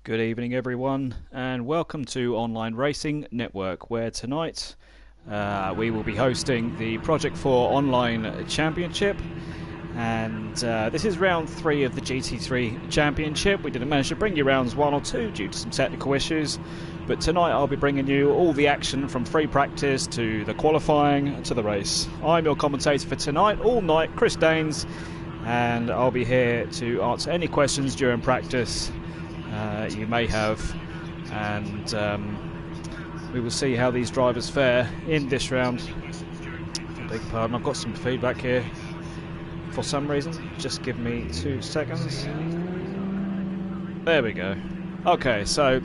Good evening everyone, and welcome to Online Racing Network, where tonight we will be hosting the Project 4 Online Championship, and this is round 3 of the GT3 Championship. We didn't manage to bring you rounds 1 or 2 due to some technical issues, but tonight I'll be bringing you all the action from free practice to the qualifying to the race. I'm your commentator for tonight, all night, Chris Daines, and I'll be here to answer any questions during practice you may have, and we will see how these drivers fare in this round. I beg your pardon, I've got some feedback here for some reason. Just give me 2 seconds. There we go. Okay, so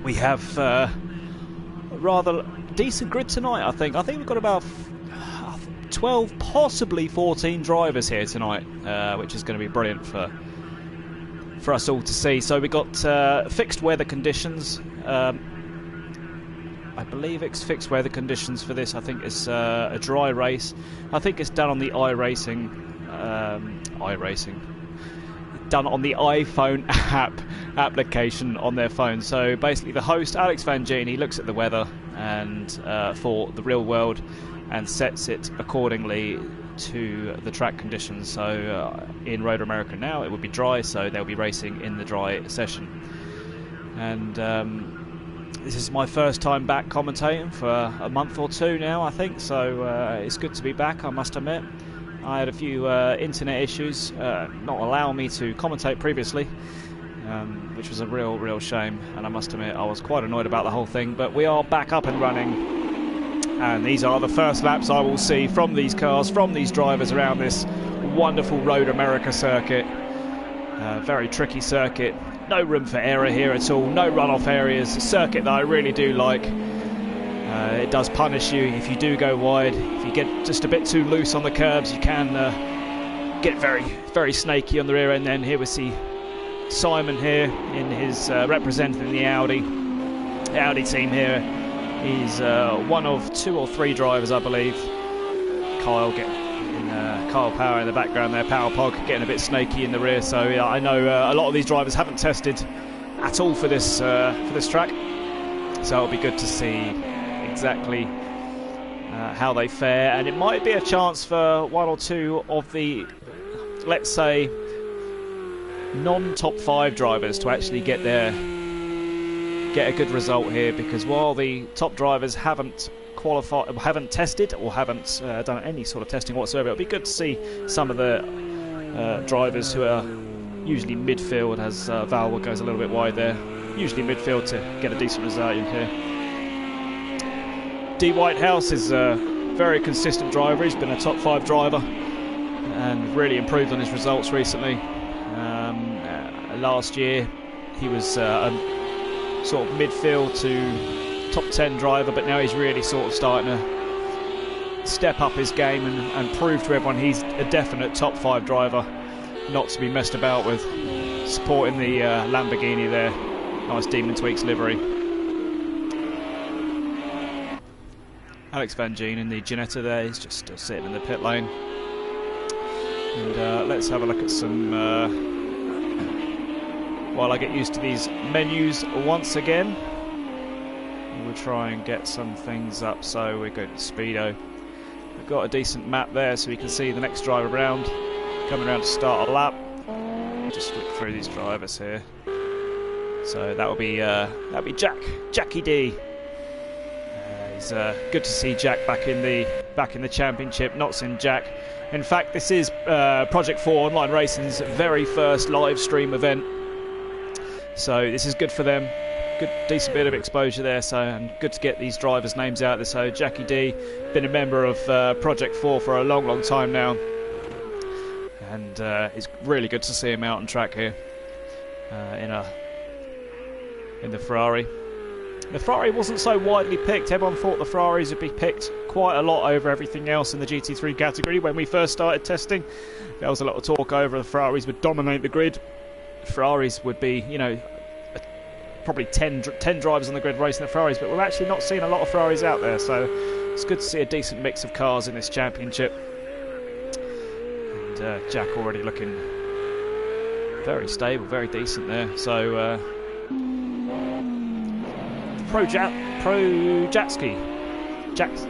we have a rather decent grid tonight, I think. I think we've got about 12, possibly 14 drivers here tonight, which is going to be brilliant for us all to see. So we got fixed weather conditions. I believe it's fixed weather conditions for this. I think it's a dry race. I think it's done on the iRacing, done on the iPhone application on their phone. So basically the host, Alex Vangini, looks at the weather and for the real world and sets it accordingly to the track conditions. So in Road America now it would be dry, so they'll be racing in the dry session. And this is my first time back commentating for a month or 2 now, I think, so it's good to be back, I must admit. I had a few internet issues not allowing me to commentate previously, which was a real shame, and I must admit I was quite annoyed about the whole thing, but we are back up and running. And these are the first laps I will see from these cars, from these drivers around this wonderful Road America circuit. Very tricky circuit, no room for error here at all, no runoff areas. A circuit that I really do like. It does punish you if you do go wide. If you get just a bit too loose on the curbs, you can get very snaky on the rear end. Then here we see Simon here in his representing the Audi team here. He's one of 2 or 3 drivers, I believe. Kyle Power in the background there, Power Pog getting a bit snaky in the rear. So yeah, I know a lot of these drivers haven't tested at all for this track, so it'll be good to see exactly how they fare. And it might be a chance for 1 or 2 of the, let's say, non-top 5 drivers to actually get a good result here, because while the top drivers haven't qualified, haven't tested, or haven't done any sort of testing whatsoever, it'll be good to see some of the drivers who are usually midfield, as Val goes a little bit wide there, usually midfield, to get a decent result in here. D. Whitehouse is a very consistent driver. He's been a top 5 driver and really improved on his results recently. Last year he was sort of midfield to top 10 driver, but now he's really sort of starting to step up his game and prove to everyone he's a definite top 5 driver, not to be messed about with. Supporting the Lamborghini there, nice Demon Tweaks livery. Alex Vangini in the Ginetta there, he's just still sitting in the pit lane. And let's have a look at some while I get used to these menus once again. We'll try and get some things up. So we're going to Speedo. We've got a decent map there, so we can see the next driver around, coming around to start a lap. Just flip through these drivers here. So that'll be Jackie D. It's good to see Jack back in the championship. Not seen Jack. In fact, this is Project 4 Online Racing's very first live stream event. So this is good for them. Good, decent bit of exposure there. So, and good to get these drivers' names out there. So Jackie D, been a member of Project 4 for a long time now, and it's really good to see him out on track here in the Ferrari. The Ferrari wasn't so widely picked. Everyone thought the Ferraris would be picked quite a lot over everything else in the GT3 category when we first started testing. There was a lot of talk over the Ferraris would dominate the grid. Ferraris would be, you know, probably 10 drivers on the grid racing the Ferraris, but we're actually not seeing a lot of Ferraris out there, so it's good to see a decent mix of cars in this championship. And Jack already looking very stable, very decent there. So Pro-Jet-Ski.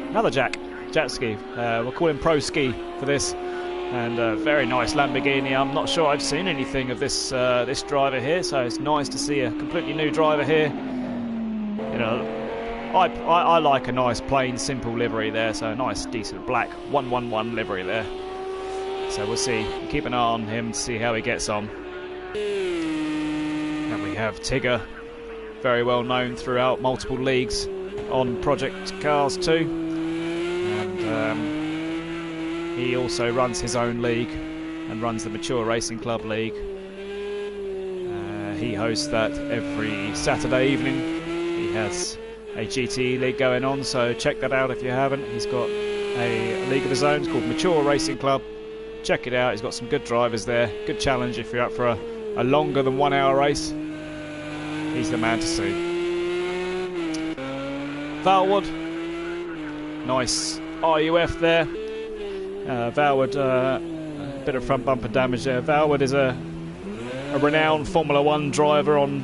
Another Jet-Ski. We'll call him Pro-Ski for this. And a very nice Lamborghini. I'm not sure I've seen anything of this this driver here, so it's nice to see a completely new driver here. You know, I like a nice plain simple livery there, so a nice decent black 111 livery there. So we'll see. Keep an eye on him to see how he gets on. And we have Tigger, very well known throughout multiple leagues on Project Cars 2. And he also runs his own league and runs the Mature Racing Club League. He hosts that every Saturday evening. He has a GT league going on, so check that out if you haven't. He's got a league of his own. It's called Mature Racing Club. Check it out. He's got some good drivers there. Good challenge if you're up for a longer than 1 hour race. He's the man to see. Valwood. Nice RUF there. Valwood, a bit of front bumper damage there. Valwood is a renowned Formula 1 driver on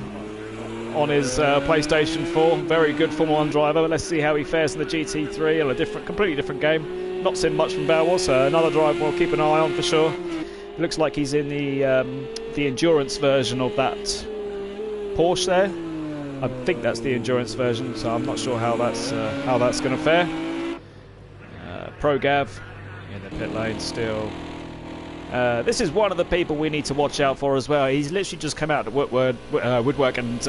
his PlayStation 4. Very good Formula 1 driver. Let's see how he fares in the GT3. A completely different game. Not seen much from Valwood, so another driver we'll keep an eye on for sure. It looks like he's in the endurance version of that Porsche there. I think that's the endurance version, so I'm not sure how that's going to fare. ProGav in the pit lane still. This is one of the people we need to watch out for as well. He's literally just come out of woodwork and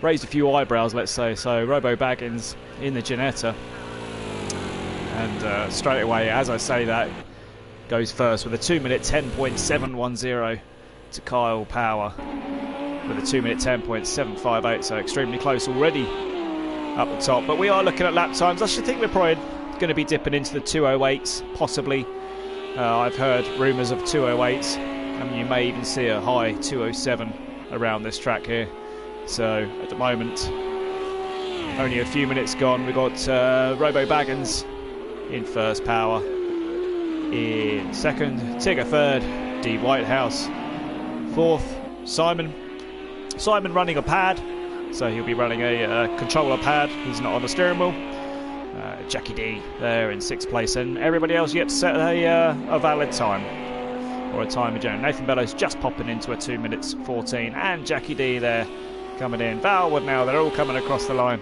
raised a few eyebrows, let's say. So Robo Baggins in the Ginetta, and straight away, as I say that, goes first with a 2-minute 10.710 to Kyle Power with a 2-minute 10.758. So extremely close already up the top. But we are looking at lap times. I should think we're probably going to be dipping into the 208s, possibly. I've heard rumours of 208s, and you may even see a high 207 around this track here. So at the moment, only a few minutes gone. We've got Robo Baggins in first, Power in second, Tigger third, D Whitehouse fourth, Simon running a pad, so he'll be running a controller pad. He's not on the steering wheel. Jackie D there in sixth place, and everybody else yet to set a valid time, or a time in general. Nathan Bellows just popping into a 2 minutes 14, and Jackie D there coming in. Valwood now, they're all coming across the line.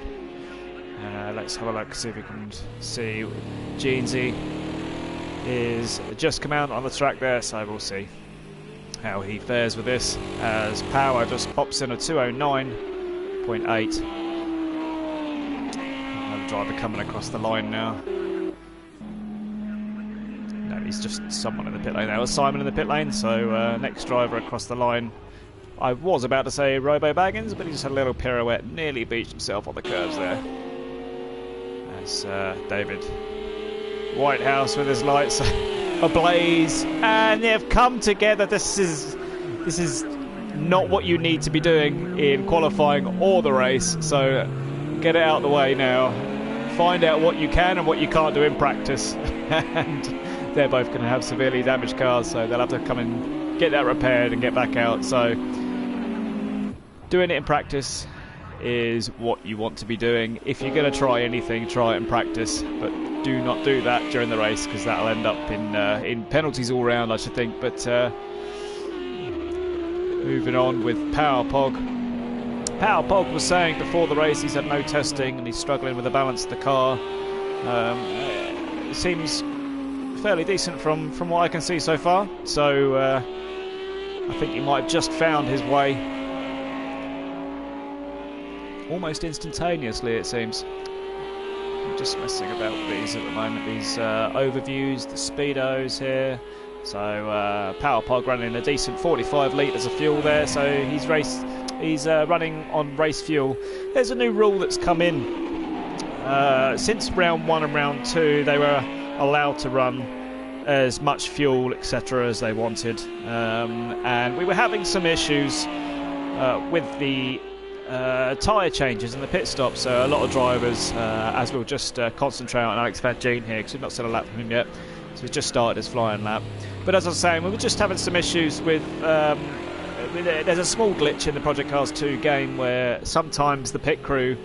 Let's have a look, see if we can see. Jeansy is just come out on the track there, so we'll see how he fares with this, as Power just pops in a 209.8. Driver coming across the line now. No, he's just someone in the pit lane. There was Simon in the pit lane, so next driver across the line. I was about to say Robo Baggins, but he just had a little pirouette, nearly beached himself on the curves there. That's David Whitehouse with his lights ablaze, and they've come together. This is not what you need to be doing in qualifying or the race, so get it out of the way now. Find out what you can and what you can't do in practice. And they're both going to have severely damaged cars, so they'll have to come and get that repaired and get back out. So doing it in practice is what you want to be doing. If you're going to try anything, try it in practice, but do not do that during the race, because that'll end up in penalties all round, I should think. But moving on with Power Pog. Power Pog was saying before the race he's had no testing and he's struggling with the balance of the car. It seems fairly decent from what I can see so far. So I think he might have just found his way almost instantaneously, it seems. I'm just messing about with these at the moment, these overviews, the speedos here. So Power Pog running a decent 45 litres of fuel there, so he's running on race fuel. There's a new rule that's come in. Since round 1 and round 2, they were allowed to run as much fuel, etc., as they wanted. And we were having some issues with the tyre changes and the pit stops. So a lot of drivers, as we'll just concentrate on Alex Van Geen here, because we've not seen a lap from him yet. So he's just started his flying lap. But as I was saying, we were just having some issues with there's a small glitch in the Project Cars 2 game where sometimes the pit crew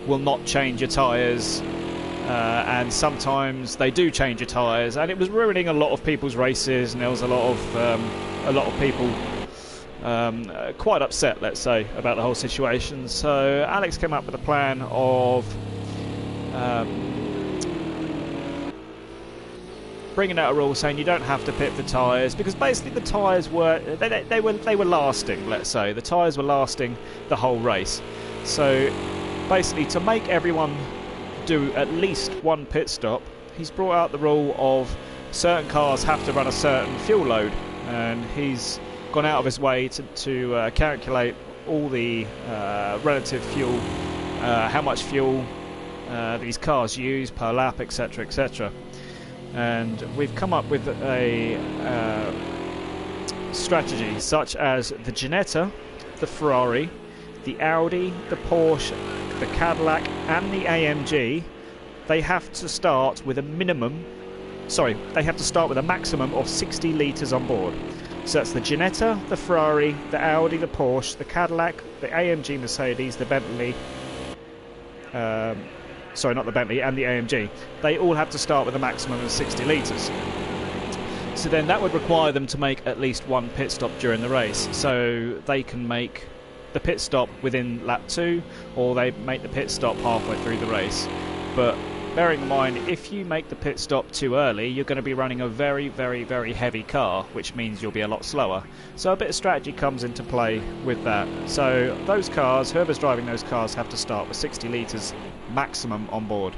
will not change your tyres, and sometimes they do change your tyres, and it was ruining a lot of people's races, and there was a lot of people quite upset, let's say, about the whole situation. So Alex came up with a plan of bringing out a rule saying you don't have to pit for tyres, because basically the tyres were they were lasting. Let's say the tyres were lasting the whole race. So basically, to make everyone do at least one pit stop, he's brought out the rule of certain cars have to run a certain fuel load, and he's gone out of his way to calculate all the relative fuel, how much fuel these cars use per lap, etc., etc. And we've come up with a strategy such as the Ginetta, the Ferrari, the Audi, the Porsche, the Cadillac and the AMG. They have to start with a maximum of 60 litres on board. So that's the Ginetta, the Ferrari, the Audi, the Porsche, the Cadillac, the AMG Mercedes, the Bentley, sorry, not the Bentley, and the AMG. They all have to start with a maximum of 60 litres. So then that would require them to make at least one pit stop during the race. So they can make the pit stop within lap 2, or they make the pit stop halfway through the race. But bearing in mind, if you make the pit stop too early, you're going to be running a very, very, very heavy car, which means you'll be a lot slower. So a bit of strategy comes into play with that. So those cars, whoever's driving those cars, have to start with 60 litres maximum on board.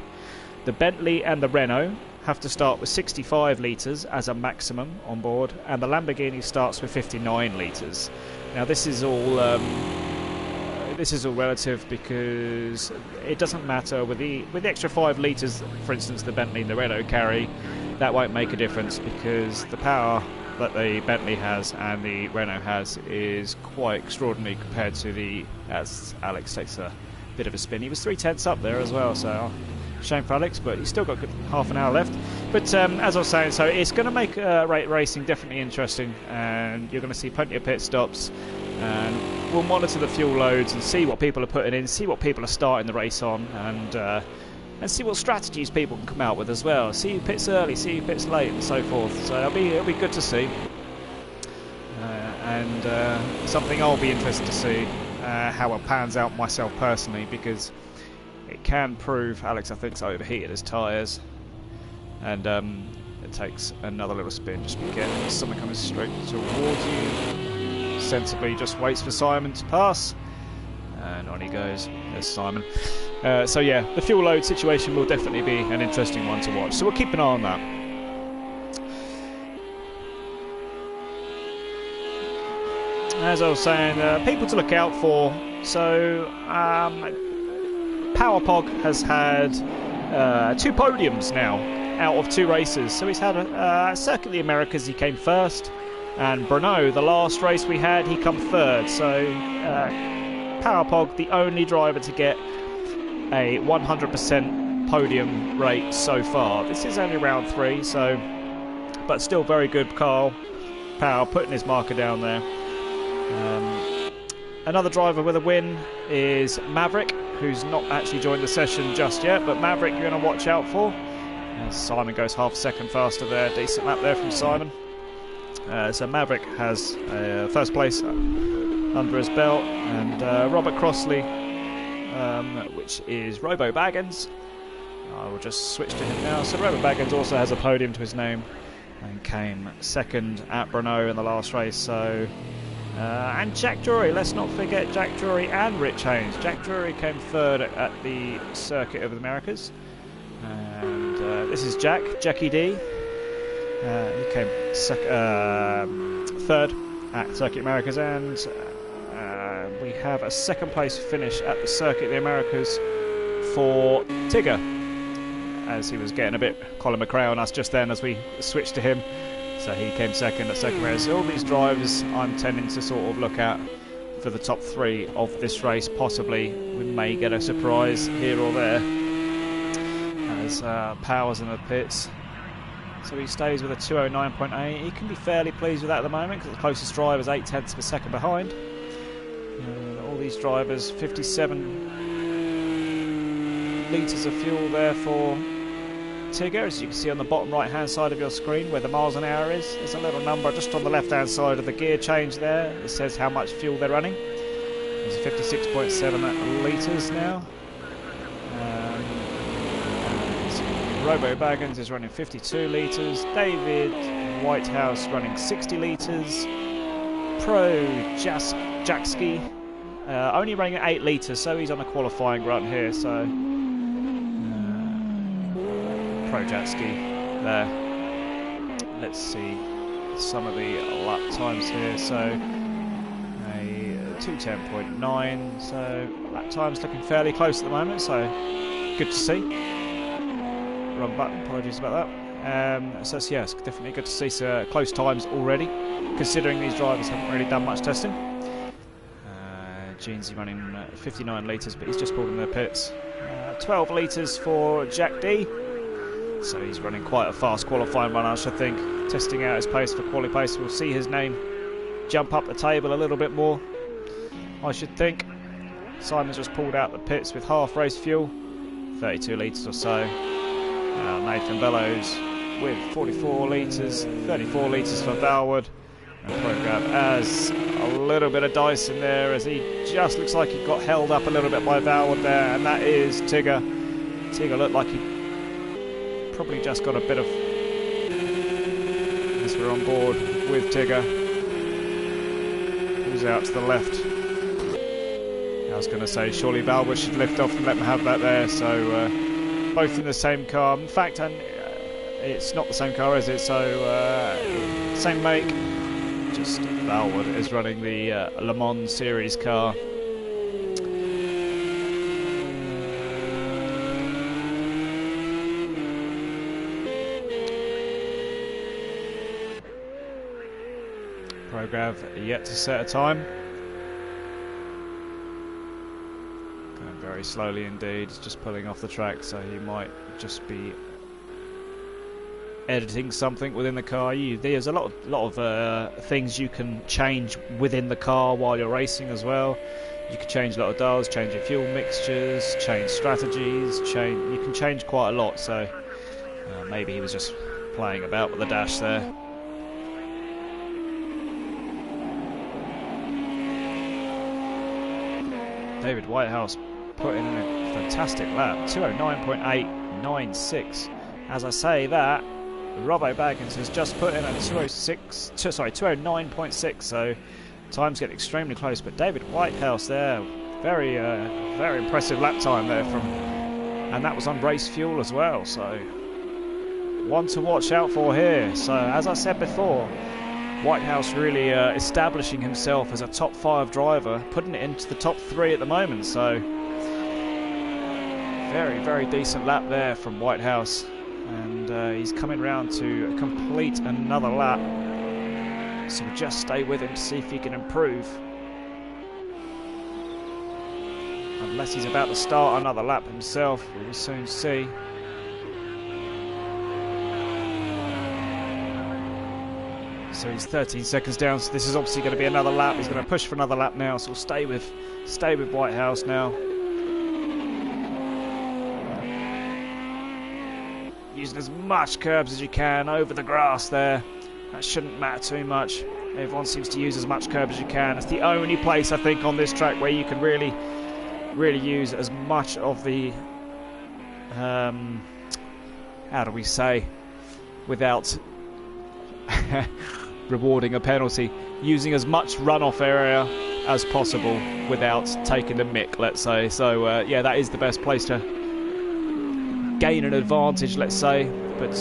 The Bentley and the Renault have to start with 65 litres as a maximum on board, and the Lamborghini starts with 59 litres. Now this is all relative, because it doesn't matter with the extra 5 litres, for instance, the Bentley and the Renault carry. That won't make a difference, because the power that the Bentley has and the Renault has is quite extraordinary compared to the, as Alex takes a bit of a spin. He was 3/10 up there as well, so shame for Alex, but he's still got half an hour left. But as I was saying, so it's going to make racing definitely interesting, and you're going to see plenty of pit stops, and we'll monitor the fuel loads and see what people are putting in, see what people are starting the race on, and see what strategies people can come out with as well. See who pits early, see who pits late, and so forth. So it'll be good to see, and something I'll be interested to see how it pans out myself personally, because it can prove Alex, I think, overheated his tyres, and it takes another little spin. Just be careful, someone coming straight towards you. Sensibly just waits for Simon to pass, and on he goes. There's Simon. So yeah, the fuel load situation will definitely be an interesting one to watch, so we'll keep an eye on that. As I was saying, people to look out for. So PowerPog has had 2 podiums now out of 2 races. So he's had a Circuit of the Americas, he came first, and Brno, the last race we had, he come third. So PowerPog, the only driver to get a 100% podium rate so far. This is only round 3, so, but still very good. Carl Power putting his marker down there. Another driver with a win is Maverick, who's not actually joined the session just yet, but Maverick you're going to watch out for. Simon goes half a second faster there. Decent lap there from Simon. So Maverick has first place under his belt, and Robert Crossley, which is Robo Baggins. I will just switch to him now. So Robo Baggins also has a podium to his name and came second at Brno in the last race. So and Jack Drury, let's not forget Jack Drury and Rich Haynes. Jack Drury came third at the Circuit of the Americas, and this is Jackie D. He came third at Circuit Americas, and we have a second place finish at the Circuit of the Americas for Tigger, as he was getting a bit Colin McRae on us just then as we switched to him. So he came second at Circuit Americas. So all these drivers I'm tending to sort of look at for the top 3 of this race. Possibly we may get a surprise here or there, as Powers in the pits. So he stays with a 209.8. He can be fairly pleased with that at the moment because the closest driver is 0.8 of a second behind. All these drivers, 57 litres of fuel there for Tigger. As you can see on the bottom right hand side of your screen where the miles an hour is, there's a little number just on the left hand side of the gear change there. It says how much fuel they're running. It's 56.7 litres now. Robo Baggins is running 52 litres. David Whitehouse running 60 litres. Pro Jackski only running at 8 litres, so he's on a qualifying run here. So Pro Jackski there. Let's see some of the lap times here. So a 2:10.9. So lap times looking fairly close at the moment. So good to see. Wrong button, apologies about that. So yes, definitely good to see close times already, considering these drivers haven't really done much testing. Jeansy running 59 litres, but he's just pulled in the pits. 12 litres for Jack D. So he's running quite a fast qualifying run, I should think. Testing out his pace for quali pace. We'll see his name jump up the table a little bit more, I should think. Simon's just pulled out the pits with half race fuel, 32 litres or so. Nathan Bellows with 44 litres, 34 litres for Valwood. And Prograb has a little bit of dice in there as he just looks like he got held up a little bit by Valwood there, and that is Tigger. Tigger looked like he probably just got a bit of... As we're on board with Tigger. Who's out to the left. I was going to say surely Valwood should lift off and let him have that there, so... both in the same car. In fact, it's not the same car, is it? So, same make. Just Valwood is running the Le Mans Series car. Prograv yet to set a time. Very slowly indeed, just pulling off the track, so he might just be editing something within the car. There's a lot of things you can change within the car while you're racing as well. You can change a lot of dials, change your fuel mixtures, change strategies, you can change quite a lot, so maybe he was just playing about with the dash there. David Whitehouse put in a fantastic lap, 209.896. As I say that, Robbo Baggins has just put in a 209.6, so times get extremely close. But David Whitehouse there, very impressive lap time there and that was on race fuel as well. So one to watch out for here. So as I said before, Whitehouse really establishing himself as a top 5 driver, putting it into the top 3 at the moment. So very decent lap there from Whitehouse, and he's coming round to complete another lap, so we'll just stay with him to see if he can improve, unless he's about to start another lap himself. We'll soon see. So he's 13 seconds down, so this is obviously going to be another lap. He's going to push for another lap now, so we'll stay with Whitehouse now. Using as much curbs as you can over the grass there. That shouldn't matter too much. Everyone seems to use as much curb as you can. It's the only place I think on this track where you can really use as much of the how do we say, without rewarding a penalty, using as much runoff area as possible without taking the mick, let's say. So yeah, that is the best place to gain an advantage, let's say. But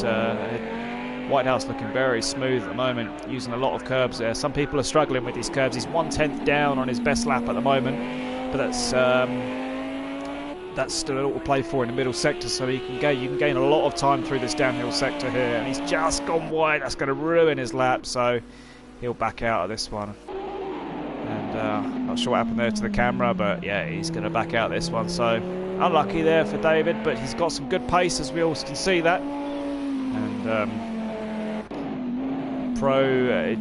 Whitehouse looking very smooth at the moment, using a lot of curbs there. Some people are struggling with these curbs. He's 1/10 down on his best lap at the moment, but that's still a lot to play for in the middle sector, so you can gain a lot of time through this downhill sector here. And he's just gone wide. That's going to ruin his lap, so he'll back out of this one. And not sure what happened there to the camera, but yeah, he's going to back out this one. So unlucky there for David, but he's got some good pace, as we all can see that. And Pro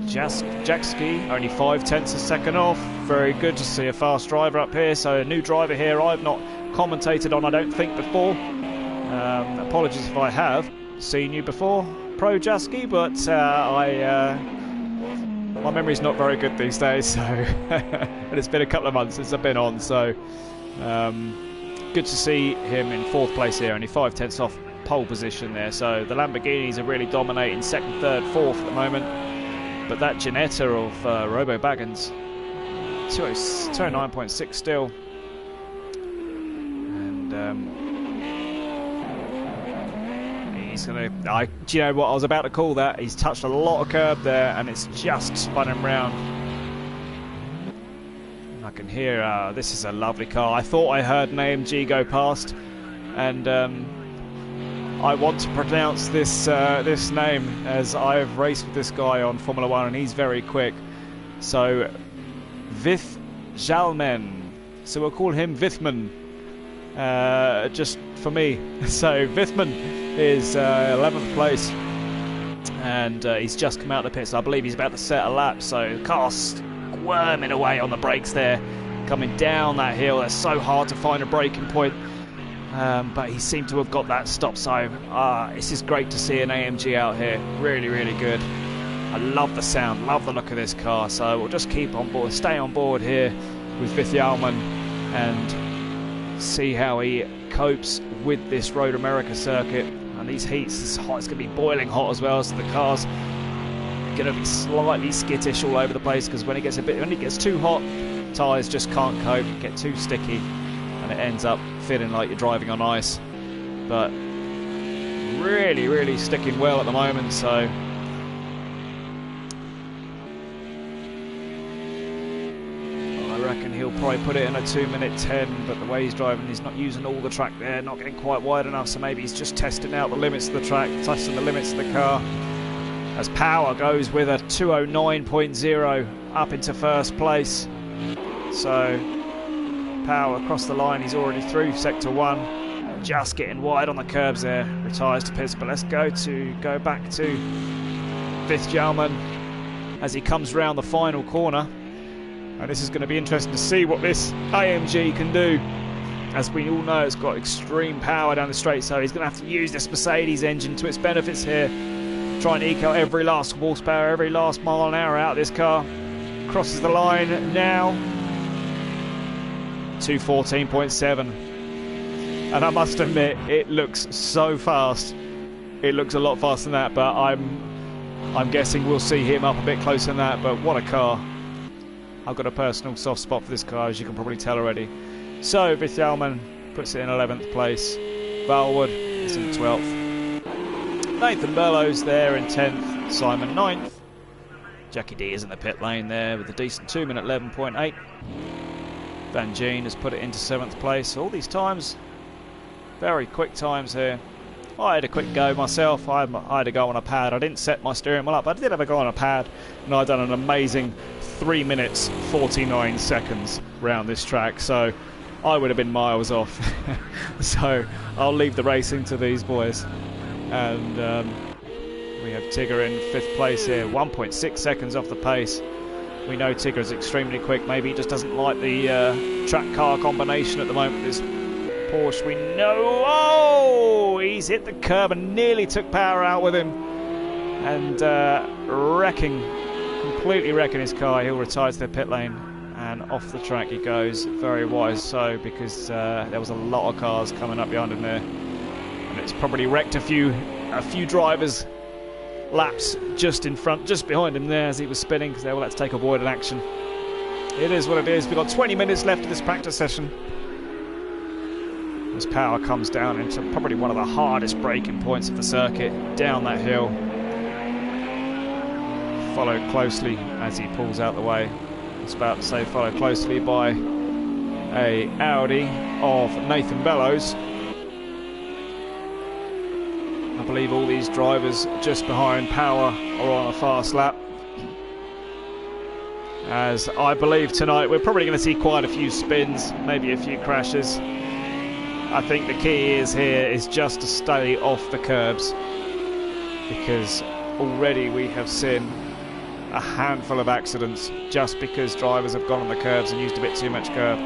Jakski, only 0.5 a second off. Very good to see a fast driver up here. So a new driver here I've not commentated on, I don't think, before. Apologies if I have seen you before, Pro Jakski, but my memory's not very good these days, so and it's been a couple of months since I've been on, so good to see him in 4th place here, only 0.5 off pole position there. So the Lamborghinis are really dominating 2nd, 3rd, 4th at the moment, but that Ginetta of Robo Baggins, 209.6 still, and he's gonna. Do you know what I was about to call that? He's touched a lot of curb there, and it's just spun him round. I can hear. This is a lovely car. I thought I heard an AMG go past, and I want to pronounce this this name, as I've raced with this guy on Formula 1, and he's very quick. So Vithjalmen. So we'll call him Vithman, just for me. So Vithman is 11th place, and he's just come out of the pits. I believe he's about to set a lap, so the car's squirming away on the brakes there, coming down that hill. It's so hard to find a braking point, but he seemed to have got that stop. So this is great to see an AMG out here. Really, really good. I love the sound, love the look of this car. So we'll just keep on board, stay on board here with Vithjalmen, and see how he copes with this Road America circuit. And these heats, it's hot, it's going to be boiling hot as well, so the car's going to be slightly skittish all over the place, because when it gets too hot, tyres just can't cope, get too sticky, and it ends up feeling like you're driving on ice. But really, really sticking well at the moment, so I reckon he'll probably put it in a 2:10, but the way he's driving, he's not using all the track there, not getting quite wide enough, so maybe he's just testing out the limits of the track, testing the limits of the car. As Power goes with a 209.0 up into 1st place. So Power across the line, he's already through sector 1, just getting wide on the curbs there, retires to pits. But let's go back to Vithjalmen as he comes round the final corner. And this is going to be interesting to see what this AMG can do. As we all know, it's got extreme power down the straight, so he's going to have to use this Mercedes engine to its benefits here. Try and eke out every last horsepower, every last mile an hour out of this car. Crosses the line now. 2:14.7. And I must admit, it looks so fast. It looks a lot faster than that, but I'm guessing we'll see him up a bit closer than that. But what a car. I've got a personal soft spot for this car, as you can probably tell already. So Vithjalmen puts it in 11th place. Valwood is in 12th. Nathan Bellows there in 10th. Simon 9th. Jackie D is in the pit lane there with a decent 2:11.8. Van Gien has put it into 7th place. All these times, very quick times here. I had a quick go myself. I had a go on a pad. I didn't set my steering wheel up. I did have a go on a pad, and I'd done an amazing 3 minutes 49 seconds round this track. So I would have been miles off. So I'll leave the racing to these boys. And we have Tigger in 5th place here, 1.6 seconds off the pace. We know Tigger is extremely quick. Maybe he just doesn't like the track car combination at the moment. This Porsche, we know. Oh, he's hit the curb and nearly took Power out with him. And completely wrecking his car. He'll retire to the pit lane, and off the track he goes. Very wise so, because there was a lot of cars coming up behind him there, and it's probably wrecked a few drivers' laps just in front, just behind him there as he was spinning, because they will have to take avoidant action. It is what it is. We've got 20 minutes left of this practice session. As Power comes down into probably one of the hardest braking points of the circuit, down that hill. Followed closely as he pulls out the way. I was about to say followed closely by a Audi of Nathan Bellows. I believe all these drivers just behind Power are on a fast lap. As I believe tonight we're probably going to see quite a few spins, maybe a few crashes. I think the key is just to stay off the curbs, because already we have seen a handful of accidents just because drivers have gone on the curbs and used a bit too much curb.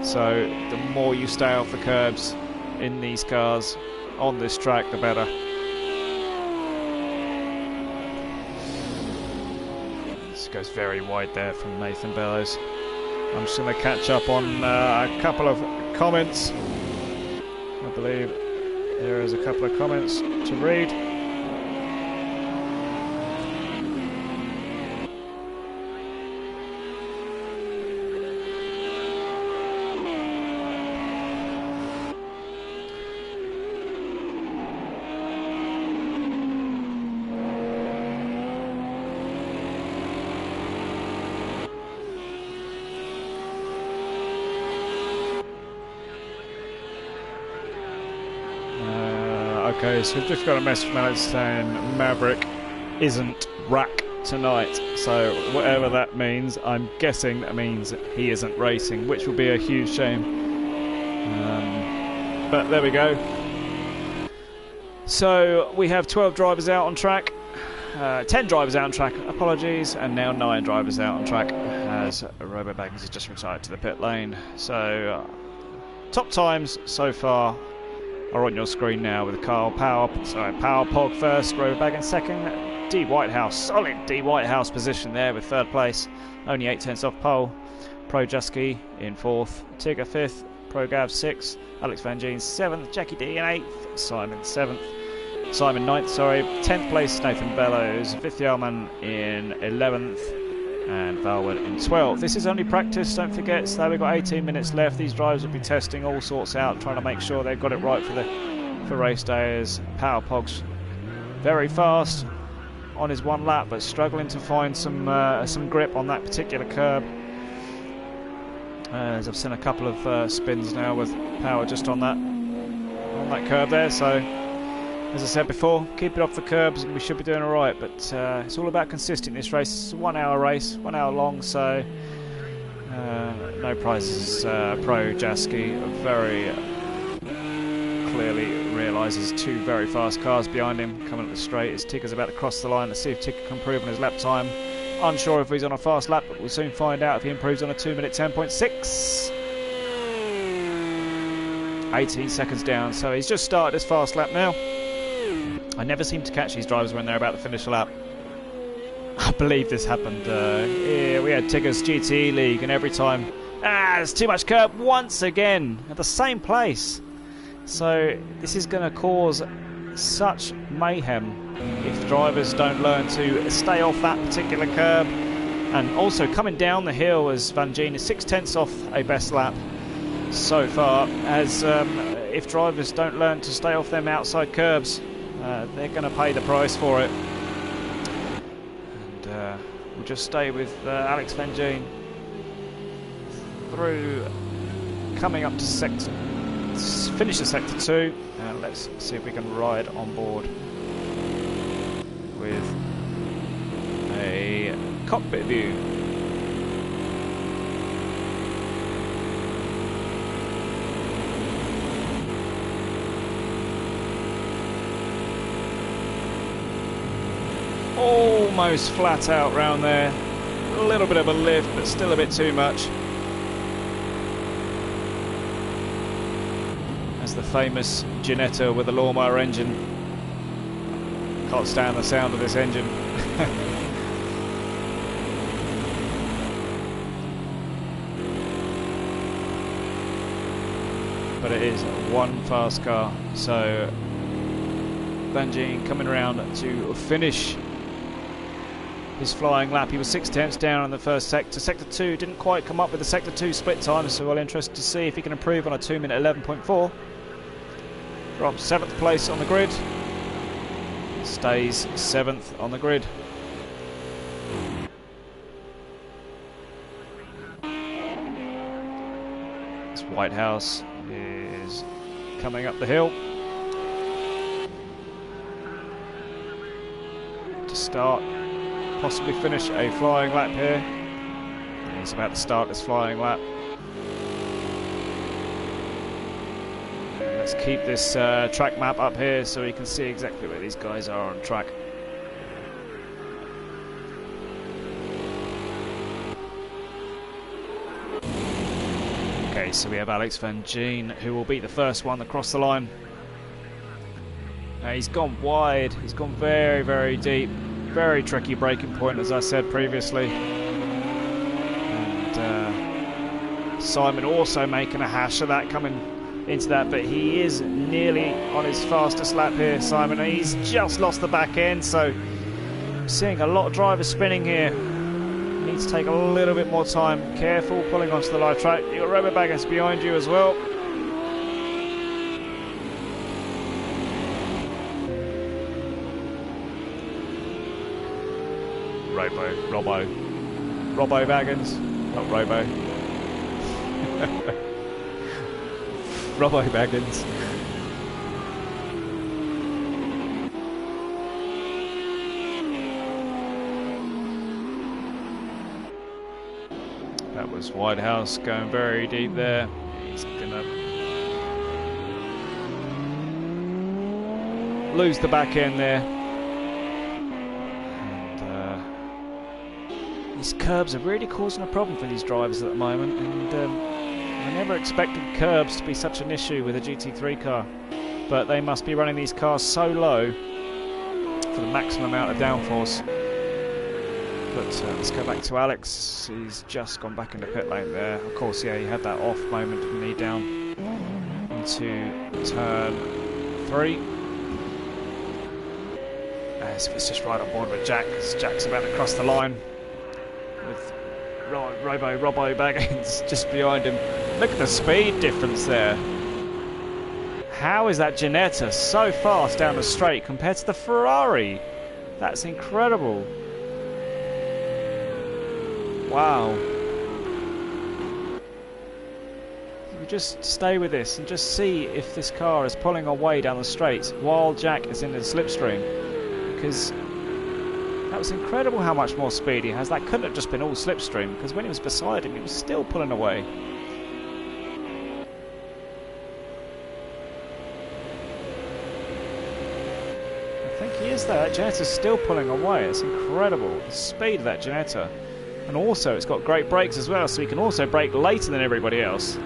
So the more you stay off the curbs in these cars on this track, the better. This goes very wide there from Nathan Bellows. I'm just going to catch up on a couple of comments. I believe there is a couple of comments to read. Okay, so we've just got a message from Alex saying Maverick isn't rack tonight. So whatever that means, I'm guessing that means he isn't racing, which will be a huge shame. But there we go. So we have 12 drivers out on track, 10 drivers out on track, apologies, and now 9 drivers out on track as Robo Baggins has just retired to the pit lane. So top times so far are on your screen now with Power Pog first, Robo Baggins second, D Whitehouse, solid D Whitehouse position there with third place, only 8/10 off pole, Pro Jusky in fourth, Tigger fifth, Pro Gav sixth, Alex Van Gien seventh, Jackie D in eighth, Simon ninth, sorry, 10th place Nathan Bellows, fifth Yarman in 11th, and Valwood in 12th. This is only practice, don't forget, so we've got 18 minutes left. These drivers will be testing all sorts out, trying to make sure they've got it right for race day. As Power Pog's very fast on his one lap, but struggling to find some grip on that particular curb. As I've seen a couple of spins now with Power just on that curb there. So as I said before, keep it off the curbs and we should be doing alright, but it's all about consistency in this race. It's a 1 hour race, 1 hour long, so no prizes. Pro Jasky very clearly realises 2 very fast cars behind him coming up the straight as Tigger's about to cross the line. Let's see if Tigger can improve on his lap time. Unsure if he's on a fast lap, but we'll soon find out if he improves on a 2-minute 10.6. 18 seconds down, so he's just started his fast lap now. I never seem to catch these drivers when they're about to finish a lap. I believe this happened. Here we had Tigger's GT League, and every time, there's too much curb once again at the same place. So this is going to cause such mayhem if drivers don't learn to stay off that particular curb. And also coming down the hill as Van Gien is 6/10 off a best lap so far. As if drivers don't learn to stay off them outside curbs, they're going to pay the price for it. And we'll just stay with Alex Van Gien through, coming up to finish the sector 2, and let's see if we can ride on board with a cockpit view. Almost flat out round there, a little bit of a lift but still a bit too much. As the famous Ginetta with the lawnmower engine. Can't stand the sound of this engine. But it is one fast car, so Van Gien coming around to finish his flying lap. He was 6/10 down in the first sector. Sector 2 didn't quite come up with the Sector 2 split time, so we're interested to see if he can improve on a 2-minute 11.4. Drops 7th place on the grid. Stays 7th on the grid. This Whitehouse is coming up the hill to start, possibly finish a flying lap here. He's about to start this flying lap. Let's keep this track map up here so we can see exactly where these guys are on track. Okay, so we have Alex Van Gien, who will be the first one across the line. He's gone wide, he's gone very, very deep. Very tricky braking point, as I said previously. And Simon also making a hash of that, coming into that, but he is nearly on his fastest lap here, Simon. He's just lost the back end, so seeing a lot of drivers spinning here. Needs to take a little bit more time. Careful pulling onto the live track. You've got Robert Baggins behind you as well. Robbo Baggins, not Robo. Robbo Baggins. That was Whitehouse going very deep there. He's gonna lose the back end there. These curbs are really causing a problem for these drivers at the moment, and I never expected curbs to be such an issue with a GT3 car, but they must be running these cars so low for the maximum amount of downforce. But let's go back to Alex. He's just gone back into pit lane there. Of course, yeah, he had that off moment, didn't he, down into turn 3. As if it's just right on board with Jack, as Jack's about to cross the line. With Robbo Baggins just behind him. Look at the speed difference there. How is that Ginetta so fast down the straight compared to the Ferrari? That's incredible. Wow. You just stay with this and just see if this car is pulling away down the straight while Jack is in the slipstream, because that was incredible how much more speed he has. That couldn't have just been all slipstream, because when he was beside him, he was still pulling away. I think he is there. Ginetta's still pulling away. It's incredible, the speed of that Ginetta. And also, it's got great brakes as well, so he can also brake later than everybody else.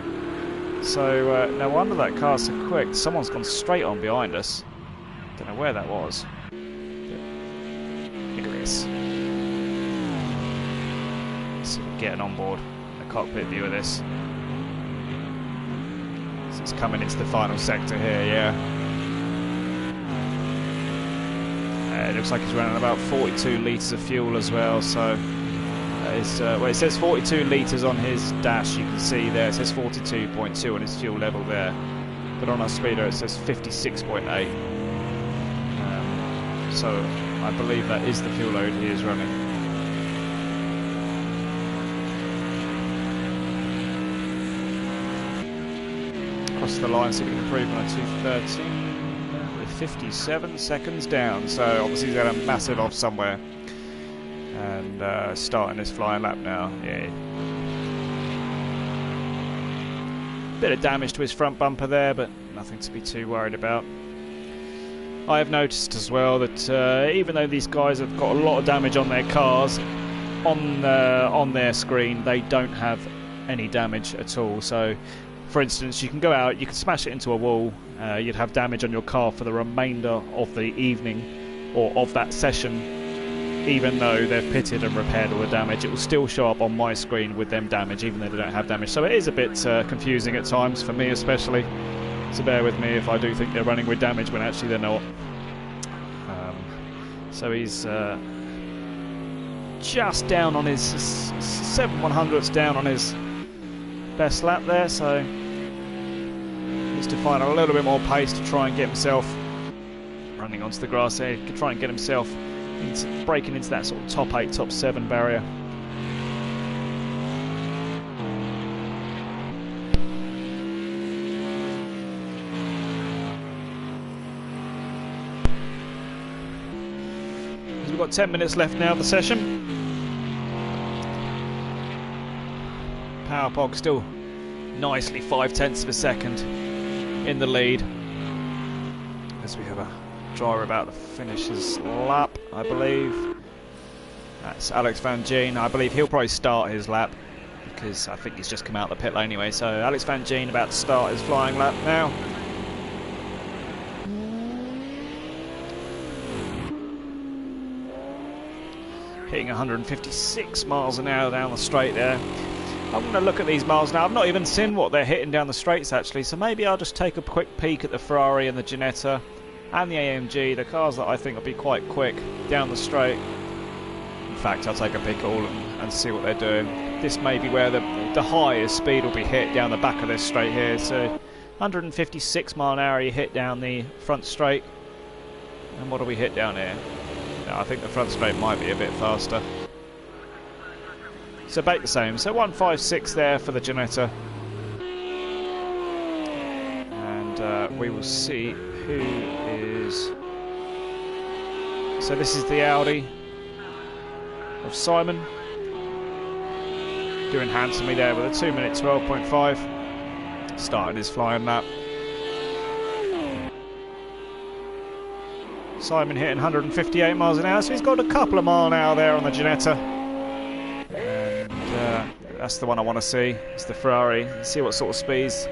So, no wonder that car's so quick. Someone's gone straight on behind us. Don't know where that was. So we're getting on board the cockpit view of this. So it's coming into the final sector here, yeah. It looks like he's running about 42 litres of fuel as well, so well, it says 42 litres on his dash, you can see there, it says 42.2 on his fuel level there, but on our speedo it says 56.8. So I believe that is the fuel load he is running. Across the line, so we can improve on a 230 with 57 seconds down. So obviously he's got a massive off somewhere, and starting this flying lap now. Yeah. Bit of damage to his front bumper there, but nothing to be too worried about. I have noticed as well that even though these guys have got a lot of damage on their cars, on their screen they don't have any damage at all. So, for instance, you can go out, you can smash it into a wall, you'd have damage on your car for the remainder of the evening or of that session. Even though they've pitted and repaired all the damage, it will still show up on my screen with them damage, even though they don't have damage. So it is a bit confusing at times, for me especially. So bear with me if I do think they're running with damage when actually they're not. So he's just down on his 7/100ths down on his best lap there, so needs to find a little bit more pace to try and get himself running onto the grass there, to try and get himself breaking into that sort of top 8, top 7 barrier. We've got 10 minutes left now of the session. Powerpog still nicely 0.5 of a second in the lead, as we have a driver about to finish his lap, I believe. That's Alex Van Gien. I believe he'll probably start his lap. because I think he's just come out of the pit lane anyway. So Alex Van Gien about to start his flying lap now. Hitting 156 miles an hour down the straight there. I'm going to look at these miles now. I've not even seen what they're hitting down the straights actually, so maybe I'll just take a quick peek at the Ferrari and the Ginetta and the AMG, the cars that I think will be quite quick down the straight. In fact, I'll take a peek at all of them and see what they're doing. This may be where the highest speed will be hit down the back of this straight here. So 156 mile an hour you hit down the front straight. And what do we hit down here? No, I think the front straight might be a bit faster. So about the same. So 156 there for the Ginetta. And we will see who is... So this is the Audi of Simon. Doing handsomely there with a 2 minute 12.5. Starting his flying lap. Simon hitting 158 miles an hour, so he's got a couple of mile an hour there on the Ginetta. And that's the one I want to see. It's the Ferrari. See what sort of speeds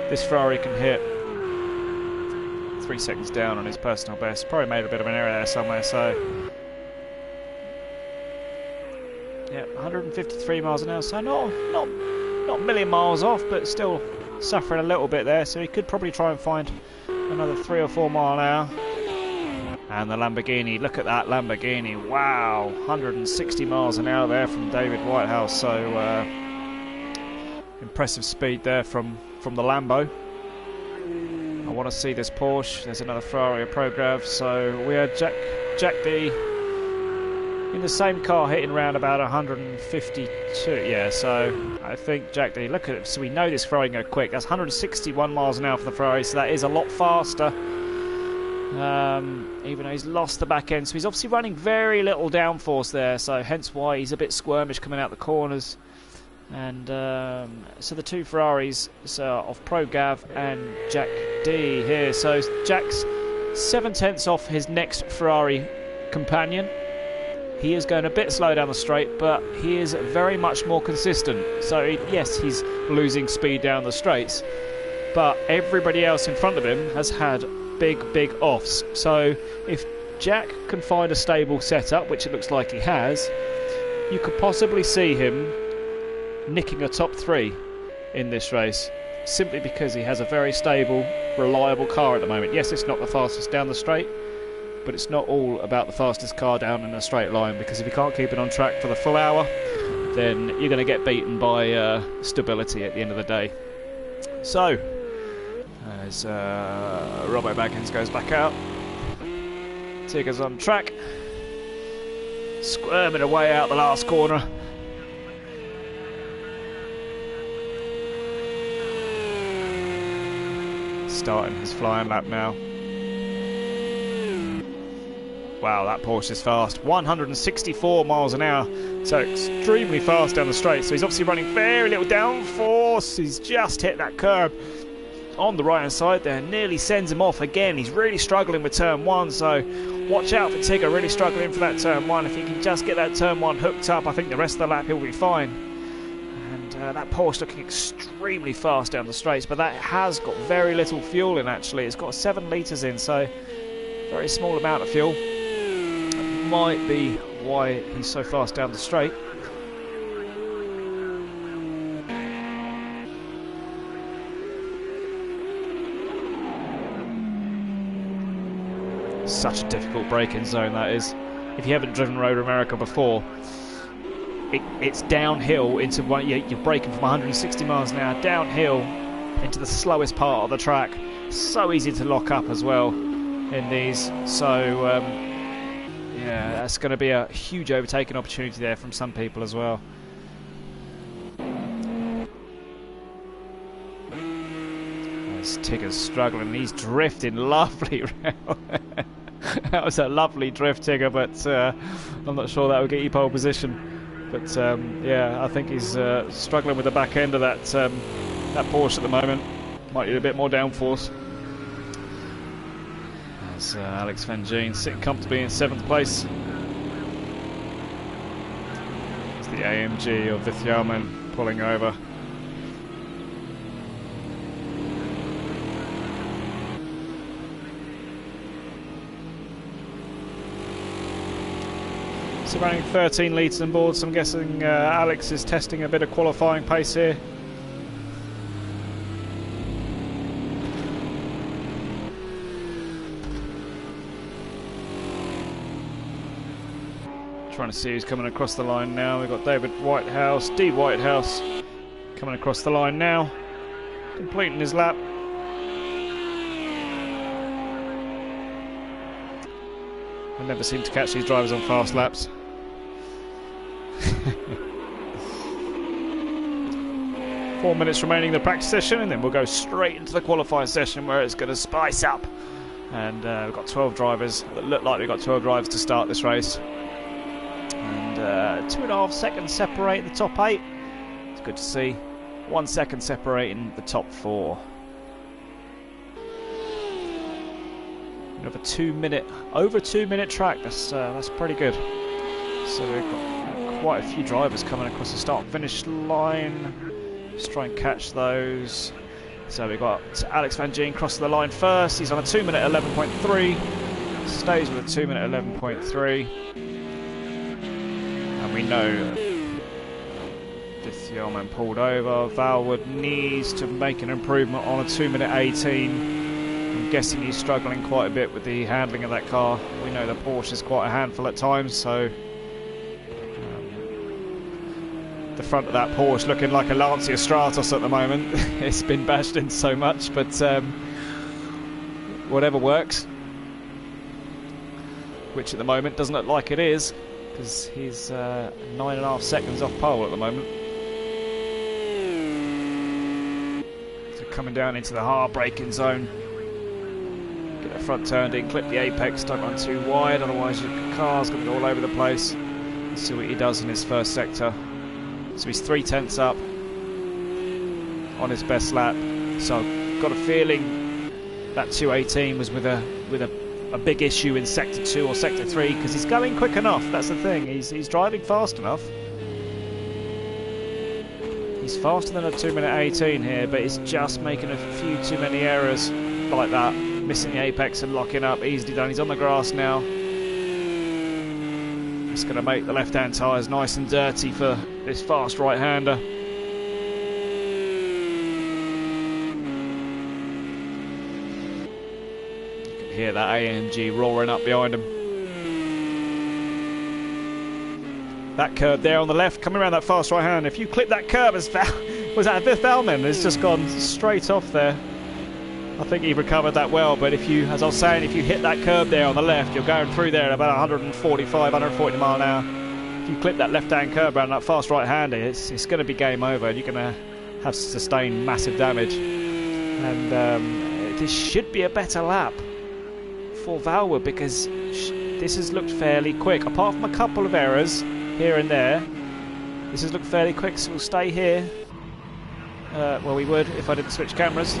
this Ferrari can hit. 3 seconds down on his personal best. Probably made a bit of an error there somewhere, so... Yeah, 153 miles an hour, so not a million miles off, but still suffering a little bit there, so he could probably try and find another 3 or 4 mile an hour. And the Lamborghini, look at that Lamborghini, wow, 160 miles an hour there from David Whitehouse, so impressive speed there from the Lambo. I want to see this Porsche. There's another Ferrari, a Prograv, so we had Jack D in the same car hitting around about 152, yeah, so I think Jack D, look at it, so we know this Ferrari can go quick. That's 161 miles an hour for the Ferrari, so that is a lot faster. Even though he's lost the back end, so he's obviously running very little downforce there, so hence why he's a bit squirmish coming out the corners. And so the two Ferraris of Pro Gav and Jack D here, so Jack's 7/10 off his next Ferrari companion. He is going a bit slow down the straight, but he is very much more consistent. So yes, he's losing speed down the straights, but everybody else in front of him has had big offs. So if Jack can find a stable setup, which it looks like he has, you could possibly see him nicking a top 3 in this race, simply because he has a very stable, reliable car at the moment. Yes, it's not the fastest down the straight, but it's not all about the fastest car down in a straight line, because if you can't keep it on track for the full hour, then you're going to get beaten by stability at the end of the day. So as Robbo Baggins goes back out, Tigger's on track, squirming away out the last corner. Starting his flying lap now. Wow, that Porsche is fast. 164 miles an hour, so extremely fast down the straight. So he's obviously running very little downforce. He's just hit that curb on the right hand side there, nearly sends him off again. He's really struggling with turn 1, so watch out for Tigger, really struggling for that turn 1. If he can just get that turn 1 hooked up, I think the rest of the lap he'll be fine. And that Porsche looking extremely fast down the straights, but that has got very little fuel in actually. It's got 7 litres in, so very small amount of fuel. That might be why he's so fast down the straight. Such a difficult braking zone that is. If you haven't driven Road America before, it's downhill into one. You're braking from 160 miles an hour downhill into the slowest part of the track. So easy to lock up as well in these. So yeah, that's going to be a huge overtaking opportunity there from some people as well. As Tigger's struggling, he's drifting lovely round. That was a lovely drift, Tigger, but I'm not sure that will get you pole position. But yeah, I think he's struggling with the back end of that Porsche at the moment. Might need a bit more downforce. As Alex Van Gien sitting comfortably in 7th place. It's the AMG of Virtual pulling over. So running 13 litres on board, so I'm guessing Alex is testing a bit of qualifying pace here. Trying to see who's coming across the line now. We've got David Whitehouse, D Whitehouse, coming across the line now, completing his lap. I never seem to catch these drivers on fast laps. 4 minutes remaining in the practice session, and then we'll go straight into the qualifying session where it's going to spice up. And we've got 12 drivers. It look like we've got 12 drivers to start this race. And 2.5 seconds separate the top 8. It's good to see. 1 second separating the top 4. We have a 2 minute, over 2 minute track. That's pretty good. So we've got quite a few drivers coming across the start and finish line. Let's try and catch those. So we've got Alex Van Gien crossing the line first. He's on a 2 minute 11.3. Stays with a 2 minute 11.3. And we know Yeoman pulled over. Valwood needs to make an improvement on a 2 minute 18. I'm guessing he's struggling quite a bit with the handling of that car. We know the Porsche is quite a handful at times, so the front of that Porsche looking like a Lancia Stratos at the moment. It's been bashed in so much, but whatever works. Which at the moment doesn't look like it is, because he's 9.5 seconds off pole at the moment. So coming down into the hard braking zone. Get the front turned in, clip the apex, don't run too wide, otherwise your car's going to go all over the place. Let's see what he does in his first sector. So he's 3/10 up on his best lap. So I've got a feeling that 218 was with a big issue in sector 2 or sector 3, because he's going quick enough. That's the thing. He's driving fast enough. He's faster than a 2 minute 18 here, but he's just making a few too many errors like that, missing the apex and locking up. Easily done. He's on the grass now. It's going to make the left-hand tyres nice and dirty for this fast right-hander. You can hear that AMG roaring up behind him. That curb there on the left, coming around that fast right-hand. If you clip that curb, was that Valman? It's just gone straight off there. I think he recovered that well, but if you, as I was saying, if you hit that curb there on the left, you're going through there at about 145, 140 mile an hour. If you clip that left-hand curb around that fast right-hander, it's going to be game over, and you're going to have sustained massive damage. And this should be a better lap for Valwood, because this has looked fairly quick. Apart from a couple of errors here and there, this has looked fairly quick, so we'll stay here. Well, we would if I didn't switch cameras.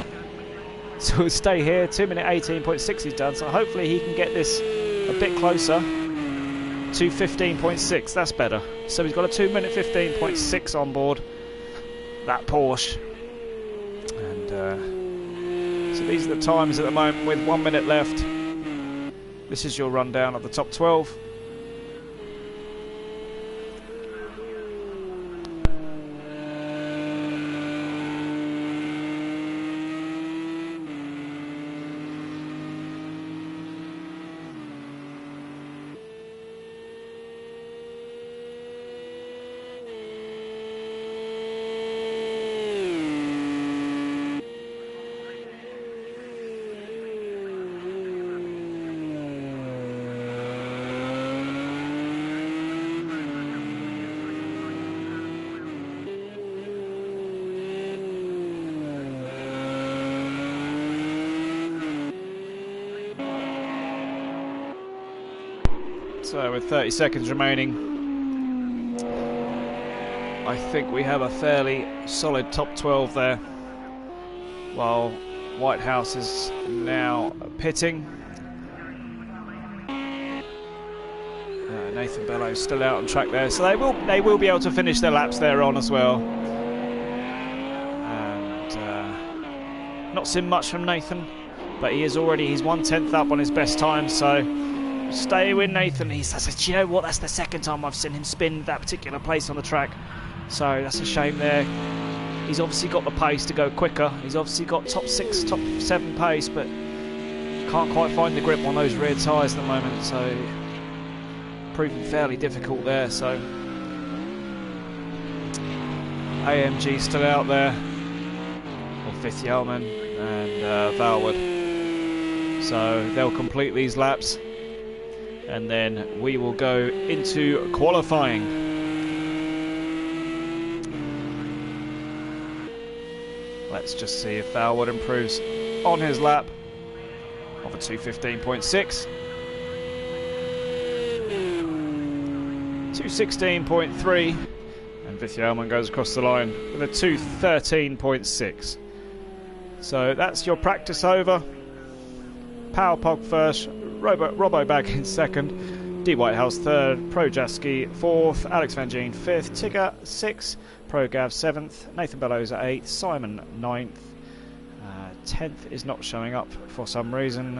So we'll stay here. 2 minute 18.6 he's done, so hopefully he can get this a bit closer to 15.6. That's better. So he's got a 2 minute 15.6 on board that Porsche. And so these are the times at the moment with 1 minute left. This is your rundown of the top 12. So with 30 seconds remaining, I think we have a fairly solid top 12 there, while Whitehouse is now pitting. Nathan Bellow's still out on track there, so they will be able to finish their laps there on as well. Not seen much from Nathan, but he's 1/10 up on his best time, so stay with Nathan. He says, you know what, that's the second time I've seen him spin that particular place on the track, so that's a shame there. He's obviously got the pace to go quicker. He's obviously got top 6, top 7 pace, but can't quite find the grip on those rear tyres at the moment, so proving fairly difficult there. So AMG still out there, or Virtual and Valwood. So they'll complete these laps, and then we will go into qualifying. Let's just see if Valwood improves on his lap of a 2:15.6. 2:16.3, and Virtual goes across the line with a 2:13.6. So that's your practice over. Powerpog first, Robbo back in second, D Whitehouse third, Projaski fourth, Alex Van Gien fifth, Tigger sixth, ProGav seventh, Nathan Bellows at eighth, Simon ninth, 10th is not showing up for some reason,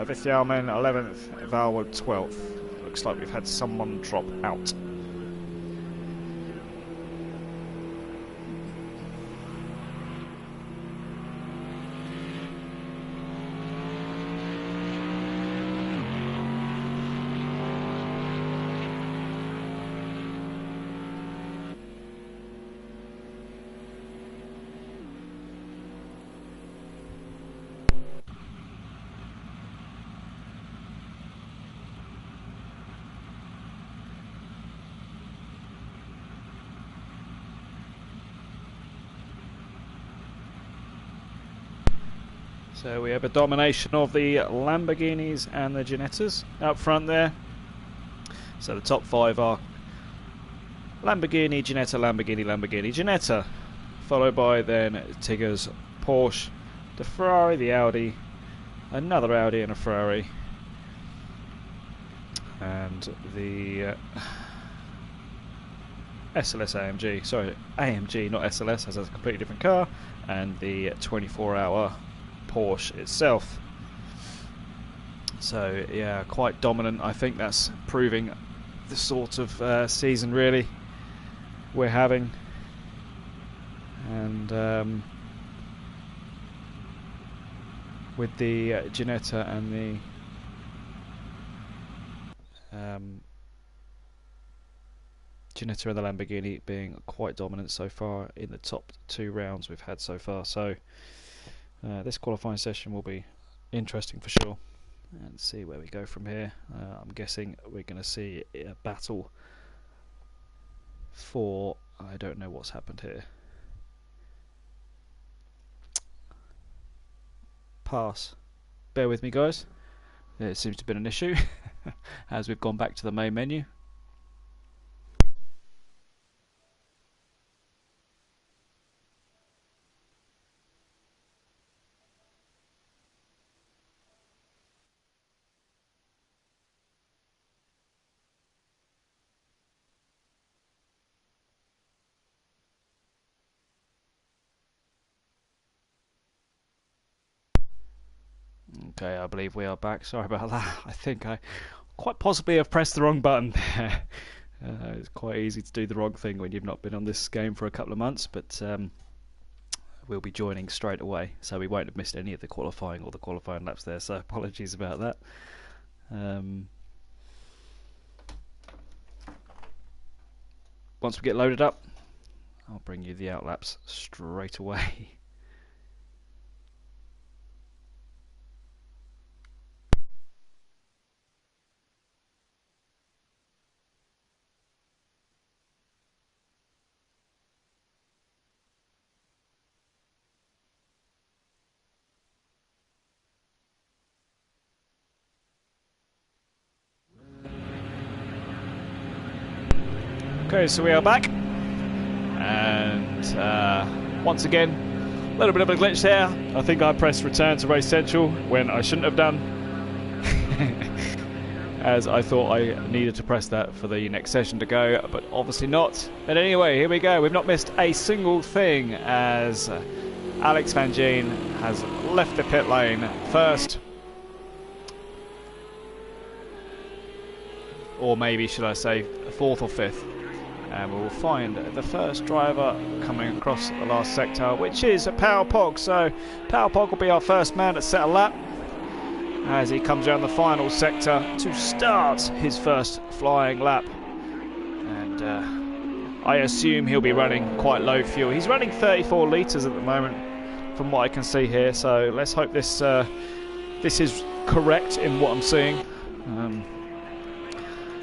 Virtual 11th, Valwood 12th. Looks like we've had someone drop out. So we have a domination of the Lamborghinis and the Ginettas up front there. So the top 5 are Lamborghini, Ginetta, Lamborghini, Lamborghini, Ginetta, followed by then Tigger's Porsche, the Ferrari, the Audi, another Audi and a Ferrari, and the SLS AMG, sorry, AMG, not SLS, as a completely different car, and the 24-hour Porsche itself. So yeah, quite dominant. I think that's proving the sort of season really we're having, and with the Ginetta and the Ginetta and the Lamborghini being quite dominant so far in the top 2 rounds we've had so far. So this qualifying session will be interesting for sure, and see where we go from here. I'm guessing we're going to see a battle for, I don't know what's happened here. Pass. Bear with me guys, there seems to have been an issue as we've gone back to the main menu. Okay, I believe we are back. Sorry about that. I think I quite possibly have pressed the wrong button there. It's quite easy to do the wrong thing when you've not been on this game for a couple of months, but we'll be joining straight away, so we won't have missed any of the qualifying or the qualifying laps there, so apologies about that. Once we get loaded up, I'll bring you the outlaps straight away. Okay, so we are back, and once again, a little bit of a glitch there. I think I pressed return to Race Central when I shouldn't have done, as I thought I needed to press that for the next session to go, but obviously not. But anyway, here we go. We've not missed a single thing, as Alex Van Gien has left the pit lane first. Or maybe, should I say, fourth or fifth. And we will find the first driver coming across the last sector, which is Power Pog. So Power Pog will be our first man to set a lap as he comes around the final sector to start his first flying lap. And I assume he'll be running quite low fuel. He's running 34 litres at the moment from what I can see here, so let's hope this is correct in what I'm seeing,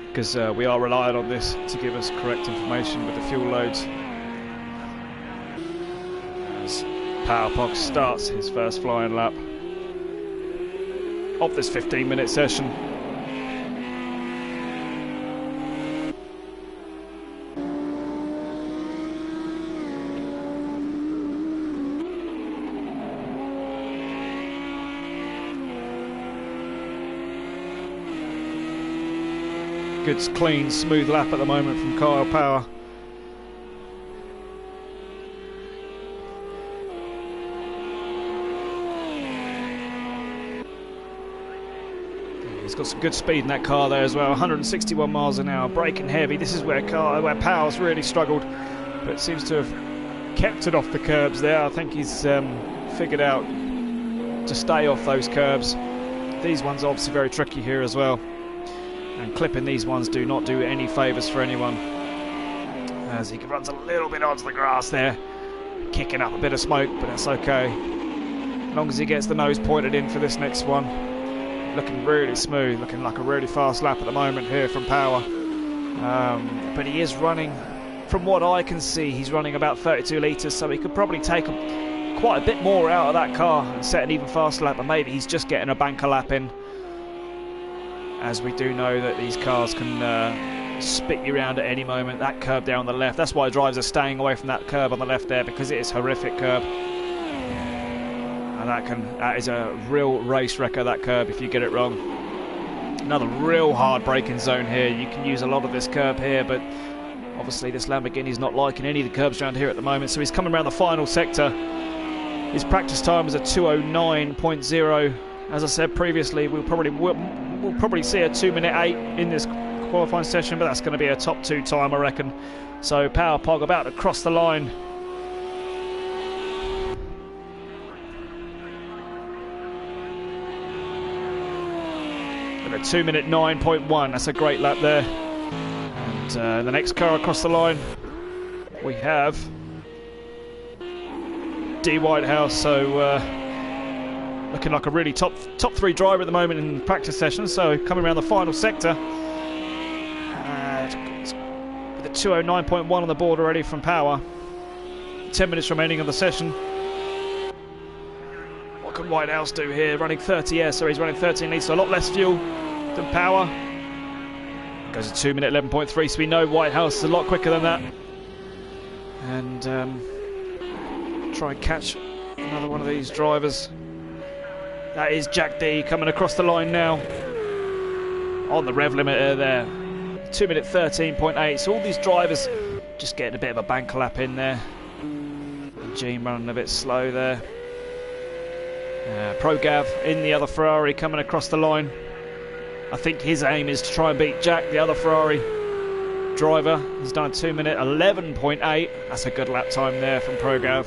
because we are relying on this to give us correct information with the fuel loads. As Power Pog starts his first flying lap of this 15-minute session. Good, clean, smooth lap at the moment from Kyle Power. He's got some good speed in that car there as well. 161 miles an hour, braking heavy. This is where Power's really struggled, but seems to have kept it off the curbs there. I think he's figured out to stay off those curbs. These ones are obviously very tricky here as well. And clipping these ones do not do any favours for anyone, as he runs a little bit onto the grass there, kicking up a bit of smoke, but that's okay as long as he gets the nose pointed in for this next one. Looking really smooth, looking like a really fast lap at the moment here from Power, but he is running, from what I can see, he's running about 32 litres, so he could probably take quite a bit more out of that car and set an even faster lap, but maybe he's just getting a banker lap in, as we do know that these cars can spit you around at any moment. That curb down the left, that's why drivers are staying away from that curb on the left there, because it is a horrific curb, and that is a real race wrecker, that curb, if you get it wrong. Another real hard braking zone here. You can use a lot of this curb here, but obviously this Lamborghini's not liking any of the curbs around here at the moment, so he's coming around the final sector. His practice time was a 2:09.0. As I said previously, we'll probably see a 2:08 in this qualifying session, but that's going to be a top 2 time, I reckon. So Power Pog about to cross the line. With a 2:09.1, that's a great lap there. And the next car across the line, we have D. Whitehouse. So looking like a really top 3 driver at the moment in practice sessions. So coming around the final sector with a 2:09.1 on the board already from Power. 10 minutes remaining of the session. What can Whitehouse do here? Running 30, yeah, so he's running 13 litres, so a lot less fuel than Power. Goes a 2:11.3, so we know Whitehouse is a lot quicker than that. And try and catch another one of these drivers. That is Jack D coming across the line now on the rev limiter there. 2:13.8. So all these drivers just getting a bit of a banker lap in there. And Gene running a bit slow there. ProGav in the other Ferrari coming across the line. I think his aim is to try and beat Jack, the other Ferrari driver. He's done a 2:11.8. That's a good lap time there from ProGav.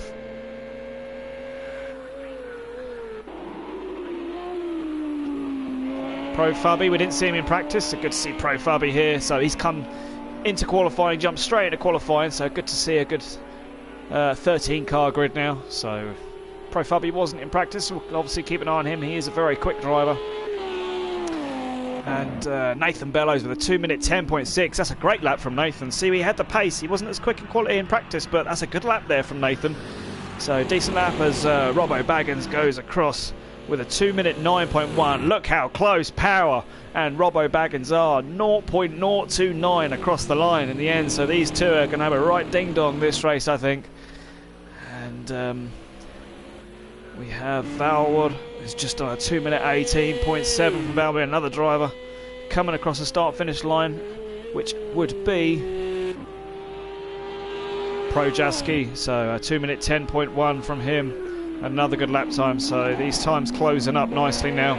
Pro Fabi, we didn't see him in practice, so good to see Pro Fabi here. So he's come into qualifying, jumped straight into qualifying, so good to see a good 13 car grid now. So Pro Fabi wasn't in practice, we'll obviously keep an eye on him. He is a very quick driver. And Nathan Bellows with a 2:10.6. That's a great lap from Nathan. See, he had the pace. He wasn't as quick in quality in practice, but that's a good lap there from Nathan. So decent lap as Robbo Baggins goes across with a 2:09.1. Look how close Power and Robbo Baggins are. 0.029 across the line in the end. So these two are going to have a right ding-dong this race, I think. And we have Valwood, who's just on a 2:18.7 from Valwood, another driver coming across the start-finish line, which would be Projaski. So a 2:10.1 from him. Another good lap time, so these times closing up nicely now.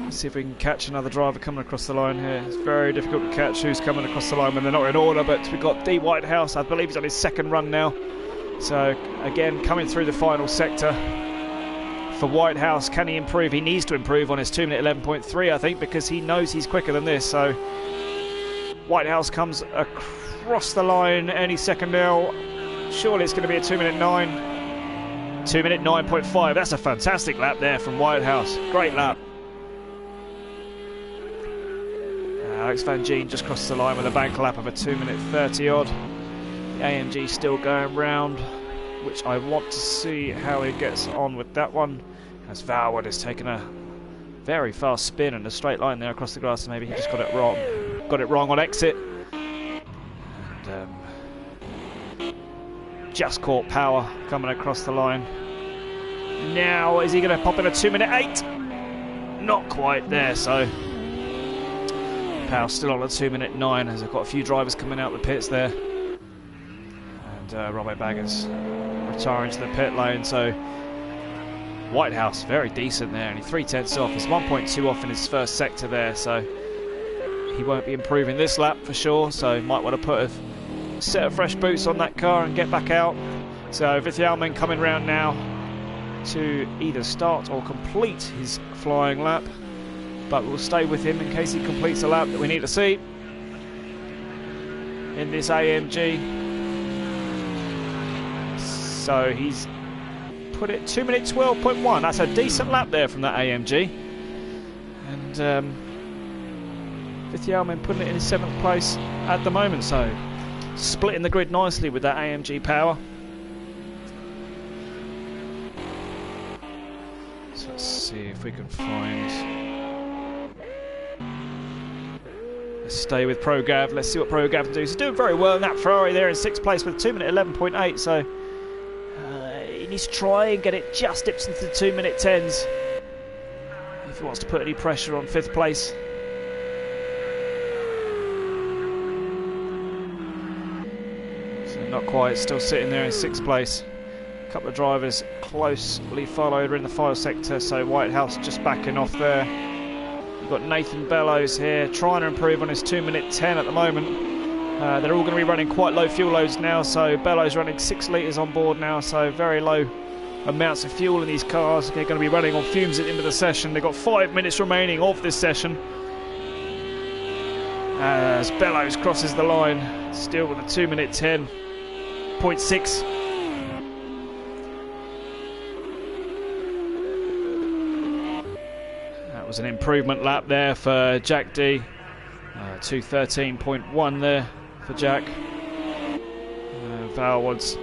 Let's see if we can catch another driver coming across the line here. It's very difficult to catch who's coming across the line when they're not in order, but we've got D. Whitehouse. I believe he's on his second run now. So again, coming through the final sector for Whitehouse. Can he improve? He needs to improve on his 2-minute 11.3, I think, because he knows he's quicker than this. So Whitehouse comes across the line any second now. Surely it's going to be a 2-minute 9. 2-minute 9.5. That's a fantastic lap there from Whitehouse. Great lap. Alex Van Gien just crossed the line with a bank lap of a 2-minute 30 odd. The AMG still going round, which I want to see how he gets on with that one, as Valwood has taken a very fast spin and a straight line there across the grass. Maybe he just got it wrong. Got it wrong on exit. And just caught power coming across the line. Now, is he going to pop in a 2-minute 8? Not quite there, so Power still on a 2-minute 9, as I've got a few drivers coming out the pits there. And Robert Baggins retiring to the pit lane, so Whitehouse very decent there, only 3/10 off. He's 1.2 off in his first sector there, so he won't be improving this lap for sure, so might want to put a set of fresh boots on that car and get back out. So Vithialman coming round now to either start or complete his flying lap, but we'll stay with him in case he completes a lap that we need to see in this AMG. So he's put it 2-minute 12.1. That's a decent lap there from that AMG. And Vithialman putting it in his 7th place at the moment, so splitting the grid nicely with that AMG power. So let's see if we can find... Let's stay with ProGav. Let's see what ProGav can do. He's doing very well in that Ferrari there in 6th place with 2-minute 11.8, so he needs to try and get it just dips into the 2-minute 10s if he wants to put any pressure on 5th place. Not quite, still sitting there in 6th place. A couple of drivers closely followed in the final sector, so Whitehouse just backing off there. We've got Nathan Bellows here trying to improve on his 2-minute 10 at the moment. They're all going to be running quite low fuel loads now, so Bellows running 6 litres on board now, so very low amounts of fuel in these cars. They're going to be running on fumes at the end of the session. They've got 5 minutes remaining of this session. As Bellows crosses the line, still with a 2-minute 10.6. That was an improvement lap there for Jack D. 2:13.1 there for Jack. Valwoods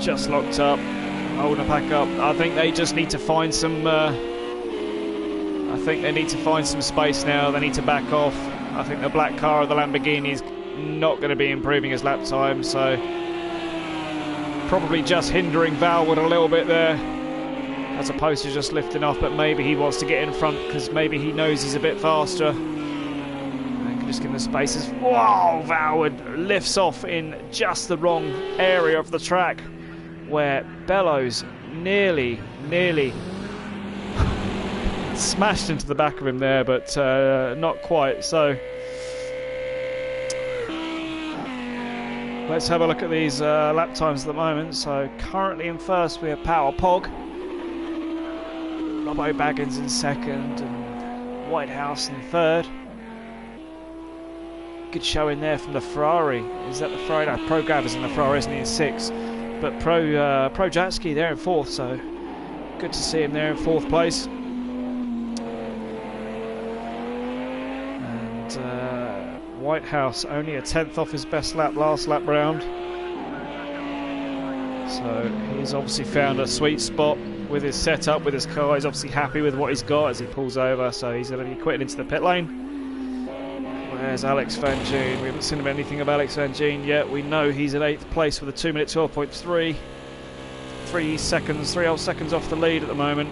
just locked up, holding a pack up. I think they just need to find some. I think they need to find some space now. They need to back off. I think the black car or the Lamborghini is not going to be improving his lap time, so probably just hindering Valwood a little bit there, as opposed to just lifting off. But maybe he wants to get in front because maybe he knows he's a bit faster. And can just give him the spaces. Wow, Valwood lifts off in just the wrong area of the track, where Bellows nearly smashed into the back of him there, but not quite. So let's have a look at these lap times at the moment. So currently in first we have Power Pog, Robbo Baggins in second, and Whitehouse in third. Good showing there from the Ferrari. Is that the Ferrari? No, ProGav is in the Ferrari, isn't he, in 6th? But Pro Jatsky there in 4th, so good to see him there in 4th place. Whitehouse only a 10th off his best lap last lap round, so he's obviously found a sweet spot with his setup, with his car. He's obviously happy with what he's got as he pulls over, so he's going to be quitting into the pit lane. Where's Alex Van Gien? We haven't seen anything of Alex Van Gien yet. We know he's in 8th place with a 2-minute 12.3, 3 whole seconds off the lead at the moment.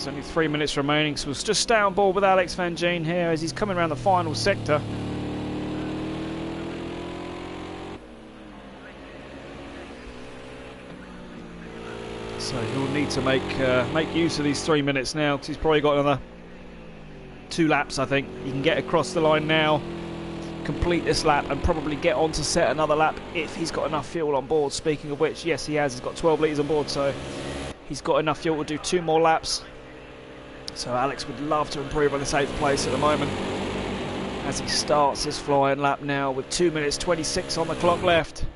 There's only 3 minutes remaining, so we'll just stay on board with Alex Van Gien here as he's coming around the final sector. So he'll need to make use of these 3 minutes now, because he's probably got another 2 laps, I think. He can get across the line now, complete this lap, and probably get on to set another lap if he's got enough fuel on board. Speaking of which, yes, he has. He's got 12 litres on board, so he's got enough fuel to do 2 more laps. So Alex would love to improve on this 8th place at the moment as he starts his flying lap now with 2 minutes 26 on the clock left.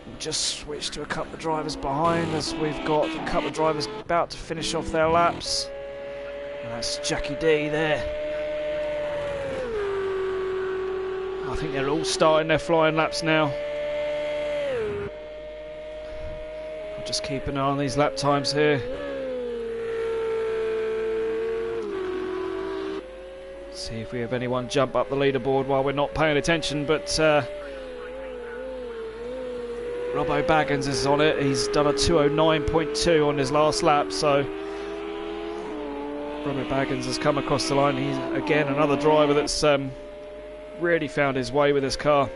We'll just switch to a couple of drivers behind as we've got a couple of drivers about to finish off their laps. And that's Jackie D there. I think they're all starting their flying laps now. I'll just keep an eye on these lap times here. See if we have anyone jump up the leaderboard while we're not paying attention, but Robbo Baggins is on it. He's done a 209.2 on his last lap, so Robbo Baggins has come across the line. He's again another driver that's really found his way with his car.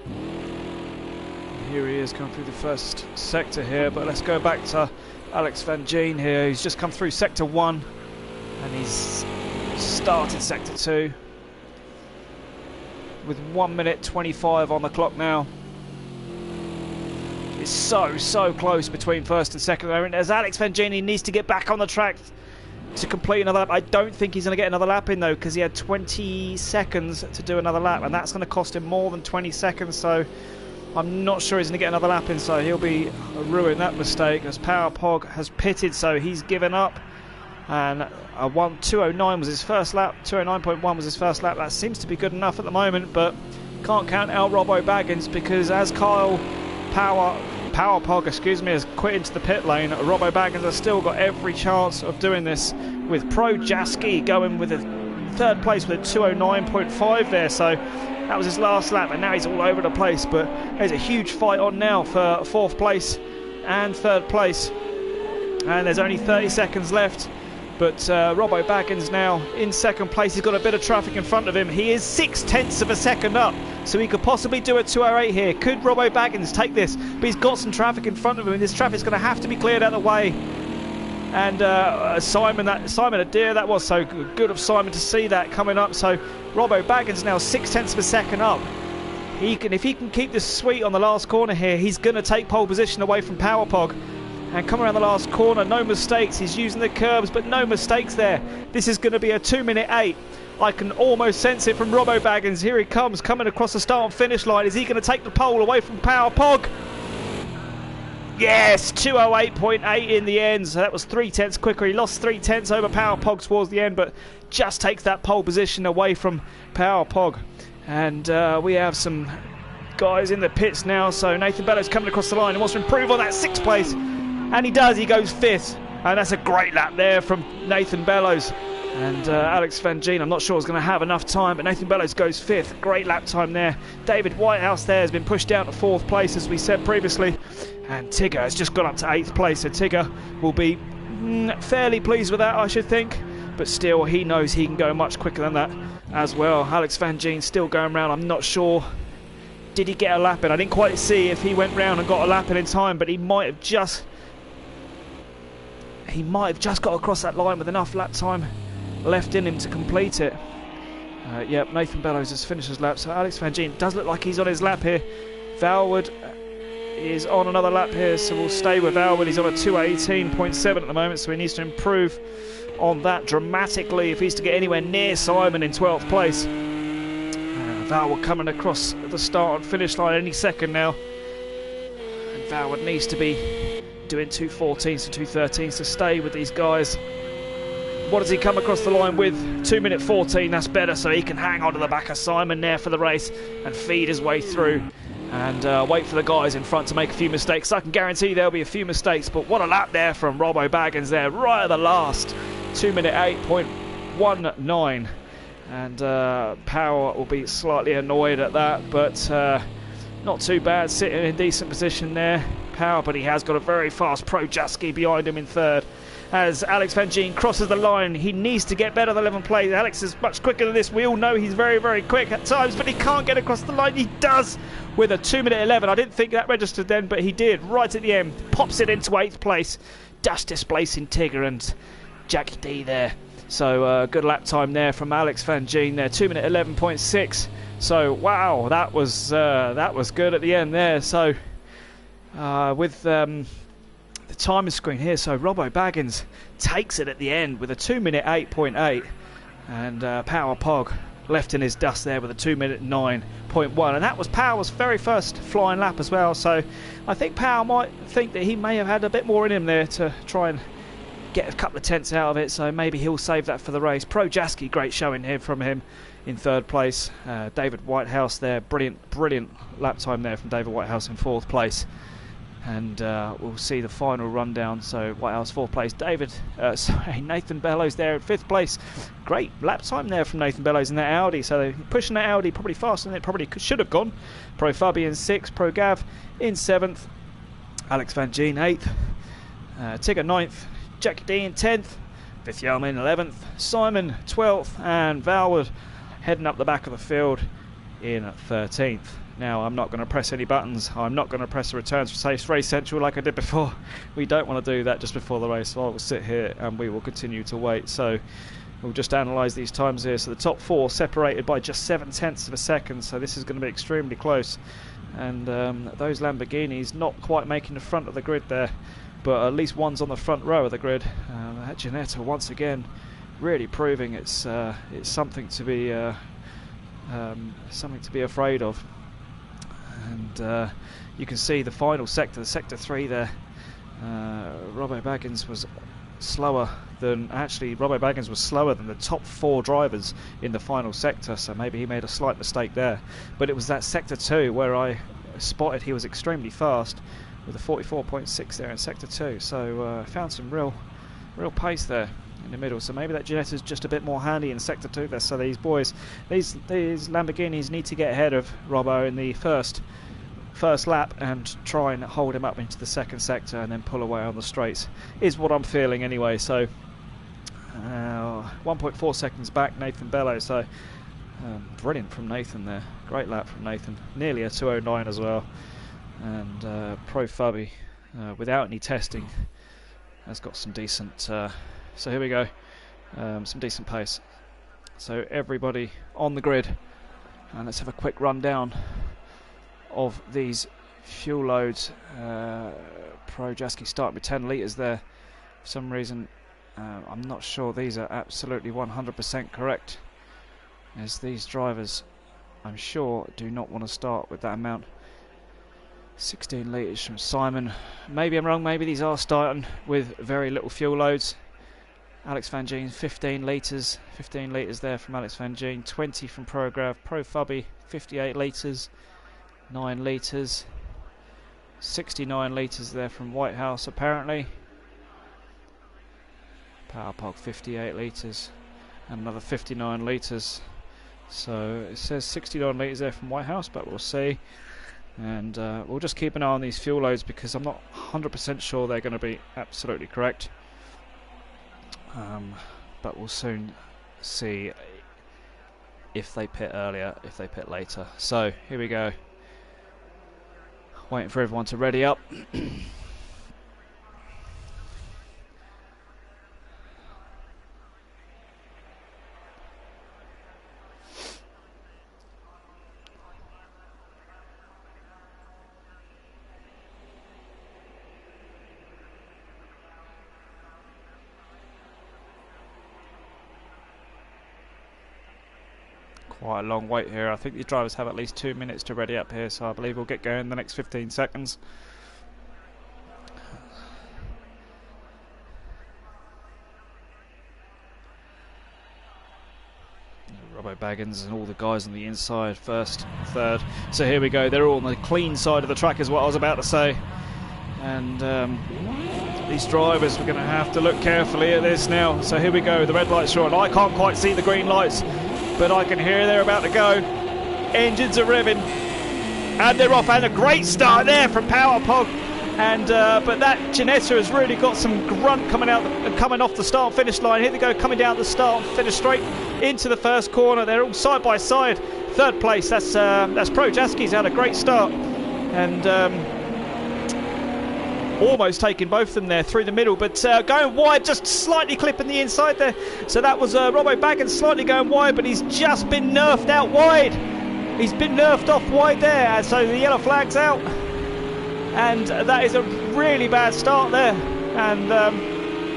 And here he is coming through the first sector here, but let's go back to Alex Van Gien here. He's just come through sector 1 and he's started sector 2 with 1 minute 25 on the clock now. It's so close between first and second moment. As Alex Van Gien needs to get back on the track to complete another lap. I don't think he's going to get another lap in though, because he had 20 seconds to do another lap, and that's going to cost him more than 20 seconds, so I'm not sure he's going to get another lap in, so he'll be ruining that mistake as Power Pog has pitted, so he's given up. And 209 was his first lap, 209.1 was his first lap. That seems to be good enough at the moment, but can't count out Robbo Baggins, because as Kyle Power Pog, has quit into the pit lane, Robbo Baggins has still got every chance of doing this, with Pro Jaski going with a 3rd place with a 209.5 there, so that was his last lap, and now he's all over the place. But there's a huge fight on now for 4th place and 3rd place, and there's only 30 seconds left. But Robbo Baggins now in 2nd place. He's got a bit of traffic in front of him. He is 0.6 of a second up, so he could possibly do a 2:08 here. Could Robbo Baggins take this? But he's got some traffic in front of him, and this traffic's going to have to be cleared out of the way. And Simon Adair, that was so good of Simon to see that coming up. So Robbo Baggins now 0.6 of a second up. If he can keep this sweet on the last corner here, he's going to take pole position away from Power Pog. And come around the last corner, no mistakes. He's using the curbs, but no mistakes there. This is going to be a 2:08. I can almost sense it from Robbo Baggins. Here he comes, coming across the start and finish line. Is he going to take the pole away from Power Pog? Yes, 2:08.8 in the end. So that was 3/10 quicker. He lost 3/10 over Power Pog towards the end, but just takes that pole position away from Power Pog. And we have some guys in the pits now. So Nathan Bellows coming across the line and wants to improve on that 6th place. And he does, he goes 5th, and that's a great lap there from Nathan Bellows. And Alex Van Gien, I'm not sure is going to have enough time, but Nathan Bellows goes 5th. Great lap time there. David Whitehouse there has been pushed down to 4th place, as we said previously. And Tigger has just gone up to 8th place, so Tigger will be fairly pleased with that, I should think. But still, he knows he can go much quicker than that as well. Alex Van Gien still going round, I'm not sure. Did he get a lap in? I didn't quite see if he went round and got a lap in time, but he might have just got across that line with enough lap time left in him to complete it. Yep, Nathan Bellows has finished his lap, so Alex Van Gien does look like he's on his lap here. Valwood is on another lap here, so we'll stay with Valwood. He's on a 2:18.7 at the moment, so he needs to improve on that dramatically if he's to get anywhere near Simon in 12th place. Valwood coming across the start and finish line any second now. And Valwood needs to be doing 2:14s and 2:13s to stay with these guys. What does he come across the line with? 2:14, that's better, so he can hang on to the back of Simon there for the race and feed his way through and wait for the guys in front to make a few mistakes. I can guarantee there'll be a few mistakes, but what a lap there from Robbo Baggins there, right at the last. 2:08.19. And Power will be slightly annoyed at that, but not too bad, sitting in decent position there, Power, but he has got a very fast Pro Jaski behind him in 3rd. as Alex Van Gien crosses the line. He needs to get better than 11th place. Alex is much quicker than this. We all know he's very, very quick at times, but he can't get across the line. He does with a 2:11. I didn't think that registered then, but he did right at the end. Pops it into 8th place, just displacing Tigger and Jackie D there. So good lap time there from Alex Van Gien there, 2:11.6. So wow, that was good at the end there. So with the timer screen here, so Robbo Baggins takes it at the end with a 2:08.8, and Power Pog left in his dust there with a 2:09.1, and that was Power's very first flying lap as well. So I think Power might think that he may have had a bit more in him there to try and get a couple of tenths out of it, so maybe he'll save that for the race. Pro Jaski, great showing here from him in 3rd place. David Whitehouse there, brilliant lap time there from David Whitehouse in 4th place. And we'll see the final rundown. So Whitehouse 4th place, Nathan Bellows there at 5th place. Great lap time there from Nathan Bellows in that Audi. So they're pushing that Audi probably faster than it probably should have gone. Pro Fabi in 6th, Pro Gav in 7th, Alex Van Gien 8th, Tigger 9th, Jackie D in 10th, Vithjelma in 11th, Simon 12th, and Valwood heading up the back of the field in 13th. Now, I'm not going to press any buttons. I'm not going to press the returns for Race Central like I did before. We don't want to do that just before the race, so I will sit here and we will continue to wait. So we'll just analyse these times here. So the top 4 separated by just 7/10 of a second, so this is going to be extremely close. And those Lamborghinis not quite making the front of the grid there, but at least one's on the front row of the grid. That Ginetta once again really proving it's something to be afraid of. And you can see the final sector, the sector 3 there. Robbo Baggins was slower than the top 4 drivers in the final sector, so maybe he made a slight mistake there. But it was that sector 2 where I spotted he was extremely fast with a 44.6 there in sector 2. So found some real pace there in the middle. So maybe that Ginetta's just a bit more handy in sector 2 there. So these Lamborghinis need to get ahead of Robbo in the first lap and try and hold him up into the second sector and then pull away on the straights, is what I'm feeling anyway. So 1.4 seconds back, Nathan Bellows. So brilliant from Nathan there, great lap from Nathan, nearly a 2:09 as well. And Pro Fabi without any testing has got some decent so here we go, some decent pace. So everybody on the grid, and let's have a quick rundown of these fuel loads. Pro Jaski starting with 10 litres there. For some reason I'm not sure these are absolutely 100% correct, as these drivers, I'm sure, do not want to start with that amount. 16 litres from Simon. Maybe I'm wrong, maybe these are starting with very little fuel loads. Alex Van Gien 15 litres there from Alex Van Gien, 20 from Prograv. Pro Fabi 58 litres, 9 litres, 69 litres there from Whitehouse apparently. Power Pog 58 litres and another 59 litres. So it says 69 litres there from Whitehouse, but we'll see. And we'll just keep an eye on these fuel loads because I'm not 100% sure they're going to be absolutely correct. But we'll soon see if they pit earlier, if they pit later. So here we go. Waiting for everyone to ready up. Quite a long wait here. I think these drivers have at least 2 minutes to ready up here, so I believe we'll get going in the next 15 seconds. Robbo Baggins and all the guys on the inside, first, third. So here we go. They're all on the clean side of the track is what I was about to say. And these drivers, we're going to have to look carefully at this now. So here we go. The red lights are on. I can't quite see the green lights, but I can hear they're about to go. Engines are revving and they're off, and a great start there from Power Pog. And but that Ginetta has really got some grunt coming off the start-finish line. Here they go, coming down the start, finish straight into the first corner. They're all side by side. Third place, that's Projaski's had a great start, and almost taking both of them there through the middle, but going wide, just slightly clipping the inside there. So that was Robbo Baggins slightly going wide, but he's just been nerfed out wide. He's been nerfed off wide there, and so the yellow flag's out. And that is a really bad start there. And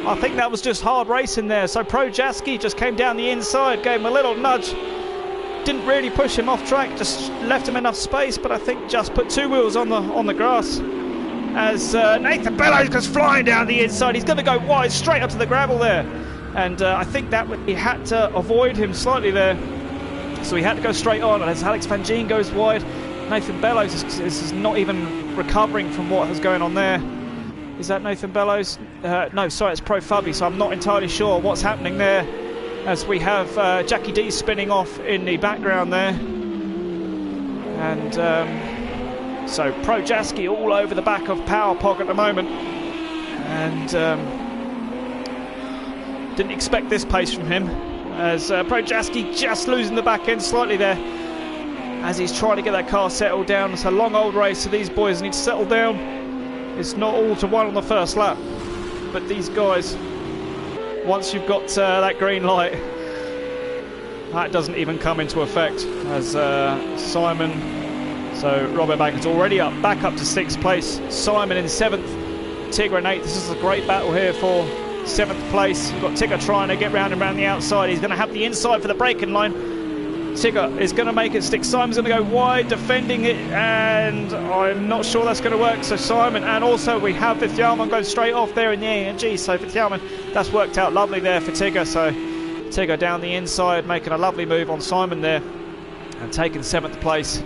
I think that was just hard racing there. So Projaski just came down the inside, gave him a little nudge. Didn't really push him off track, just left him enough space, but I think just put two wheels on the grass. As Nathan Bellows goes flying down the inside. He's going to go wide, straight up to the gravel there. And I think that he had to avoid him slightly there. So he had to go straight on. And as Alex Van Gien goes wide, Nathan Bellows is not even recovering from what was going on there. Is that Nathan Bellows? No, sorry, it's Pro Fubby, so I'm not entirely sure what's happening there. As we have Jackie D spinning off in the background there. And so Projaski all over the back of PowerPog at the moment. And didn't expect this pace from him. As Projaski just losing the back end slightly there. As he's trying to get that car settled down. It's a long old race, so these boys need to settle down. It's not all to one on the first lap. But these guys, once you've got that green light, that doesn't even come into effect. As Simon, so Robbo Baggins already back up to 6th place. Simon in 7th, Tigger in 8th. This is a great battle here for 7th place. You've got Tigger trying to get round and round the outside. He's going to have the inside for the braking line. Tigger is going to make it stick. Simon's going to go wide, defending it, and I'm not sure that's going to work. So Simon, and also we have Vithjaman going straight off there in the AMG. So Vithjaman, that's worked out lovely there for Tigger. So Tigger down the inside, making a lovely move on Simon there, and taking 7th place.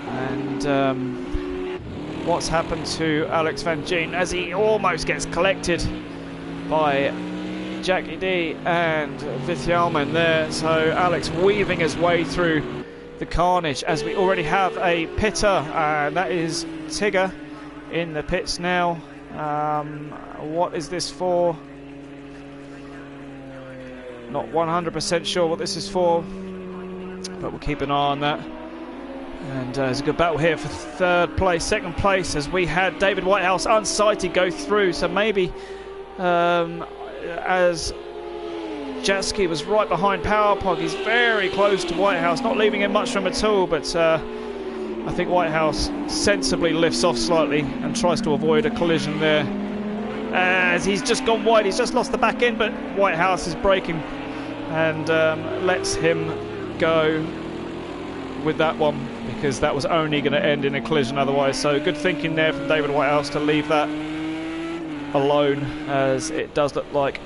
And what's happened to Alex Van Gien as he almost gets collected by Jackie D and Vithjaman there. So Alex weaving his way through the carnage as we already have a pitter, and that is Tigger in the pits now. What is this for? Not 100% sure what this is for, but we'll keep an eye on that. And there's a good battle here for 3rd place, 2nd place, as we had David Whitehouse unsighted go through. So maybe as Jaski was right behind PowerPog, he's very close to Whitehouse, not leaving him much room at all, but I think Whitehouse sensibly lifts off slightly and tries to avoid a collision there. As he's just gone wide, he's just lost the back end, but Whitehouse is braking and lets him go with that one, because that was only going to end in a collision otherwise. So good thinking there from David Whitehouse to leave that alone, as it does look like,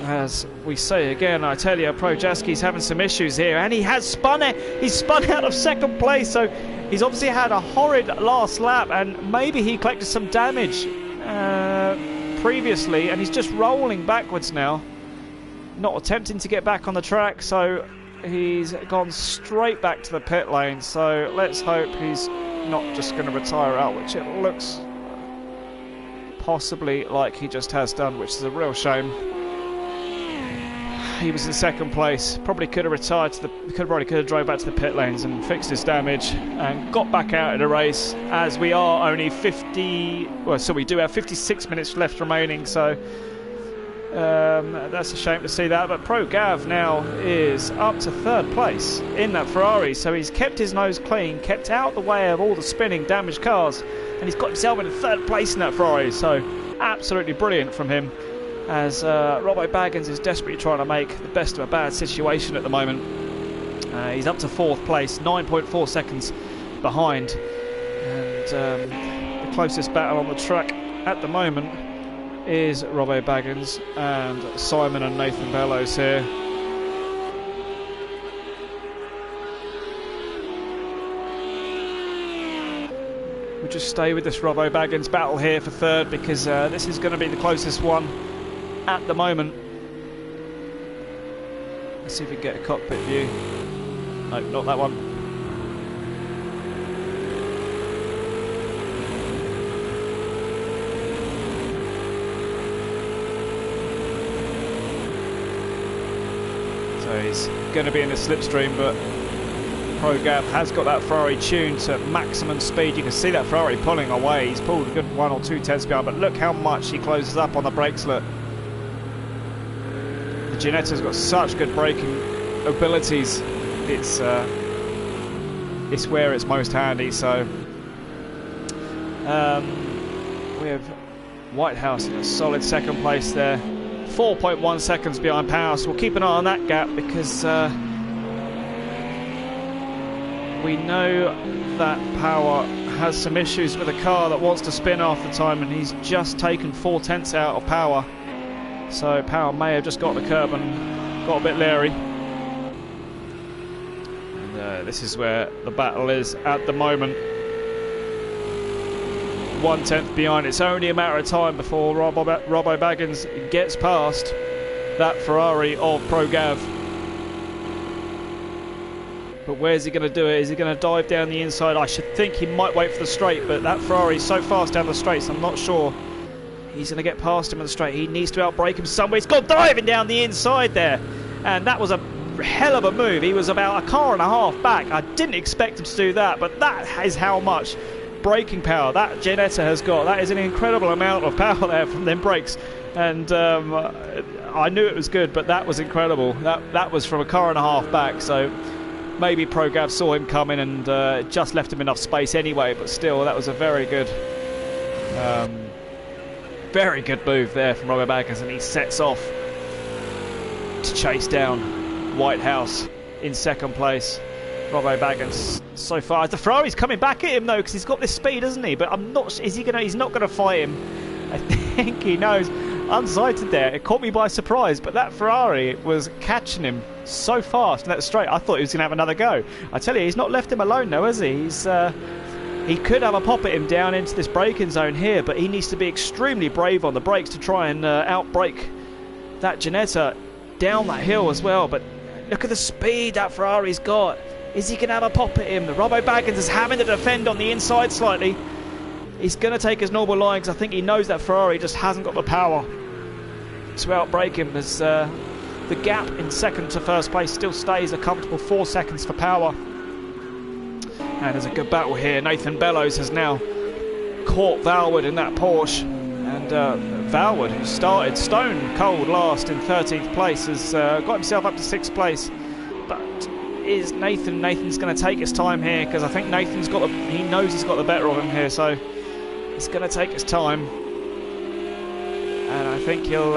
as we say again, I tell you, Projaski's having some issues here, and he has spun it. He's spun out of 2nd place, so he's obviously had a horrid last lap, and maybe he collected some damage previously, and he's just rolling backwards now, not attempting to get back on the track. So he's gone straight back to the pit lane. So let's hope he's not just going to retire out, which it looks possibly like he just has done, which is a real shame. He was in 2nd place, probably could have retired to the, could have drove back to the pit lanes and fixed his damage and got back out of the race, as we are only 50, well, so we do have 56 minutes left remaining. So that's a shame to see that. But Pro Gav now is up to 3rd place in that Ferrari, so he's kept his nose clean, kept out the way of all the spinning damaged cars, and he's got himself in 3rd place in that Ferrari. So absolutely brilliant from him, as Robbo Baggins is desperately trying to make the best of a bad situation at the moment. He's up to 4th place, 9.4 seconds behind, and the closest battle on the track at the moment is Robbo Baggins and Simon and Nathan Bellows here. We'll just stay with this Robbo Baggins battle here for 3rd, because this is going to be the closest one at the moment. Let's see if we can get a cockpit view. No, not that one. So he's going to be in the slipstream, but ProGav has got that Ferrari tuned to maximum speed. You can see that Ferrari pulling away. He's pulled a good 1 or 2 tenths behind, but look how much he closes up on the brake slit. The Ginetta's got such good braking abilities. It's where it's most handy. So we have Whitehouse in a solid second place there, 4.1 seconds behind Power. So we'll keep an eye on that gap, because we know that Power has some issues with a car that wants to spin half the time, and he's just taken 4 tenths out of Power. So Power may have just got the curb and got a bit leery. And this is where the battle is at the moment. 1 tenth behind. It's only a matter of time before Robbo Baggins gets past that Ferrari of ProGav. But where's he going to do it? Is he going to dive down the inside? I should think he might wait for the straight, but that Ferrari is so fast down the straights, I'm not sure he's going to get past him on the straight. He needs to outbrake him somewhere. He's gone diving down the inside there, and that was a hell of a move. He was about a car and a half back. I didn't expect him to do that, but that is how much braking power that Ginetta has got. That is an incredible amount of power there from them brakes, and I knew it was good, but that was incredible. That was from a car and a half back, so maybe ProGav saw him coming and just left him enough space anyway, but still, that was a very good move there from Robbo Baggins, and he sets off to chase down Whitehouse in second place. Robbo Baggins so far. The Ferrari's coming back at him though, because he's got this speed, hasn't he? But I'm not. He's not going to fight him. I think he knows. Unsighted there. It caught me by surprise, but that Ferrari was catching him so fast in that straight. I thought he was going to have another go. I tell you, he's not left him alone though, has he? He could have a pop at him down into this braking zone here, but he needs to be extremely brave on the brakes to try and outbrake that Ginetta down that hill as well. But look at the speed that Ferrari's got. Is he going to have a pop at him? The Robbo Baggins is having to defend on the inside slightly. He's going to take his normal line, because I think he knows that Ferrari just hasn't got the power to outbrake him, as the gap in second to first place still stays a comfortable 4 seconds for Power. And there's a good battle here. Nathan Bellows has now caught Valwood in that Porsche, and Valwood, who started stone cold last in 13th place, has got himself up to 6th place. But is Nathan's going to take his time here, because I think he knows he's got the better of him here, so he's going to take his time, and I think he'll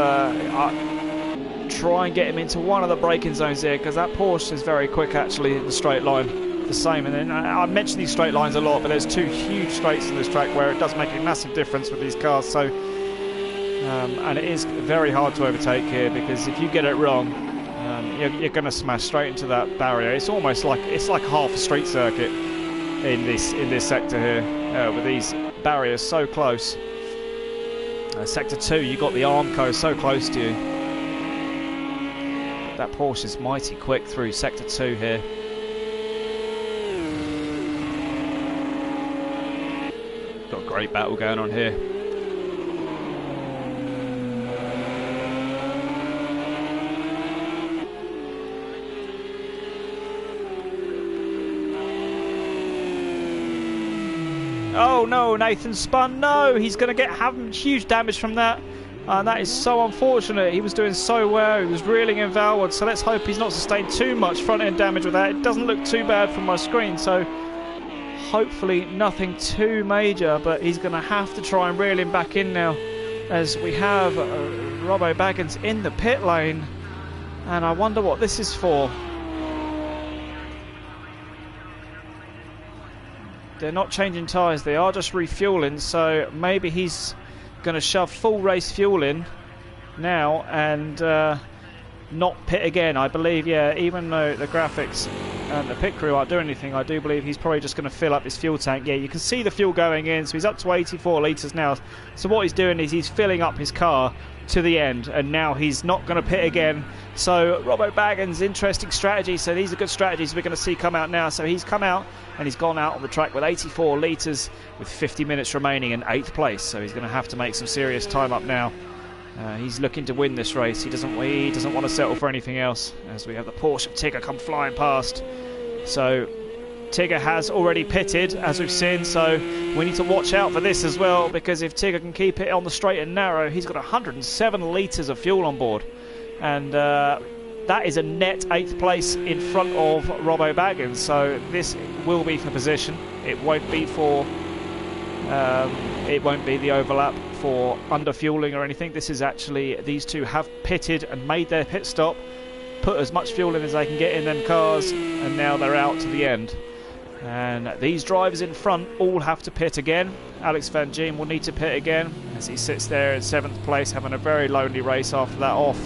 try and get him into one of the braking zones here, because that Porsche is very quick actually in the straight line. The same, and then I mention these straight lines a lot, but there's 2 huge straights in this track where it does make a massive difference with these cars. So and it is very hard to overtake here, because if you get it wrong, you're going to smash straight into that barrier. It's almost like half a street circuit in this sector here, with these barriers so close. Sector 2, you got the Armco so close to you. That Porsche is mighty quick through Sector 2 here. Got a great battle going on here. Oh no, Nathan spun. No, he's going to have huge damage from that. And that is so unfortunate. He was doing so well. He was reeling in Valwood. So let's hope he's not sustained too much front end damage with that. It doesn't look too bad from my screen. So hopefully nothing too major. But he's going to have to try and reel him back in now, as we have Robbo Baggins in the pit lane. And I wonder what this is for. They're not changing tyres, they are just refueling, so maybe he's going to shove full race fuel in now and not pit again. I believe, yeah, even though the graphics and the pit crew aren't doing anything, I do believe he's probably just going to fill up his fuel tank. Yeah, you can see the fuel going in, so he's up to 84 litres now. So what he's doing is he's filling up his car to the end, and now he's not going to pit again. So Robbo Baggins, interesting strategy. So these are good strategies we're going to see come out now. So he's come out and he's gone out on the track with 84 litres with 50 minutes remaining in 8th place. So he's going to have to make some serious time up now. He's looking to win this race. He doesn't want to settle for anything else, as we have the Porsche Tigger come flying past. So Tigger has already pitted, as we've seen, so we need to watch out for this as well, because if Tigger can keep it on the straight and narrow, he's got 107 litres of fuel on board, and that is a net 8th place in front of Robbo Baggins. So this will be for position. It won't be for the overlap for under fueling or anything. This is actually, these two have pitted and made their pit stop, put as much fuel in as they can get in them cars, and now they're out to the end. And these drivers in front all have to pit again. Alex Van Gien will need to pit again, as he sits there in 7th place, having a very lonely race after that off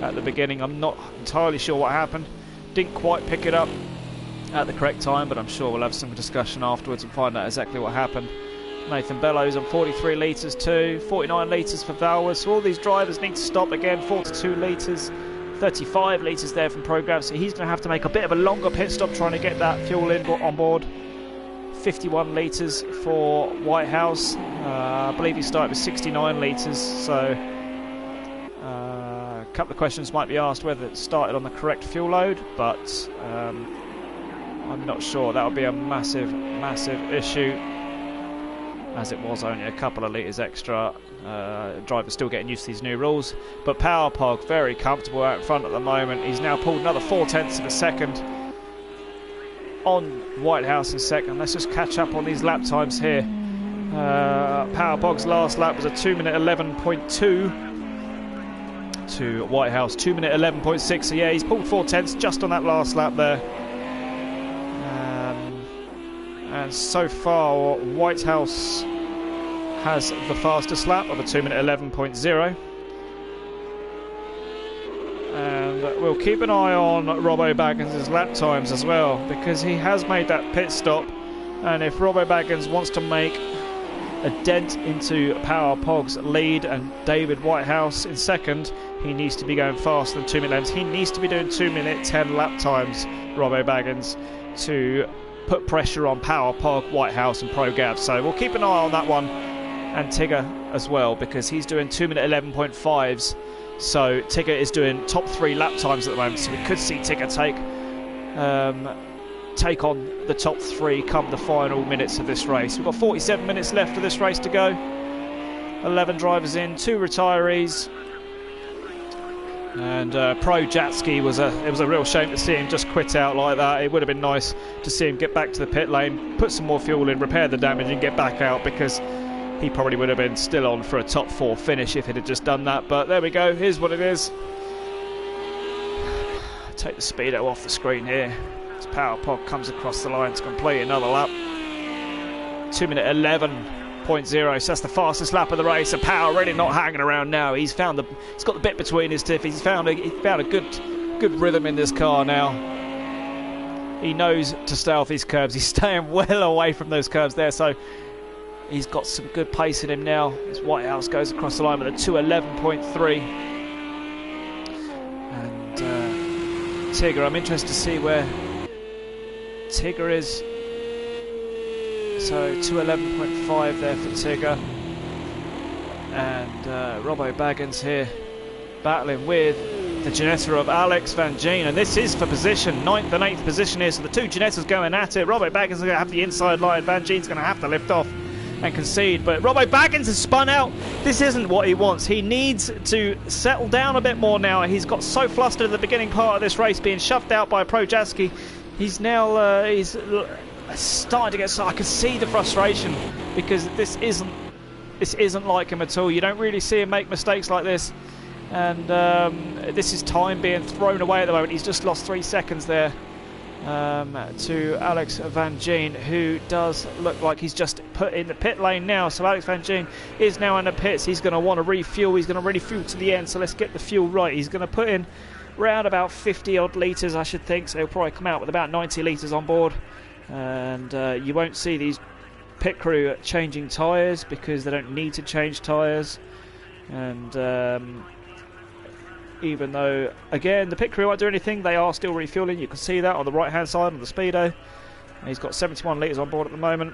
at the beginning. I'm not entirely sure what happened. Didn't quite pick it up at the correct time, but I'm sure we'll have some discussion afterwards and find out exactly what happened. Nathan Bellows on 43 litres too, 49 litres for Valwa. So all these drivers need to stop again. 42 litres, 35 litres there from ProGrav, so he's going to have to make a bit of a longer pit stop trying to get that fuel in on board. 51 litres for Whitehouse. I believe he started with 69 litres, so a couple of questions might be asked whether it started on the correct fuel load, but I'm not sure. That would be a massive issue, as it was only a couple of litres extra. Driver's still getting used to these new rules, but Power Pog very comfortable out in front at the moment. He's now pulled another 0.4 of a second on Whitehouse in second. Let's just catch up on these lap times here. Power Pog's last lap was a 2:11.2 to Whitehouse 2:11.6. So yeah, he's pulled 0.4 just on that last lap there. And so far, Whitehouse has the fastest lap of a 2:11.0. And we'll keep an eye on Robbo Baggins' lap times as well, because he has made that pit stop. And if Robbo Baggins wants to make a dent into Power Pog's lead and David Whitehouse in second, he needs to be going faster than 2 minutes. He needs to be doing 2:10 lap times, Robbo Baggins, to put pressure on Power Pog, Whitehouse and ProGav. So we'll keep an eye on that one, and Tigger as well, because he's doing 2:11.5s. So Tigger is doing top 3 lap times at the moment, so we could see Tigger take on the top 3 come the final minutes of this race. We've got 47 minutes left of this race to go. 11 drivers in, 2 retirees. And Pro Jatski it was a real shame to see him just quit out like that. It would have been nice to see him get back to the pit lane, put some more fuel in, repair the damage and get back out, because he probably would have been still on for a top 4 finish if he'd have just done that. But there we go, here's what it is. Take the speedo off the screen here as Power Pog comes across the line to complete another lap. 2:11.0, so that's the fastest lap of the race. And Power really not hanging around now. He's got the bit between his teeth. He's found a good rhythm in this car now. He knows to stay off these curbs. He's staying well away from those curbs there, so he's got some good pace in him now as Whitehouse goes across the line with a 2:11.3. And Tigger, I'm interested to see where Tigger is. So 2:11.5 there for Tigger. And Robbo Baggins here battling with the Ginetta of Alex Van Gien, and this is for position, 9th and 8th position here, so the 2 Ginettas going at it. Robbo Baggins is going to have the inside line. Van Gien's going to have to lift off and concede, but Robbo Baggins has spun out. This isn't what he wants. He needs to settle down a bit more now. He's got so flustered at the beginning part of this race, being shoved out by Pro Jatski. He's now he's starting to get, so I can see the frustration, because this isn't like him at all. You don't really see him make mistakes like this, and this is time being thrown away at the moment. He's just lost 3 seconds there to Alex Van Gien, who does look like he's just put in the pit lane now. So Alex Van Gien is now in the pits. He's going to want to refuel. He's going to refuel to the end, so let's get the fuel right. He's going to put in around about 50 odd litres, I should think, so he'll probably come out with about 90 litres on board. And you won't see these pit crew changing tyres, because they don't need to change tyres. And even though, again, the pit crew won't do anything, they are still refueling. You can see that on the right hand side on the speedo. And he's got 71 litres on board at the moment.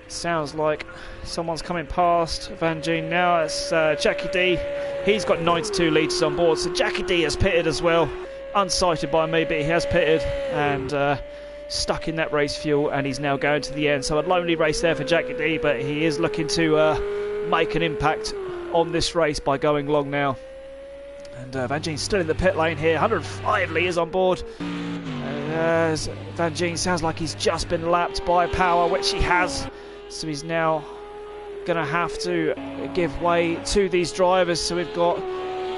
Sounds like someone's coming past Van Gien now. It's Jackie D. He's got 92 litres on board, so Jackie D has pitted as well. Unsighted by me, but he has pitted and stuck in that race fuel, and he's now going to the end. So a lonely race there for Jackie D, but he is looking to make an impact on this race by going long now. And Van Gien's still in the pit lane here, 105 litres on board. Van Gien sounds like he's just been lapped by Power, which he has. So he's now going to have to give way to these drivers. So we've got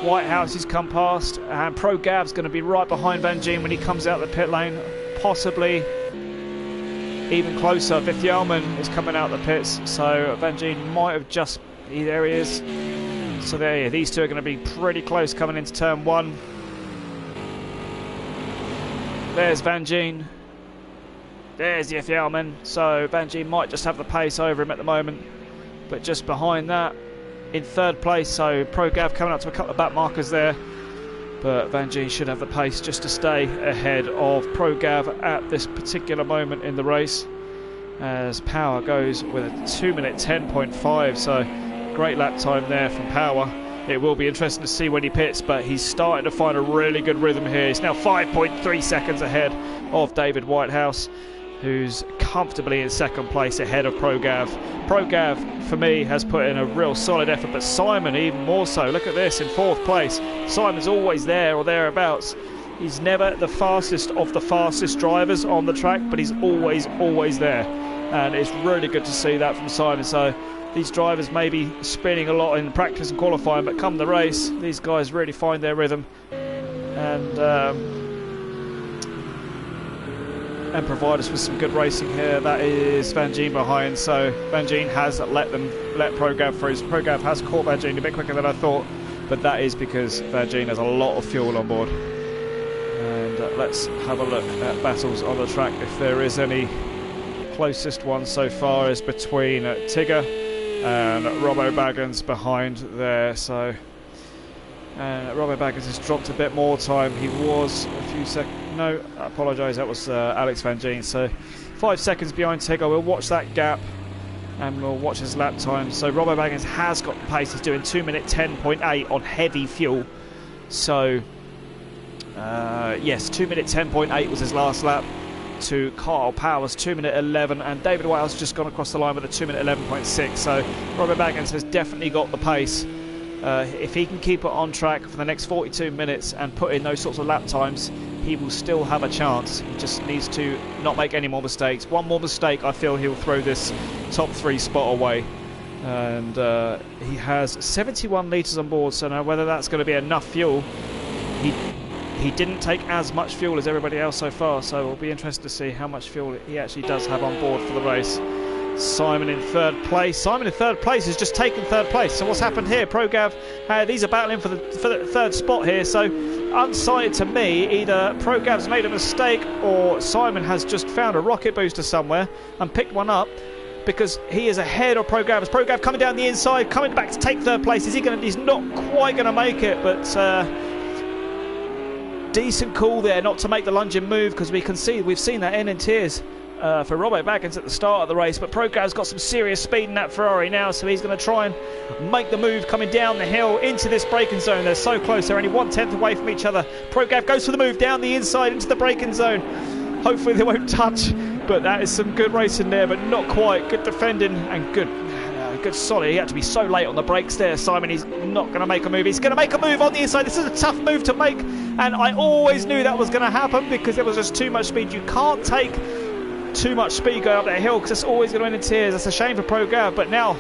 Whitehouse who's come past, and Pro Gav's going to be right behind Van Gien when he comes out the pit lane, possibly even closer. Vithielman is coming out the pits, so Van Gien might have just... There he is. So there, these two are going to be pretty close coming into turn one. There's Van Gien. There's Vithielman. So Van Gien might just have the pace over him at the moment, but just behind that in third place. So Pro Gav coming up to a couple of back markers there, but Van Gien should have the pace just to stay ahead of Pro Gav at this particular moment in the race, as Power goes with a 2-minute 10.5. So great lap time there from Power. It will be interesting to see when he pits, but he's starting to find a really good rhythm here. He's now 5.3 seconds ahead of David Whitehouse, who's comfortably in second place ahead of Pro Gav. Pro Gav, for me, has put in a real solid effort, but Simon even more so. Look at this, in fourth place. Simon's always there or thereabouts. He's never the fastest of the fastest drivers on the track, but he's always there. And it's really good to see that from Simon. So these drivers may be spinning a lot in practice and qualifying, but come the race, these guys really find their rhythm and provide us with some good racing here. That is Van Gien behind, so Van Gien has let Pro Gav through. So Pro Gav has caught Van Gien a bit quicker than I thought, but that is because Van Gien has a lot of fuel on board. And let's have a look at battles on the track, if there is any. Closest one so far is between Tigger and Robbo Baggins behind there. So Robbo Baggins has dropped a bit more time. He was a few seconds... No, I apologise, that was Alex Van Gien. So 5 seconds behind Tigger. We'll watch that gap and we'll watch his lap time. So Robbo Baggins has got the pace. He's doing 2-minute 10.8 on heavy fuel. So yes, 2-minute 10.8 was his last lap to Carl Power's 2-minute 11, and David Whitehouse has just gone across the line with a 2-minute 11.6. So Robert Baggins has definitely got the pace. If he can keep it on track for the next 42 minutes and put in those sorts of lap times, he will still have a chance. He just needs to not make any more mistakes. One more mistake, I feel he'll throw this top 3 spot away. And he has 71 litres on board, so now whether that's going to be enough fuel, he didn't take as much fuel as everybody else so far, so it'll be interesting to see how much fuel he actually does have on board for the race. Simon in third place. Simon in third place has just taken third place. So what's happened here? Pro Gav, these are battling for the third spot here. So unsighted to me, either Pro Gav's made a mistake or Simon has just found a rocket booster somewhere and picked one up, because he is ahead of Pro Gav. As Pro Gav coming down the inside, coming back to take third place. He's not quite going to make it, but decent call there not to make the lunging move, because we've seen that end in tears for Robbo Baggins at the start of the race. But Pro Gav's got some serious speed in that Ferrari now, so he's going to try and make the move coming down the hill into this braking zone. They're so close, they're only 1/10 away from each other. Pro Gav goes for the move down the inside into the braking zone. Hopefully they won't touch, but that is some good racing there, but not quite. Good defending and good solid. He had to be so late on the brakes there, Simon. He's not going to make a move. He's going to make a move on the inside. This is a tough move to make, and I always knew that was going to happen because there was just too much speed. You can't take too much speed going up that hill because it's always going to end in tears. That's a shame for Pro Gav, but now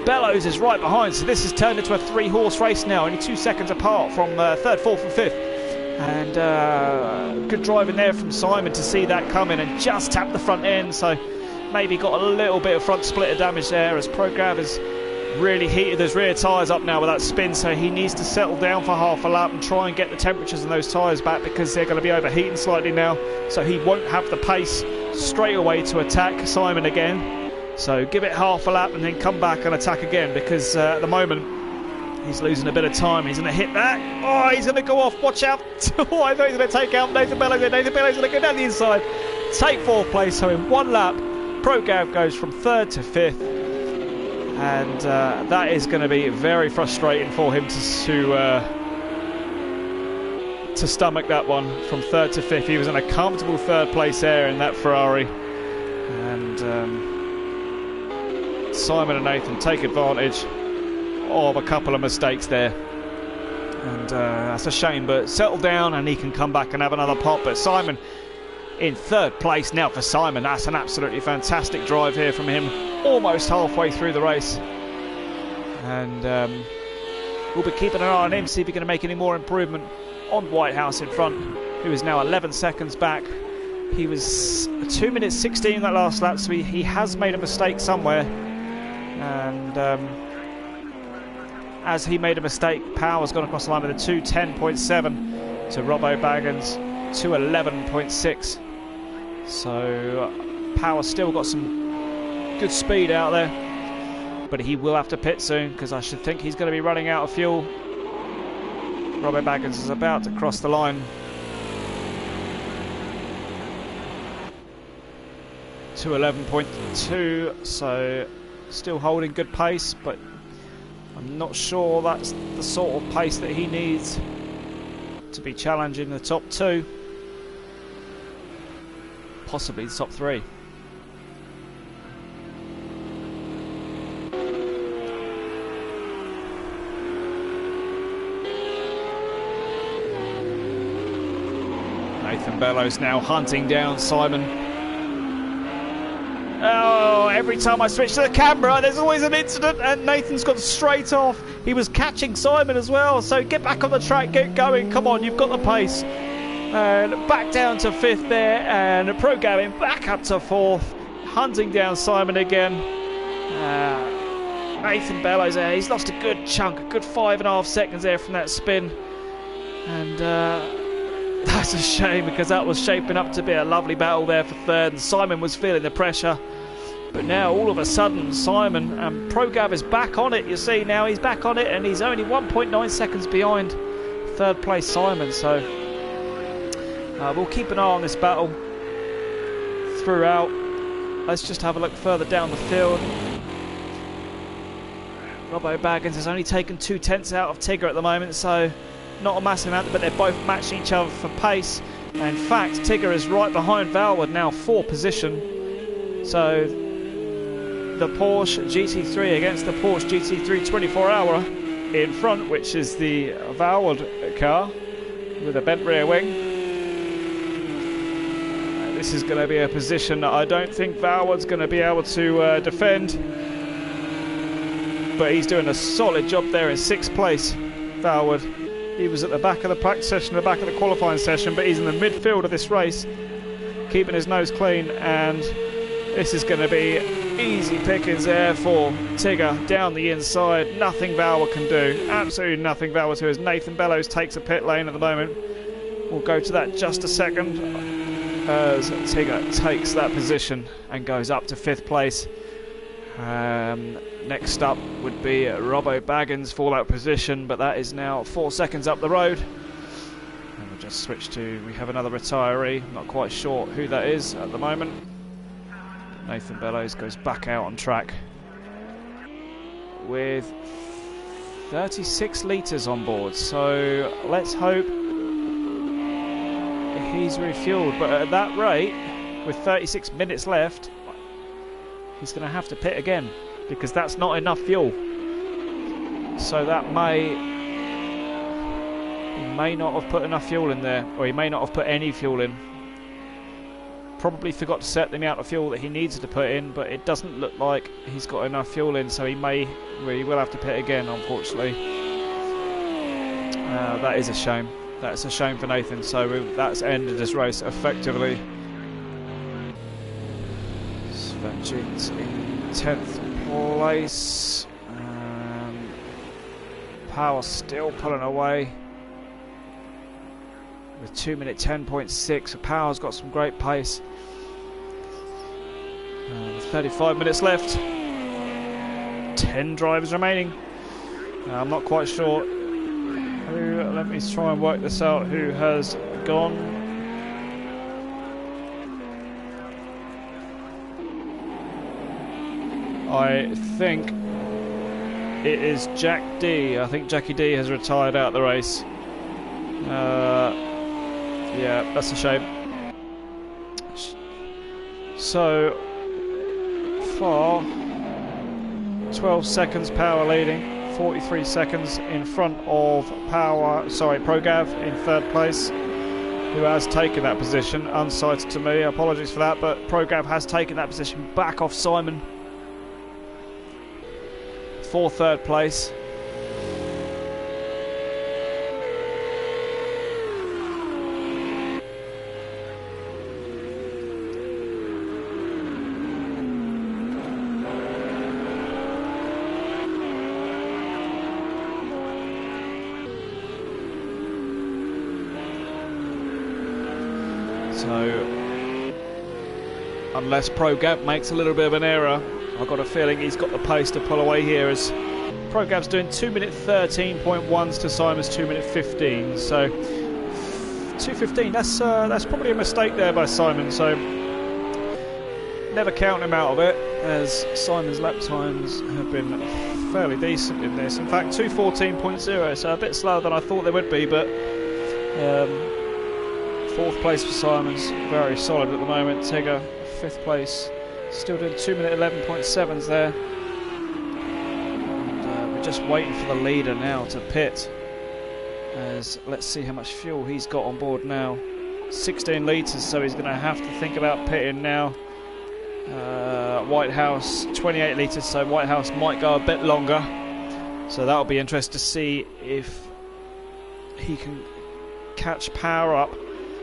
Bellows is right behind, so this has turned into a 3-horse race now, only 2 seconds apart from third, fourth and fifth. And good driving there from Simon to see that coming and just tap the front end, so maybe got a little bit of front splitter damage there, as Pro Gav has really heated his rear tyres up now with that spin, so he needs to settle down for half a lap and try and get the temperatures in those tyres back, because they're going to be overheating slightly now, so he won't have the pace straight away to attack Simon again. So give it half a lap and then come back and attack again, because at the moment he's losing a bit of time. He's going to hit that. Oh, he's going to go off. Watch out. Oh, I thought he's going to take out Nathan Bellows. Nathan Bellows is going to go down the inside, take fourth place. So in one lap, ProGav goes from 3rd to 5th, and that is going to be very frustrating for him to stomach that one from 3rd to 5th. He was in a comfortable 3rd place there in that Ferrari, and Simon and Nathan take advantage of a couple of mistakes there, and that's a shame, but settle down and he can come back and have another pop. But Simon in 3rd place now for Simon. That's an absolutely fantastic drive here from him, almost halfway through the race, and we'll be keeping an eye on him, see if he can make any more improvement on Whitehouse in front, who is now 11 seconds back. He was 2 minutes 16 that last lap, so he has made a mistake somewhere, and as he made a mistake, Power's gone across the line with a 2:10.7 to Robbo Baggins 2:11.6. So Power still got some good speed out there, but he will have to pit soon, because I should think he's going to be running out of fuel. Robbo Baggins is about to cross the line. 2:11.2, so still holding good pace, but I'm not sure that's the sort of pace that he needs to be challenging the top 2, possibly the top 3. Nathan Bellows now hunting down Simon. Oh, every time I switch to the camera, there's always an incident, and Nathan's gone straight off. He was catching Simon as well, so get back on the track, get going. Come on, you've got the pace. And back down to 5th there, and ProGavin back up to 4th, hunting down Simon again. Nathan Bellows there, he's lost a good chunk, a good 5.5 seconds there from that spin. And that's a shame, because that was shaping up to be a lovely battle there for 3rd, and Simon was feeling the pressure. But now all of a sudden Simon and ProGav is back on it. You see now he's back on it, and he's only 1.9 seconds behind 3rd place Simon. So we'll keep an eye on this battle throughout. Let's just have a look further down the field. Robbo Baggins has only taken 2/10 out of Tigger at the moment, so not a massive amount, but they're both matching each other for pace. And in fact, Tigger is right behind Valwood now, 4th position. So the Porsche GT3 against the Porsche GT3 24-hour in front, which is the Valwood car with a bent rear wing. This is going to be a position that I don't think Valwood's going to be able to defend, but he's doing a solid job there in 6th place, Valwood. He was at the back of the practice session, the back of the qualifying session, but he's in the midfield of this race, keeping his nose clean, and this is going to be easy pickings there for Tigger down the inside. Nothing Valwood can do, absolutely nothing Valwood do, as Nathan Bellows takes a pit lane at the moment. We'll go to that just a second, as Tigger takes that position and goes up to 5th place. Next up would be Robbo Baggins for that position, but that is now 4 seconds up the road. And we'll just switch to, we have another retiree, I'm not quite sure who that is at the moment. Nathan Bellows goes back out on track with 36 litres on board, so let's hope he's refueled. But at that rate, with 36 minutes left, he's going to have to pit again, because that's not enough fuel. So that he may not have put enough fuel in there, or he may not have put any fuel in. Probably forgot to set the amount of fuel that he needs to put in, but it doesn't look like he's got enough fuel in, so he will have to pit again, unfortunately. That is a shame. That's a shame for Nathan. So that's ended his race effectively. Sven Jeans in 10th place. Power still pulling away with 2:10.6. So Power's got some great pace. 35 minutes left. 10 drivers remaining. I'm not quite sure who. Let me try and work this out. Who has gone? I think it is Jack D. I think Jackie D has retired out of the race. Yeah, that's a shame. So far, 12 seconds Power leading, 43 seconds in front of ProGav in third place, who has taken that position, unsighted to me, apologies for that, but ProGav has taken that position back off Simon for third place. So, unless ProGav makes a little bit of an error, I've got a feeling he's got the pace to pull away here, as ProGav's doing 2-minute 13.1s to Simon's 2-minute 15. So 2:15. That's probably a mistake there by Simon. So never count him out of it, as Simon's lap times have been fairly decent in this. In fact, 2:14.0, so a bit slower than I thought they would be, but. Fourth place for Simon's very solid at the moment. Tigger, fifth place, still doing 2-minute 11.7s there. And, we're just waiting for the leader now to pit. As let's see how much fuel he's got on board now. 16 litres, so he's going to have to think about pitting now. Whitehouse 28 litres, so Whitehouse might go a bit longer. So that'll be interesting to see if he can catch Power up.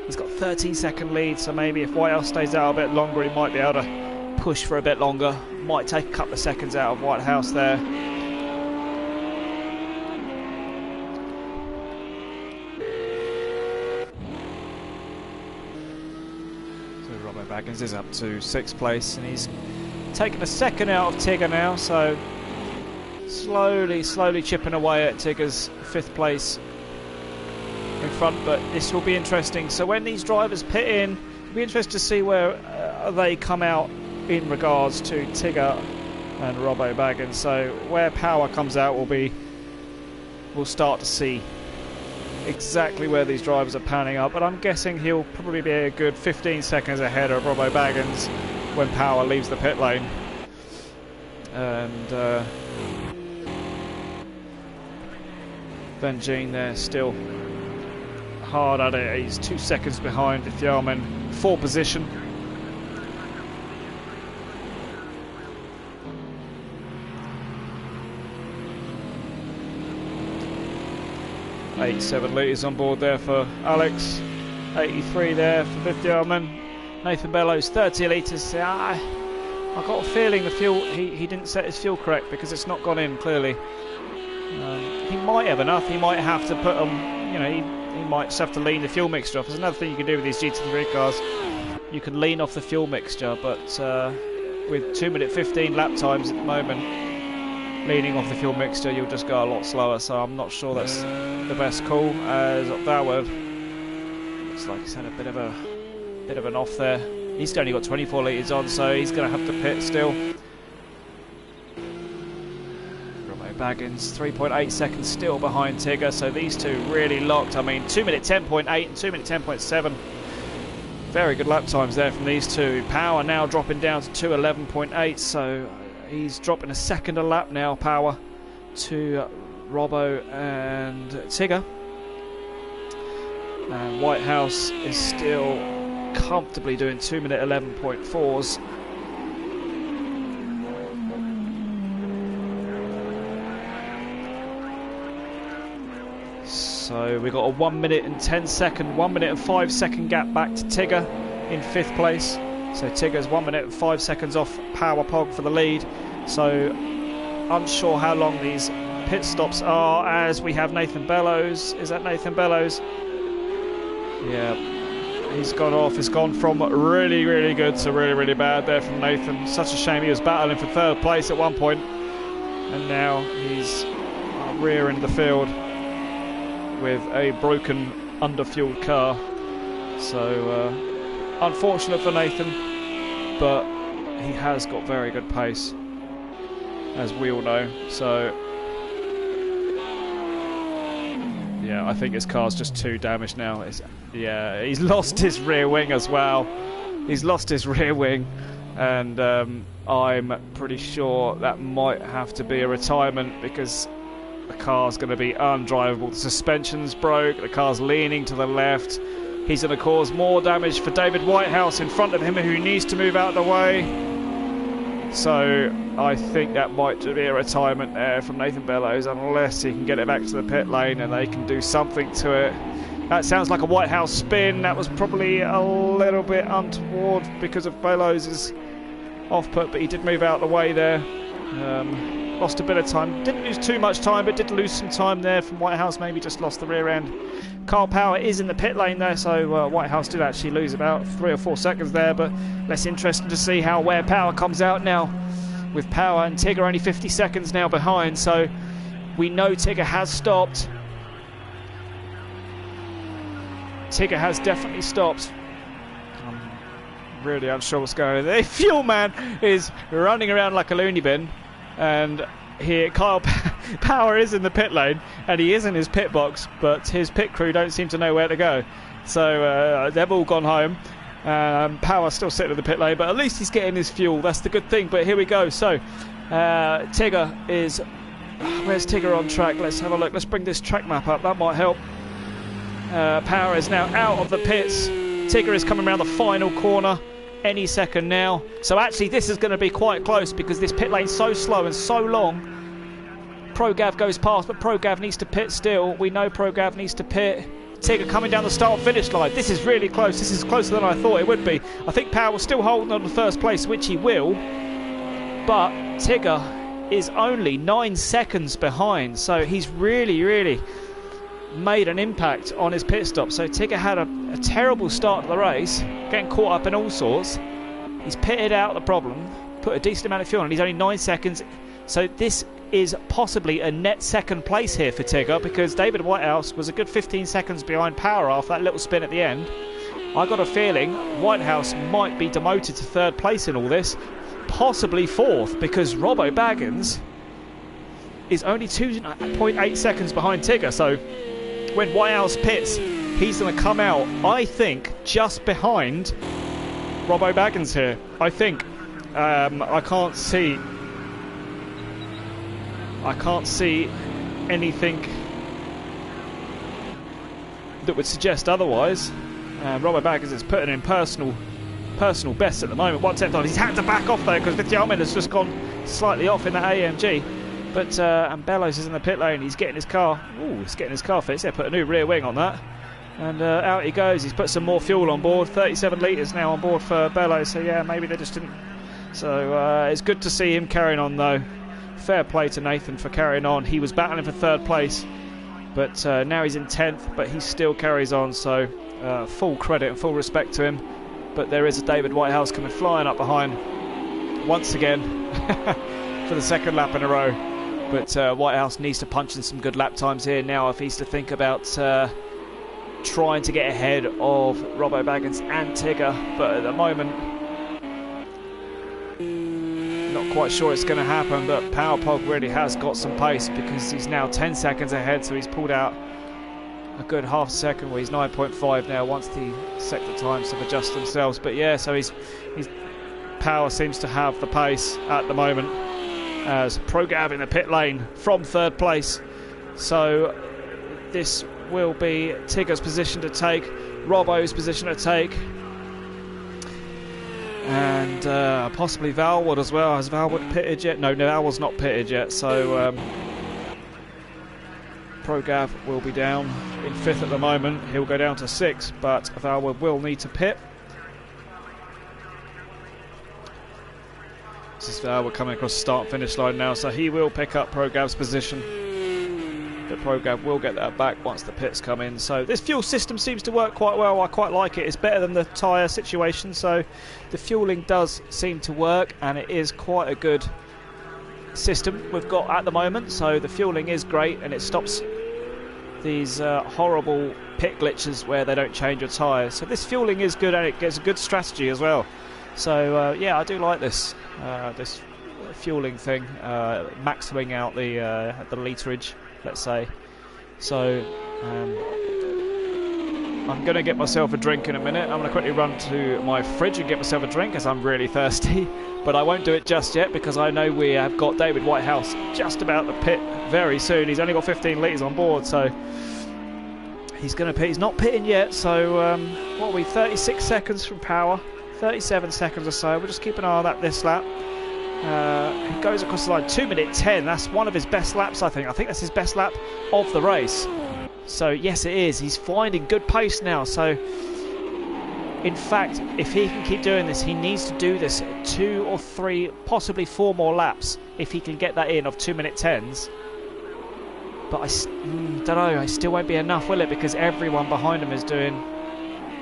He's got 13-second lead, so maybe if Whitehouse stays out a bit longer, he might be able to push for a bit longer. Might take a couple of seconds out of Whitehouse there. So Robbo Baggins is up to 6th place, and he's taken a second out of Tigger now, so slowly chipping away at Tigger's 5th place in front, but this will be interesting. So when these drivers pit in, it'll be interesting to see where they come out in regards to Tigger and Robbo Baggins. So where Power comes out we'll start to see exactly where these drivers are panning up, but I'm guessing he'll probably be a good 15 seconds ahead of Robbo Baggins when Power leaves the pit lane. And then Gene there still hard at it. He's 2 seconds behind Thjarman, 4th position. $87 litres on board there for Alex, 83 there for Thjarman. Nathan Bellows 30 litres. I got a feeling the fuel, he didn't set his fuel correct, because it's not gone in clearly. He might have enough. He might have to put he might just have to lean the fuel mixture off. There's another thing you can do with these GT3 cars. You can lean off the fuel mixture, but with 2-minute 15 lap times at the moment, leaning off the fuel mixture, you'll just go a lot slower. So I'm not sure that's the best call. As Bauer looks like he's had a bit of an off there. He's only got 24 litres on, so he's going to have to pit still. Baggins 3.8 seconds still behind Tigger, so these two really locked. I mean, 2-minute 10.8 and 2-minute 10.7. Very good lap times there from these two. Power now dropping down to 2:11.8, so he's dropping a second a lap now, Power, to Robbo and Tigger. And Whitehouse is still comfortably doing 2-minute 11.4s. So we've got a 1-minute and 5-second gap back to Tigger in 5th place. So Tigger's 1 minute and 5 seconds off Power Pog for the lead. So unsure how long these pit stops are, as we have Nathan Bellows. Is that Nathan Bellows? Yeah, he's gone off. It's gone from really, really good to really, really bad there from Nathan. Such a shame. He was battling for 3rd place at one point, and now he's rear end of the field with a broken underfueled car. So unfortunate for Nathan, but he has got very good pace. as we all know. So yeah, I think his car's just too damaged now. Yeah, he's lost his rear wing as well. He's lost his rear wing, and I'm pretty sure that might have to be a retirement, because the car's going to be undrivable. The suspension's broke, the car's leaning to the left. He's going to cause more damage for David Whitehouse in front of him, who needs to move out of the way. So I think that might be a retirement there from Nathan Bellows, unless he can get it back to the pit lane and they can do something to it. That sounds like a Whitehouse spin. That was probably a little bit untoward because of Bellows' off-put, but he did move out of the way there. Lost a bit of time. Didn't lose too much time, but did lose some time there from Whitehouse. Maybe just lost the rear end. Carl Power is in the pit lane there, so Whitehouse did actually lose about 3 or 4 seconds there, but less interesting to see where Power comes out now, with Power and Tigger only 50 seconds now behind. So we know Tigger has stopped. Tigger has definitely stopped. I'm really unsure what's going on. The fuel man is running around like a loony bin, and here Kyle Power is in the pit lane, and he is in his pit box, but his pit crew don't seem to know where to go. So they've all gone home. Power still sitting in the pit lane, but at least he's getting his fuel. That's the good thing. But here we go. So Tigger is... Where's Tigger on track? Let's have a look. Let's bring this track map up. That might help. Power is now out of the pits. Tigger is coming around the final corner any second now. So actually this is going to be quite close, because this pit lane's so slow and so long. ProGav goes past, but ProGav needs to pit still. We know ProGav needs to pit. Tigger coming down the start-finish line. This is really close. This is closer than I thought it would be. I think Power was still holding on to first place, which he will. But Tigger is only 9 seconds behind. So he's really made an impact on his pit stop. So Tigger had a terrible start to the race, getting caught up in all sorts. He's pitted out the problem, put a decent amount of fuel on, and he's only 9 seconds. So this is possibly a net second place here for Tigger, because David Whitehouse was a good 15 seconds behind Power after that little spin at the end. I got a feeling Whitehouse might be demoted to third place in all this, possibly fourth, because Robbo Baggins is only 2.8 seconds behind Tigger. So when Whitehouse pits, he's going to come out, I think, just behind Robbo Baggins here. I think. I can't see anything that would suggest otherwise. Robbo Baggins is putting in personal best at the moment. 1/10 off. He's had to back off though, because Vitjalmin has just gone slightly off in that AMG. But and Bellows is in the pit lane. He's getting his car. Ooh, he's getting his car fixed. They put a new rear wing on that, and out he goes. He's put some more fuel on board. 37 litres now on board for Bellows. So yeah, maybe they just didn't. So it's good to see him carrying on though. Fair play to Nathan for carrying on. He was battling for third place, but now he's in 10th. But he still carries on. So full credit and full respect to him. But there is a David Whitehouse coming flying up behind once again for the second lap in a row. But Whitehouse needs to punch in some good lap times here now if he's to think about trying to get ahead of Robbo Baggins and Tigger. But at the moment, not quite sure it's going to happen. But PowerPog really has got some pace, because he's now 10 seconds ahead. So he's pulled out a good half second. Well, he's 9.5 now once the sector times have adjusted themselves. But yeah, so his Power seems to have the pace at the moment, as ProGav in the pit lane from third place. So this will be Tigger's position to take, Robbo's position to take, and possibly Valwood as well. Has Valwood pitted yet? No, Valwood's not pitted yet. So ProGav will be down in 5th at the moment. He'll go down to 6th, but Valwood will need to pit. This is Valwood coming across the start-finish line now, so he will pick up ProGav's position. But ProGav will get that back once the pits come in. So this fuel system seems to work quite well. I quite like it. It's better than the tyre situation, so the fueling does seem to work, and it is quite a good system we've got at the moment. So the fueling is great, and it stops these horrible pit glitches where they don't change your tyres. So this fueling is good, and it gets a good strategy as well. So yeah, I do like this fueling thing, maximing out the literage, let's say. So I'm going to get myself a drink in a minute. I'm going to quickly run to my fridge and get myself a drink as I'm really thirsty. But I won't do it just yet because I know we have got David Whitehouse just about to pit very soon. He's only got 15 litres on board, so he's going to pit. He's not pitting yet, so what are we, 36 seconds from power, 37 seconds or so. We'll just keep an eye on that this lap. He goes across the line, 2:10. That's one of his best laps, I think. I think that's his best lap of the race. So yes, it is. He's finding good pace now. So in fact, if he can keep doing this, he needs to do this 2 or 3, possibly 4 more laps if he can get that in of 2:10s. But I don't know. It still won't be enough, will it? Because everyone behind him is doing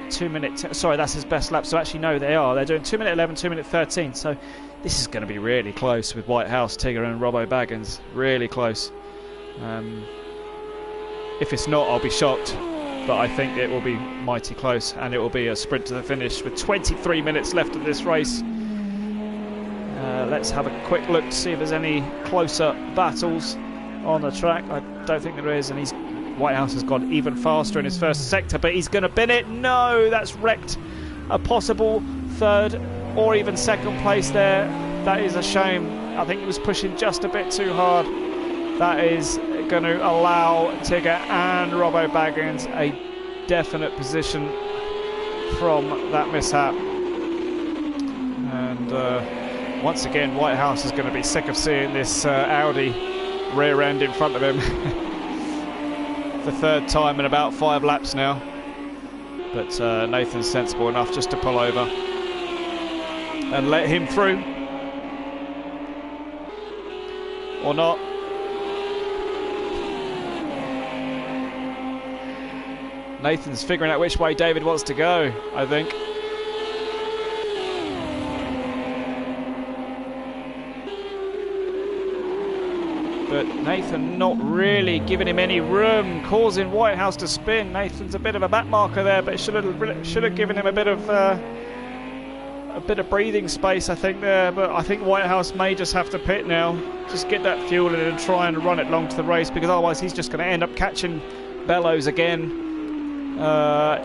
2:10. Sorry, that's his best lap. So actually, no, they are. They're doing 2:11, 2:13. So this is going to be really close with Whitehouse, Tigger, and Robbo Baggins. Really close. If it's not, I'll be shocked. But I think it will be mighty close, and it will be a sprint to the finish with 23 minutes left of this race. Let's have a quick look to see if there's any closer battles on the track. I don't think there is, and Whitehouse has gone even faster in his first sector, but he's going to bin it. No, that's wrecked a possible third or even second place there. That is a shame. I think he was pushing just a bit too hard. That is going to allow Tigger and Robbo Baggins a definite position from that mishap. And once again, Whitehouse is going to be sick of seeing this Audi rear end in front of him for third time in about 5 laps now. But Nathan's sensible enough just to pull over and let him through. Or not. Nathan's figuring out which way David wants to go, I think. But Nathan not really giving him any room, causing Whitehouse to spin. Nathan's a bit of a back marker there, but should have given him a bit of breathing space, I think, there. But I think Whitehouse may just have to pit now, just get that fuel in and try and run it long to the race, because otherwise he's just going to end up catching Bellows again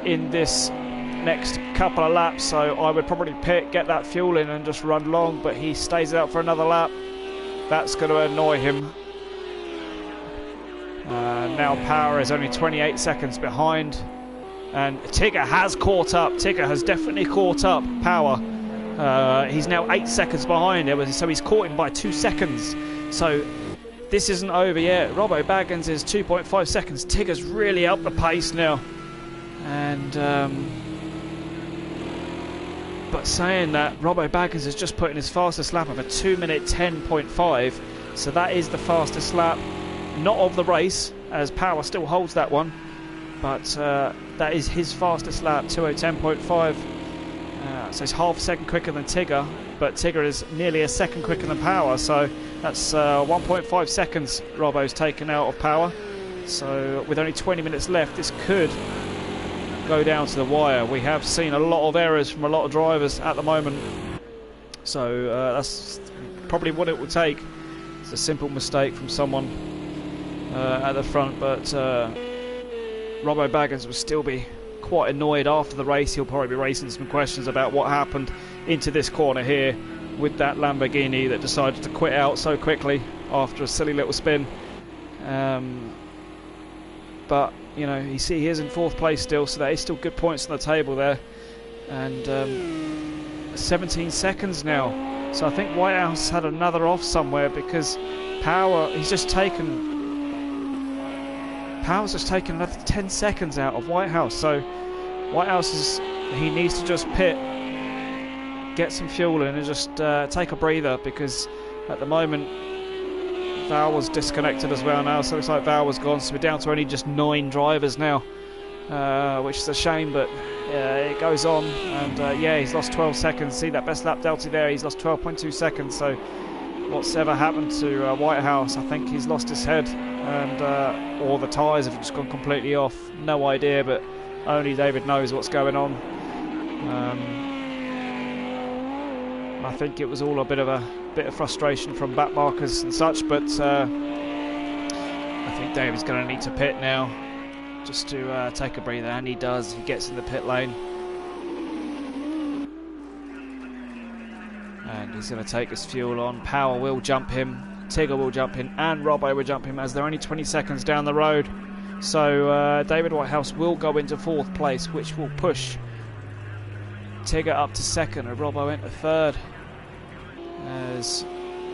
in this next couple of laps. So I would probably pit, get that fuel in and just run long, but he stays out for another lap. That's going to annoy him. Now Power is only 28 seconds behind, and Tigger has caught up. Tigger has definitely caught up Power. He's now 8 seconds behind, so he's caught him by 2 seconds. So this isn't over yet. Robbo Baggins is 2.5 seconds. Tigger's really up the pace now. And but saying that, Robbo Baggins has just put in his fastest lap of a 2:10.5. So that is the fastest lap, not of the race, as Power still holds that one. But that is his fastest lap, 2:10.5. So he's half a second quicker than Tigger, but Tigger is nearly a second quicker than Power. So that's 1.5 seconds Robbo's taken out of Power. So with only 20 minutes left, this could go down to the wire. We have seen a lot of errors from a lot of drivers at the moment. So that's probably what it will take. It's a simple mistake from someone at the front, but Robbo Baggins will still be quite annoyed after the race. He'll probably be raising some questions about what happened into this corner here with that Lamborghini that decided to quit out so quickly after a silly little spin. But you know, he is in 4th place still, so that is still good points on the table there. And 17 seconds now. So I think Whitehouse had another off somewhere, because Power's just taken another 10 seconds out of Whitehouse. So Whitehouse he needs to just pit, get some fuel in, and just take a breather, because at the moment Val was disconnected as well now, so it looks like Val was gone. So we're down to only just 9 drivers now, which is a shame, but it goes on. And yeah, he's lost 12 seconds. See that best lap delta there? He's lost 12.2 seconds. So what's ever happened to Whitehouse? I think he's lost his head, and or the tyres have just gone completely off. No idea, but only David knows what's going on. I think it was all a bit of a bit of frustration from back markers and such, but I think David's going to need to pit now just to take a breather, and he does. He gets in the pit lane. And he's going to take his fuel on. Power will jump him, Tigger will jump him, and Robbo will jump him as they're only 20 seconds down the road. So David Whitehouse will go into 4th place, which will push Tigger up to 2nd and Robbo into 3rd. As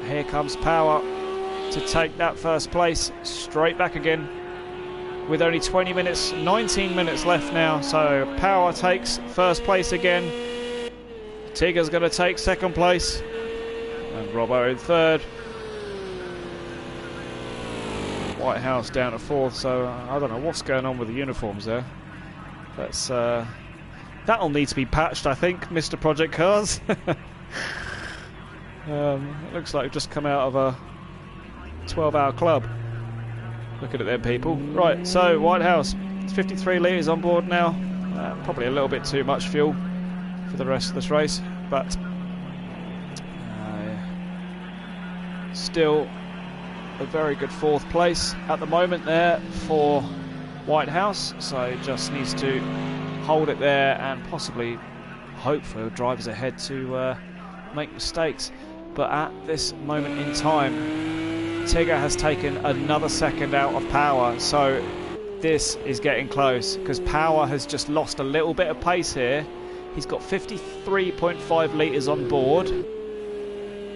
here comes Power to take that 1st place straight back again with only 19 minutes left now. So Power takes 1st place again. Tigger's going to take 2nd place and Robbo in 3rd. Whitehouse down to 4th, so I don't know what's going on with the uniforms there. That's that'll need to be patched, I think, Mr. Project Cars. It looks like we've just come out of a 12-hour club. Looking at them people. Right, so Whitehouse, 53 litres on board now. Probably a little bit too much fuel for the rest of this race, but still a very good 4th place at the moment there for Whitehouse. So just needs to hold it there and possibly hope for drivers ahead to make mistakes. But at this moment in time, Tigger has taken another 2nd out of Power, so this is getting close because Power has just lost a little bit of pace here. He's got 53.5 litres on board,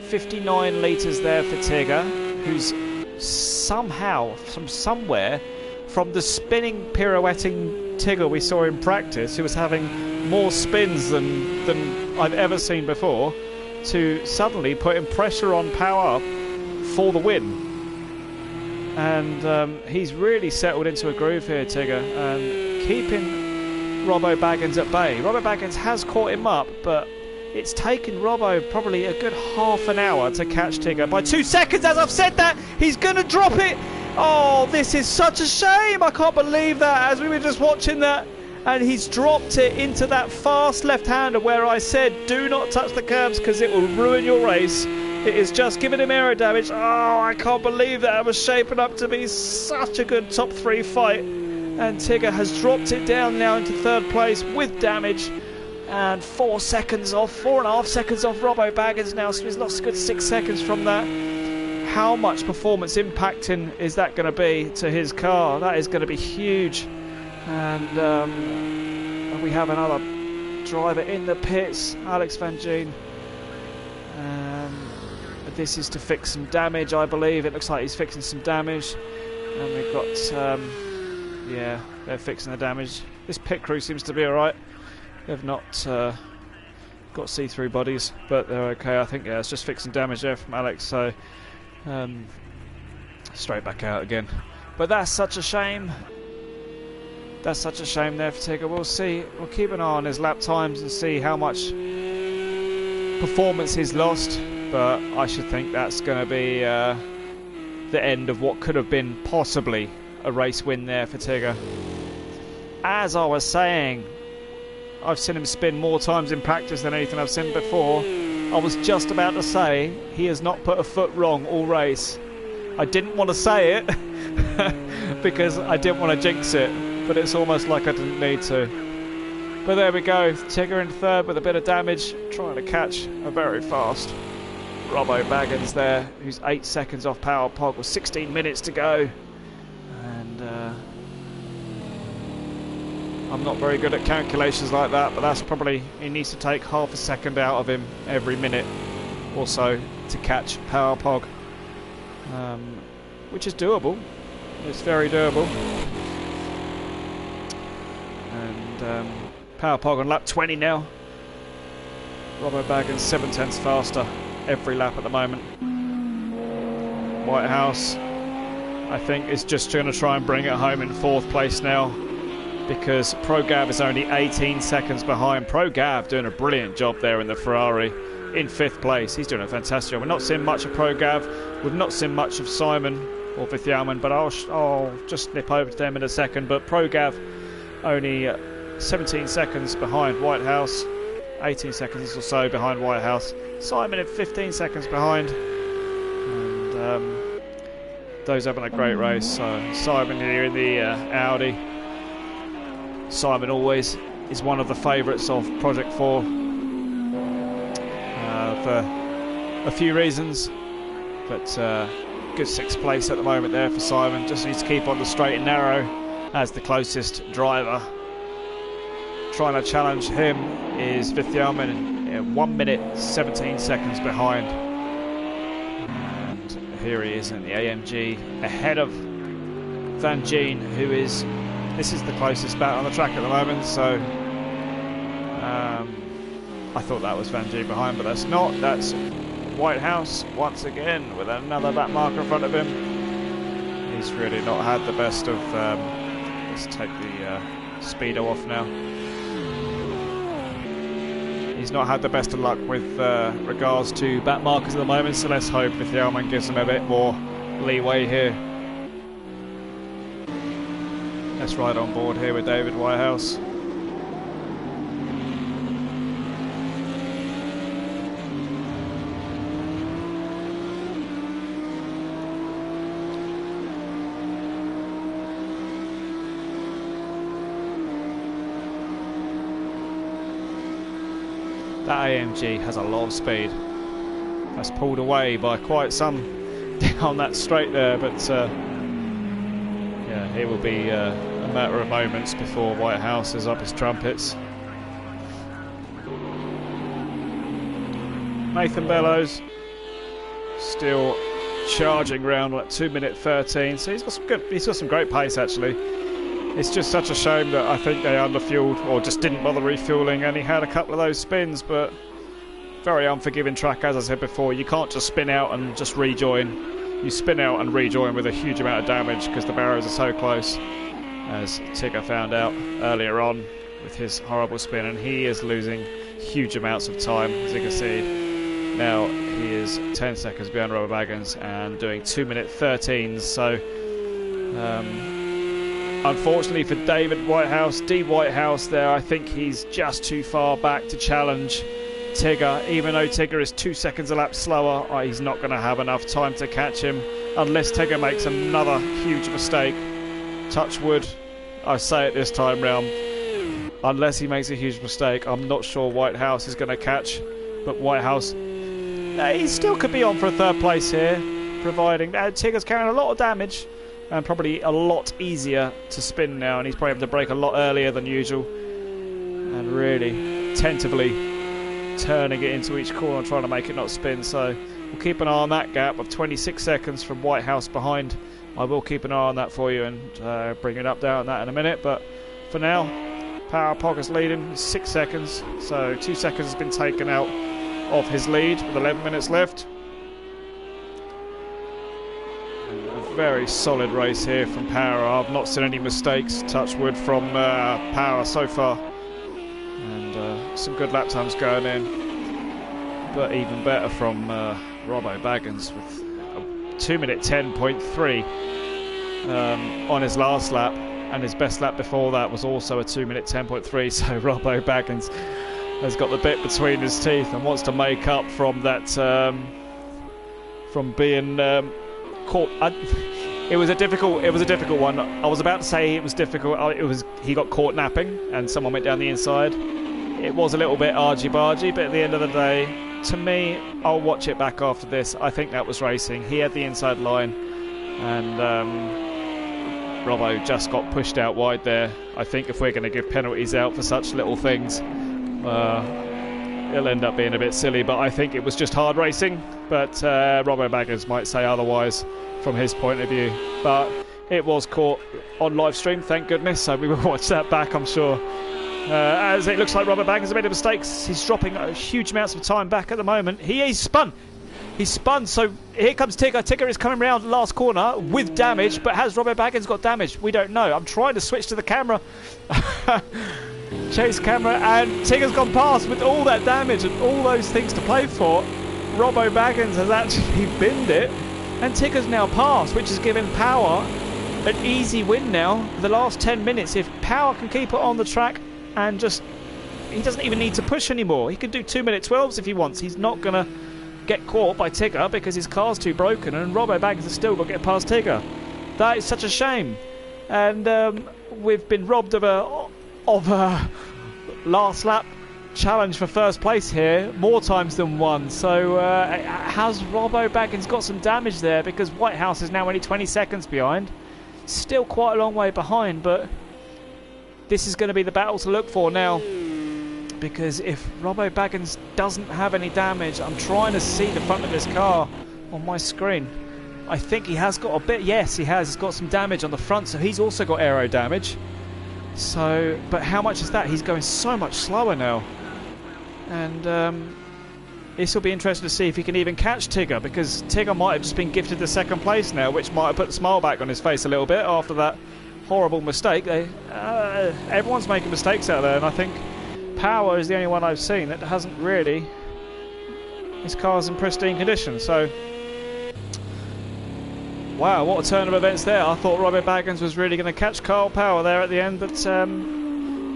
59 litres there for Tigger, who's somehow, from somewhere, from the spinning, pirouetting Tigger we saw in practice, who was having more spins than I've ever seen before, to suddenly putting pressure on Power for the win. And he's really settled into a groove here, Tigger, and keeping Robbo Baggins at bay. Robbo Baggins has caught him up, but it's taken Robbo probably a good half an hour to catch Tigger. By 2 seconds, as I've said that, he's going to drop it. Oh, this is such a shame. I can't believe that, as we were just watching that. And he's dropped it into that fast left-hander where I said, do not touch the curbs because it will ruin your race. It is just giving him aero damage. Oh, I can't believe that. It was shaping up to be such a good top 3 fight. And Tigger has dropped it down now into 3rd place with damage. And 4 seconds off, 4.5 seconds off Robbo Baggins now, so he's lost a good 6 seconds from that. How much performance impacting is that going to be to his car? That is going to be huge. And we have another driver in the pits, Alex Van Gien. This is to fix some damage, I believe. It looks like he's fixing some damage. And we've got, yeah, they're fixing the damage. This pit crew seems to be alright. They've not got see-through bodies, but they're okay. I think, yeah, it's just fixing damage there from Alex, so straight back out again. But that's such a shame. That's such a shame there for Tigger. We'll see. We'll keep an eye on his lap times and see how much performance he's lost. But I should think that's going to be the end of what could have been possibly a race win there for Tigger. As I was saying, I've seen him spin more times in practice than anything I've seen before. I was just about to say he has not put a foot wrong all race. I didn't want to say it because I didn't want to jinx it, but it's almost like I didn't need to. But there we go, Tigger in 3rd with a bit of damage, trying to catch a very fast Robbo Baggins there, who's 8 seconds off Power Pog with 16 minutes to go. And I'm not very good at calculations like that, but that's probably, he needs to take half a second out of him every minute or so to catch Power Pog, which is doable. It's very doable. And Power Pog on lap 20 now. Robbo Baggins 7/10 faster every lap at the moment. Whitehouse, I think, is just going to try and bring it home in 4th place now, because Pro Gav is only 18 seconds behind. Pro Gav doing a brilliant job there in the Ferrari in 5th place. He's doing a fantastic job. We've not seen much of Pro Gav. We've not seen much of Simon or Vithyaman, but I'll just snip over to them in a second. But Pro Gav only 17 seconds behind Whitehouse. 18 seconds or so behind Whitehouse. Simon at 15 seconds behind. And those having a great race. So Simon here in the Audi. Simon always is one of the favourites of Project 4 for a few reasons. But good 6th place at the moment there for Simon. Just needs to keep on the straight and narrow as the closest driver. Trying to challenge him is Vithyaman, 1 minute 17 seconds behind. And here he is in the AMG ahead of Van Gien, who is, this is the closest battle on the track at the moment. So I thought that was Van Gien behind, but that's not. That's Whitehouse once again with another lap marker in front of him. He's really not had the best of, let's take the speedo off now. He's not had the best of luck with regards to back markers at the moment, so let's hope if the Vithyaman gives him a bit more leeway here. Let's ride on board here with David Whitehouse. That AMG has a lot of speed. That's pulled away by quite some down that straight there, but yeah, it will be a matter of moments before Whitehouse is up his trumpets. Nathan Bellows still charging round at 2 minute 13, so he's got some great pace actually. It's just such a shame that I think they underfueled or just didn't bother refueling, and he had a couple of those spins, but very unforgiving track, as I said before. You can't just spin out and just rejoin. You spin out and rejoin with a huge amount of damage because the barriers are so close, as Tigger found out earlier on with his horrible spin, and he is losing huge amounts of time, as you can see. Now he is 10 seconds behind Robert Baggins and doing 2 minute 13s, so unfortunately for David Whitehouse, D Whitehouse there, I think he's just too far back to challenge Tigger. Even though Tigger is 2 seconds a lap slower, he's not going to have enough time to catch him unless Tigger makes another huge mistake. Touch wood, I say it this time round. Unless he makes a huge mistake, I'm not sure Whitehouse is going to catch. But Whitehouse, he still could be on for a 3rd place here, providing Tigger's carrying a lot of damage. And probably a lot easier to spin now, and he's probably having to brake a lot earlier than usual, and really tentatively turning it into each corner, trying to make it not spin. So we'll keep an eye on that gap of 26 seconds from Whitehouse behind. I will keep an eye on that for you and bring it up down on that in a minute, but for now Power Pog leading 6 seconds, so 2 seconds has been taken out of his lead with 11 minutes left. Very solid race here from Power. I've not seen any mistakes, touch wood, from Power so far, and some good lap times going in, but even better from Robbo Baggins with a 2 minute 10.3 on his last lap, and his best lap before that was also a 2 minute 10.3. So Robbo Baggins has got the bit between his teeth and wants to make up from that, from being caught. It was a difficult one. I was about to say it was difficult. He got caught napping and someone went down the inside. It was a little bit argy-bargy, but at the end of the day, to me, I'll watch it back after this. I think that was racing. He had the inside line, and Robbo just got pushed out wide there. I think if we're going to give penalties out for such little things, it'll end up being a bit silly, but I think it was just hard racing. But Robbo Baggins might say otherwise from his point of view. But it was caught on live stream, thank goodness, so we will watch that back, I'm sure. As it looks like Robbo Baggins has made mistakes. He's dropping huge amounts of time back at the moment. He's spun. He's spun, so here comes Tigger. Tigger is coming round the last corner with damage, but has Robbo Baggins got damage? We don't know. I'm trying to switch to the camera. Chase camera, and Tigger's gone past with all that damage and all those things to play for. Robbo Baggins has actually binned it, and Tigger's now passed, which has given Power an easy win now for the last 10 minutes. If Power can keep it on the track and just he doesn't even need to push anymore. He can do 2-minute 12s if he wants. He's not going to get caught by Tigger because his car's too broken, and Robbo Baggins has still got to get past Tigger. That is such a shame. And we've been robbed of a last lap challenge for first place here more times than one. So has Robbo Baggins got some damage there, because Whitehouse is now only 20 seconds behind. Still quite a long way behind, but this is going to be the battle to look for now, because if Robbo Baggins doesn't have any damage, I'm trying to see the front of his car on my screen. I think he has got a bit. Yes, he has. He's got some damage on the front, so he's also got aero damage. So, but how much is that? He's going so much slower now. And this will be interesting to see if he can even catch Tigger, because Tigger might have just been gifted the second place now, which might have put the smile back on his face a little bit after that horrible mistake. Everyone's making mistakes out there, and I think Power is the only one I've seen that hasn't really. His car's in pristine condition, so wow, what a turn of events there. I thought Robbo Baggins was really going to catch Carl Power there at the end, but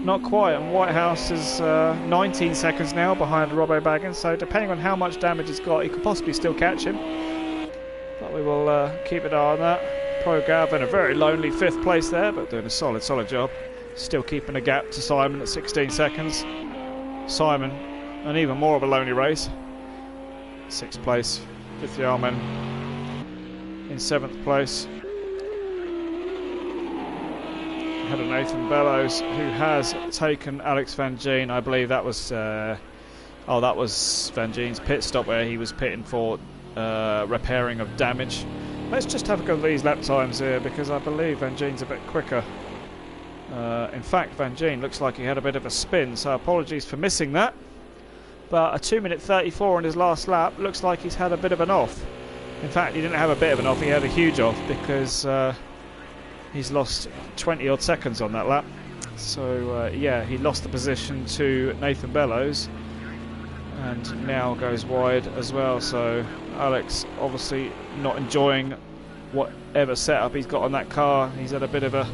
not quite. And Whitehouse is 19 seconds now behind Robbo Baggins, so depending on how much damage he's got, he could possibly still catch him. But we will keep an eye on that. Pro Gav in a very lonely 5th place there, but doing a solid job. Still keeping a gap to Simon at 16 seconds. Simon, an even more of a lonely race. 6th place, 5th Yarman in 7th place. Had a Nathan Bellows who has taken Alex Van Gien. I believe that was that was Van Gien's pit stop where he was pitting for repairing of damage. Let's just have a go at these lap times here, because I believe Van Gien's a bit quicker. In fact, Van Gien looks like he had a bit of a spin, so apologies for missing that. But a 2-minute 34 on his last lap looks like he's had a bit of an off. In fact, he didn't have a bit of an off, he had a huge off, because he's lost 20 odd seconds on that lap. So yeah, he lost the position to Nathan Bellows and now goes wide as well. So Alex obviously not enjoying whatever setup he's got on that car. He's had a bit of a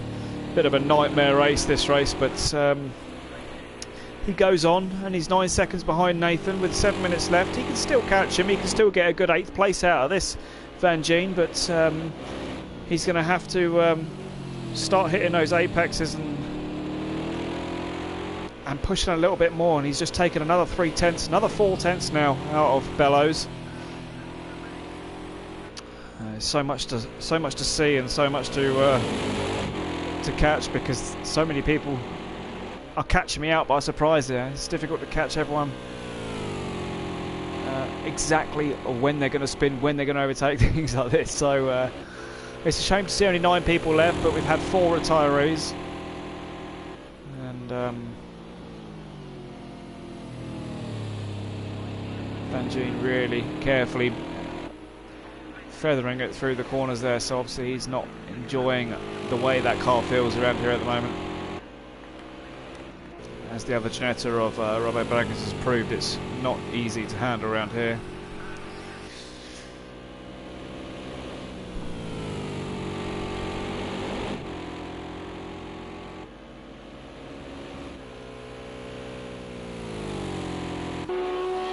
nightmare race this race, but he goes on and he's 9 seconds behind Nathan with 7 minutes left. He can still catch him, he can still get a good 8th place out of this Van Gien, but he's going to have to start hitting those apexes and pushing a little bit more, and he's just taken another 3/10, another 4/10 now out of Bellows. So much to see and so much to catch, because so many people are catching me out by surprise there. It's difficult to catch everyone exactly when they're going to spin, when they're going to overtake, things like this. So it's a shame to see only 9 people left, but we've had 4 retirees. And Van Gien really carefully feathering it through the corners there, so obviously he's not enjoying the way that car feels around here at the moment. As the other Ginetta of Robbo Baggins has proved, it's not easy to handle around here.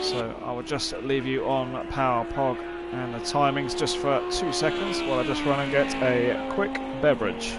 So I will just leave you on Power Pog and the timings just for 2 seconds while I just run and get a quick beverage.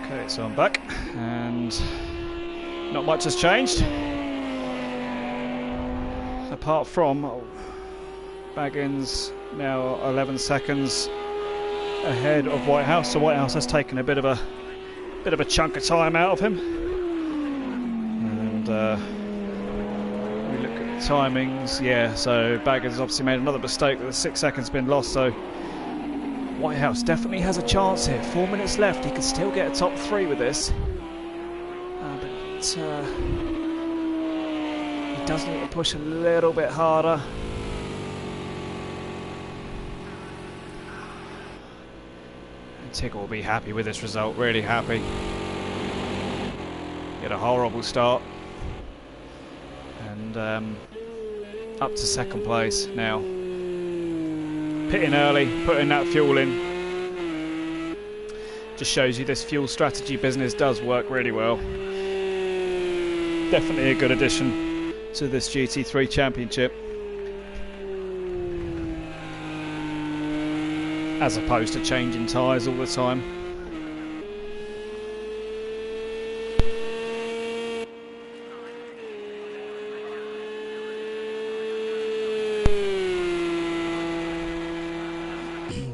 Okay, so I'm back, and not much has changed. Apart from Baggins now 11 seconds ahead of Whitehouse. So Whitehouse has taken a bit of a chunk of time out of him. And we look at the timings. Yeah, so Baggins obviously made another mistake with the 6 seconds been lost. So Whitehouse definitely has a chance here. 4 minutes left. He could still get a top 3 with this. But he does need to push a little bit harder. And Tigger will be happy with this result, really happy. He had a horrible start. And up to second place now. Pitting early, putting that fuel in. Just shows you this fuel strategy business does work really well. Definitely a good addition to this GT3 championship, as opposed to changing tyres all the time.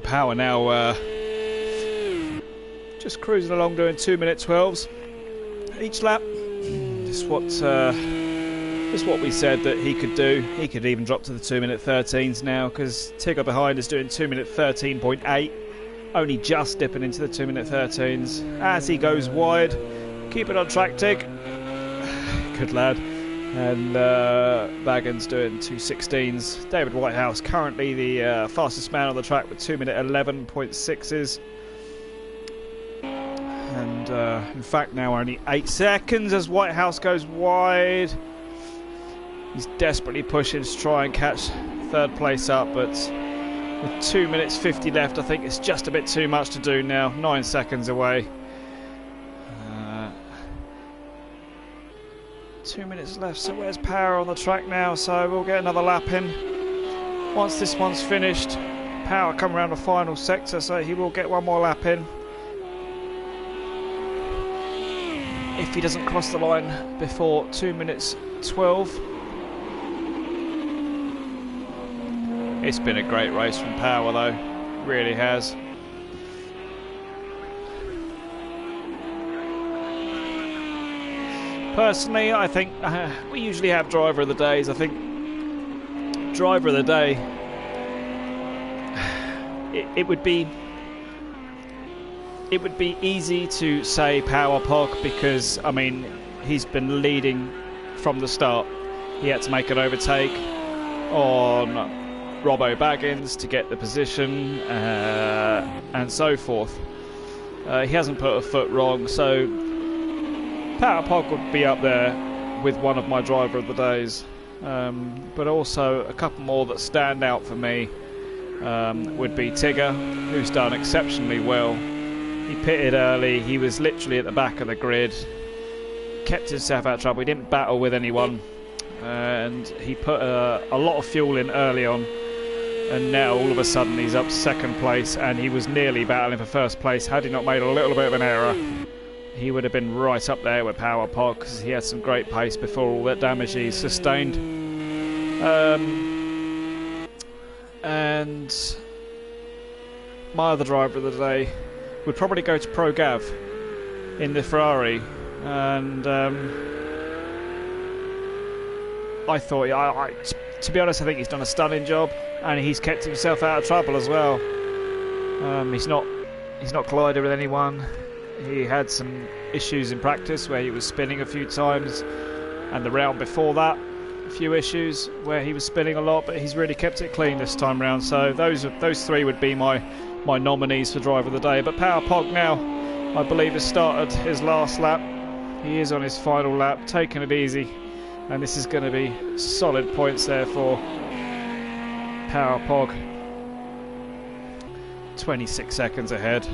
Power now just cruising along doing 2-minute 12s each lap. Just what we said that he could do. He could even drop to the 2-minute 13s now, because Tigger behind is doing 2-minute 13.8, only just dipping into the 2-minute 13s as he goes wide. Keep it on track, Tig. Good lad. And Baggins doing 2:16s. David Whitehouse currently the fastest man on the track with 2-minute 11.6s. And in fact now only 8 seconds as Whitehouse goes wide. He's desperately pushing to try and catch third place up, but with 2 minutes 50 left, I think it's just a bit too much to do now. 9 seconds away. 2 minutes left, so where's Power on the track now? So we'll get another lap in. Once this one's finished, Power come around the final sector, so he will get one more lap in. If he doesn't cross the line before 2 minutes 12. It's been a great race from Power though, really has. Personally, I think we usually have driver of the days. I think driver of the day, it would be easy to say Power Pog, because I mean he's been leading from the start. He had to make an overtake on Robbo Baggins to get the position and so forth. He hasn't put a foot wrong, so Power Pog would be up there with one of my driver of the days. But also a couple more that stand out for me would be Tigger, who's done exceptionally well. He pitted early, he was literally at the back of the grid, kept himself out of trouble, he didn't battle with anyone, and he put a lot of fuel in early on. And now all of a sudden he's up second place, and he was nearly battling for first place. Had he not made a little bit of an error, he would have been right up there with Power Pog, because he had some great pace before all that damage he sustained. And my other driver of the day would probably go to Pro Gav in the Ferrari, and I thought, to be honest, I think he's done a stunning job, and he's kept himself out of trouble as well. He's not collided with anyone. He had some issues in practice where he was spinning a few times, and the round before that, a few issues where he was spinning a lot, but he's really kept it clean this time round. So those three would be my nominees for driver of the day. But Power Pog now, I believe, has started his last lap. He is on his final lap, taking it easy, and this is going to be solid points there for Power Pog. 26 seconds ahead.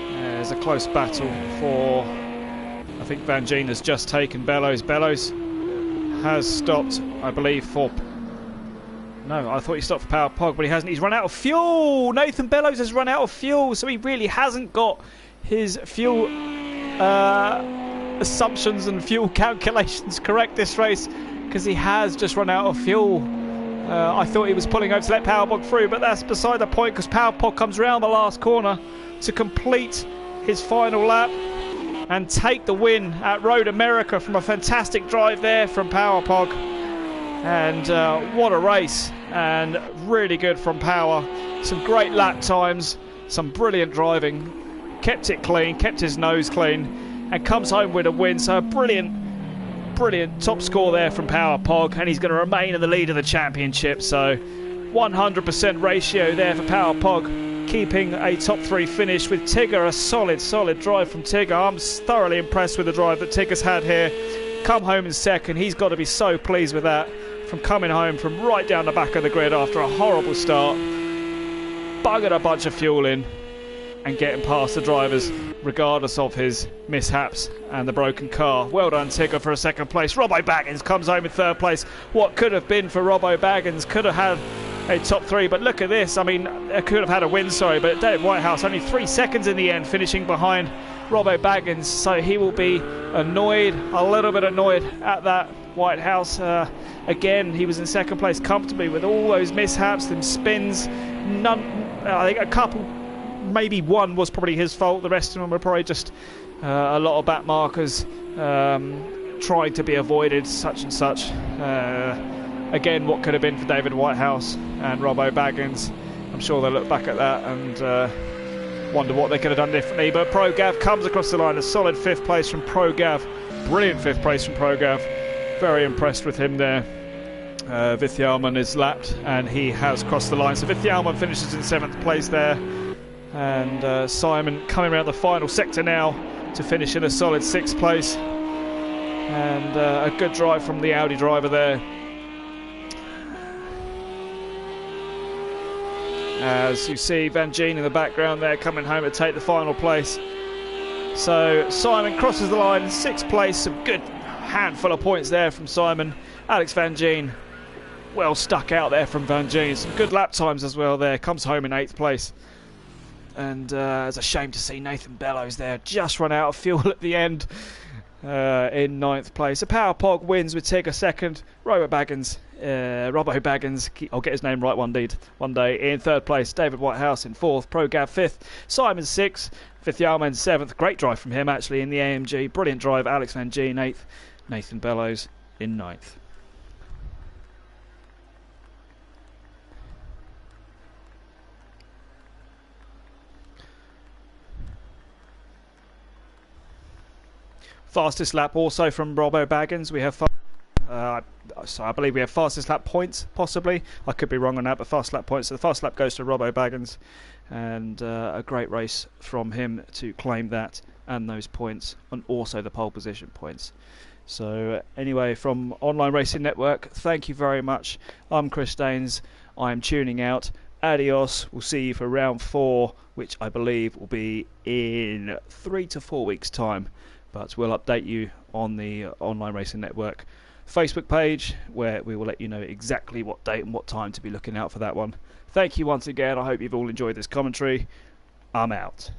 There's a close battle for, I think Van Gien has just taken Bellows. Bellows has stopped, I believe, for... No, I thought he stopped for Power Pog, but he hasn't. He's run out of fuel! Nathan Bellows has run out of fuel, so he really hasn't got his fuel assumptions and fuel calculations correct this race, because he has just run out of fuel. I thought he was pulling over to let Powerpog through, but that's beside the point, because Powerpog comes round the last corner to complete his final lap and take the win at Road America from a fantastic drive there from Powerpog. And what a race, and really good from Power. Some great lap times, some brilliant driving, kept it clean, kept his nose clean, and comes home with a win. So a brilliant top score there from Powerpog, and he's going to remain in the lead of the championship. So 100% ratio there for Powerpog, keeping a top 3 finish with Tigger. A solid drive from Tigger. I'm thoroughly impressed with the drive that Tigger's had here. Come home in second. He's got to be so pleased with that, from coming home from right down the back of the grid after a horrible start, buggered a bunch of fuel in, and getting past the drivers regardless of his mishaps and the broken car. Well done, Tigger, for a second place. Robbo Baggins comes home in third place. What could have been for Robbo Baggins, could have had a top 3, but look at this. I mean, could have had a win, sorry, but David Whitehouse only 3 seconds in the end, finishing behind Robbo Baggins, so he will be annoyed, a little bit annoyed at that. Whitehouse, again, he was in second place comfortably with all those mishaps and spins. None, I think a couple, maybe one was probably his fault. The rest of them were probably just a lot of back markers trying to be avoided, such and such. Again, what could have been for David Whitehouse and Robbo Baggins. I'm sure they'll look back at that and wonder what they could have done differently. But ProGav comes across the line. A solid 5th place from ProGav. Brilliant 5th place from ProGav. Very impressed with him there. Vithjalman is lapped and he has crossed the line. So Vithjalman finishes in 7th place there. And Simon coming around the final sector now to finish in a solid 6th place. And a good drive from the Audi driver there. As you see Van Gien in the background there, coming home to take the final place. So Simon crosses the line in 6th place. Some good handful of points there from Simon. Alex Van Gien, well stuck out there from Van Gien. Some good lap times as well there. Comes home in 8th place. And it's a shame to see Nathan Bellows there just run out of fuel at the end in 9th place. So Powerpog wins with Tigger 2nd. Robbo Baggins, I'll get his name right one day in 3rd place. David Whitehouse in 4th. ProGav 5th. Simon 6th. Vithjalman 7th. Great drive from him actually in the AMG. Brilliant drive. Alex Van Gien 8th. Nathan Bellows in 9th. Fastest lap also from Robbo Baggins. We have so I believe we have fastest lap points, possibly. I could be wrong on that, but fast lap points. So the fast lap goes to Robbo Baggins, and a great race from him to claim that and those points, and also the pole position points. So anyway, from Online Racing Network, thank you very much. I'm Chris Daines. I'm tuning out. Adios. We'll see you for round 4, which I believe will be in 3 to 4 weeks' time. But we'll update you on the Online Racing Network Facebook page, where we will let you know exactly what date and what time to be looking out for that one. Thank you once again. I hope you've all enjoyed this commentary. I'm out.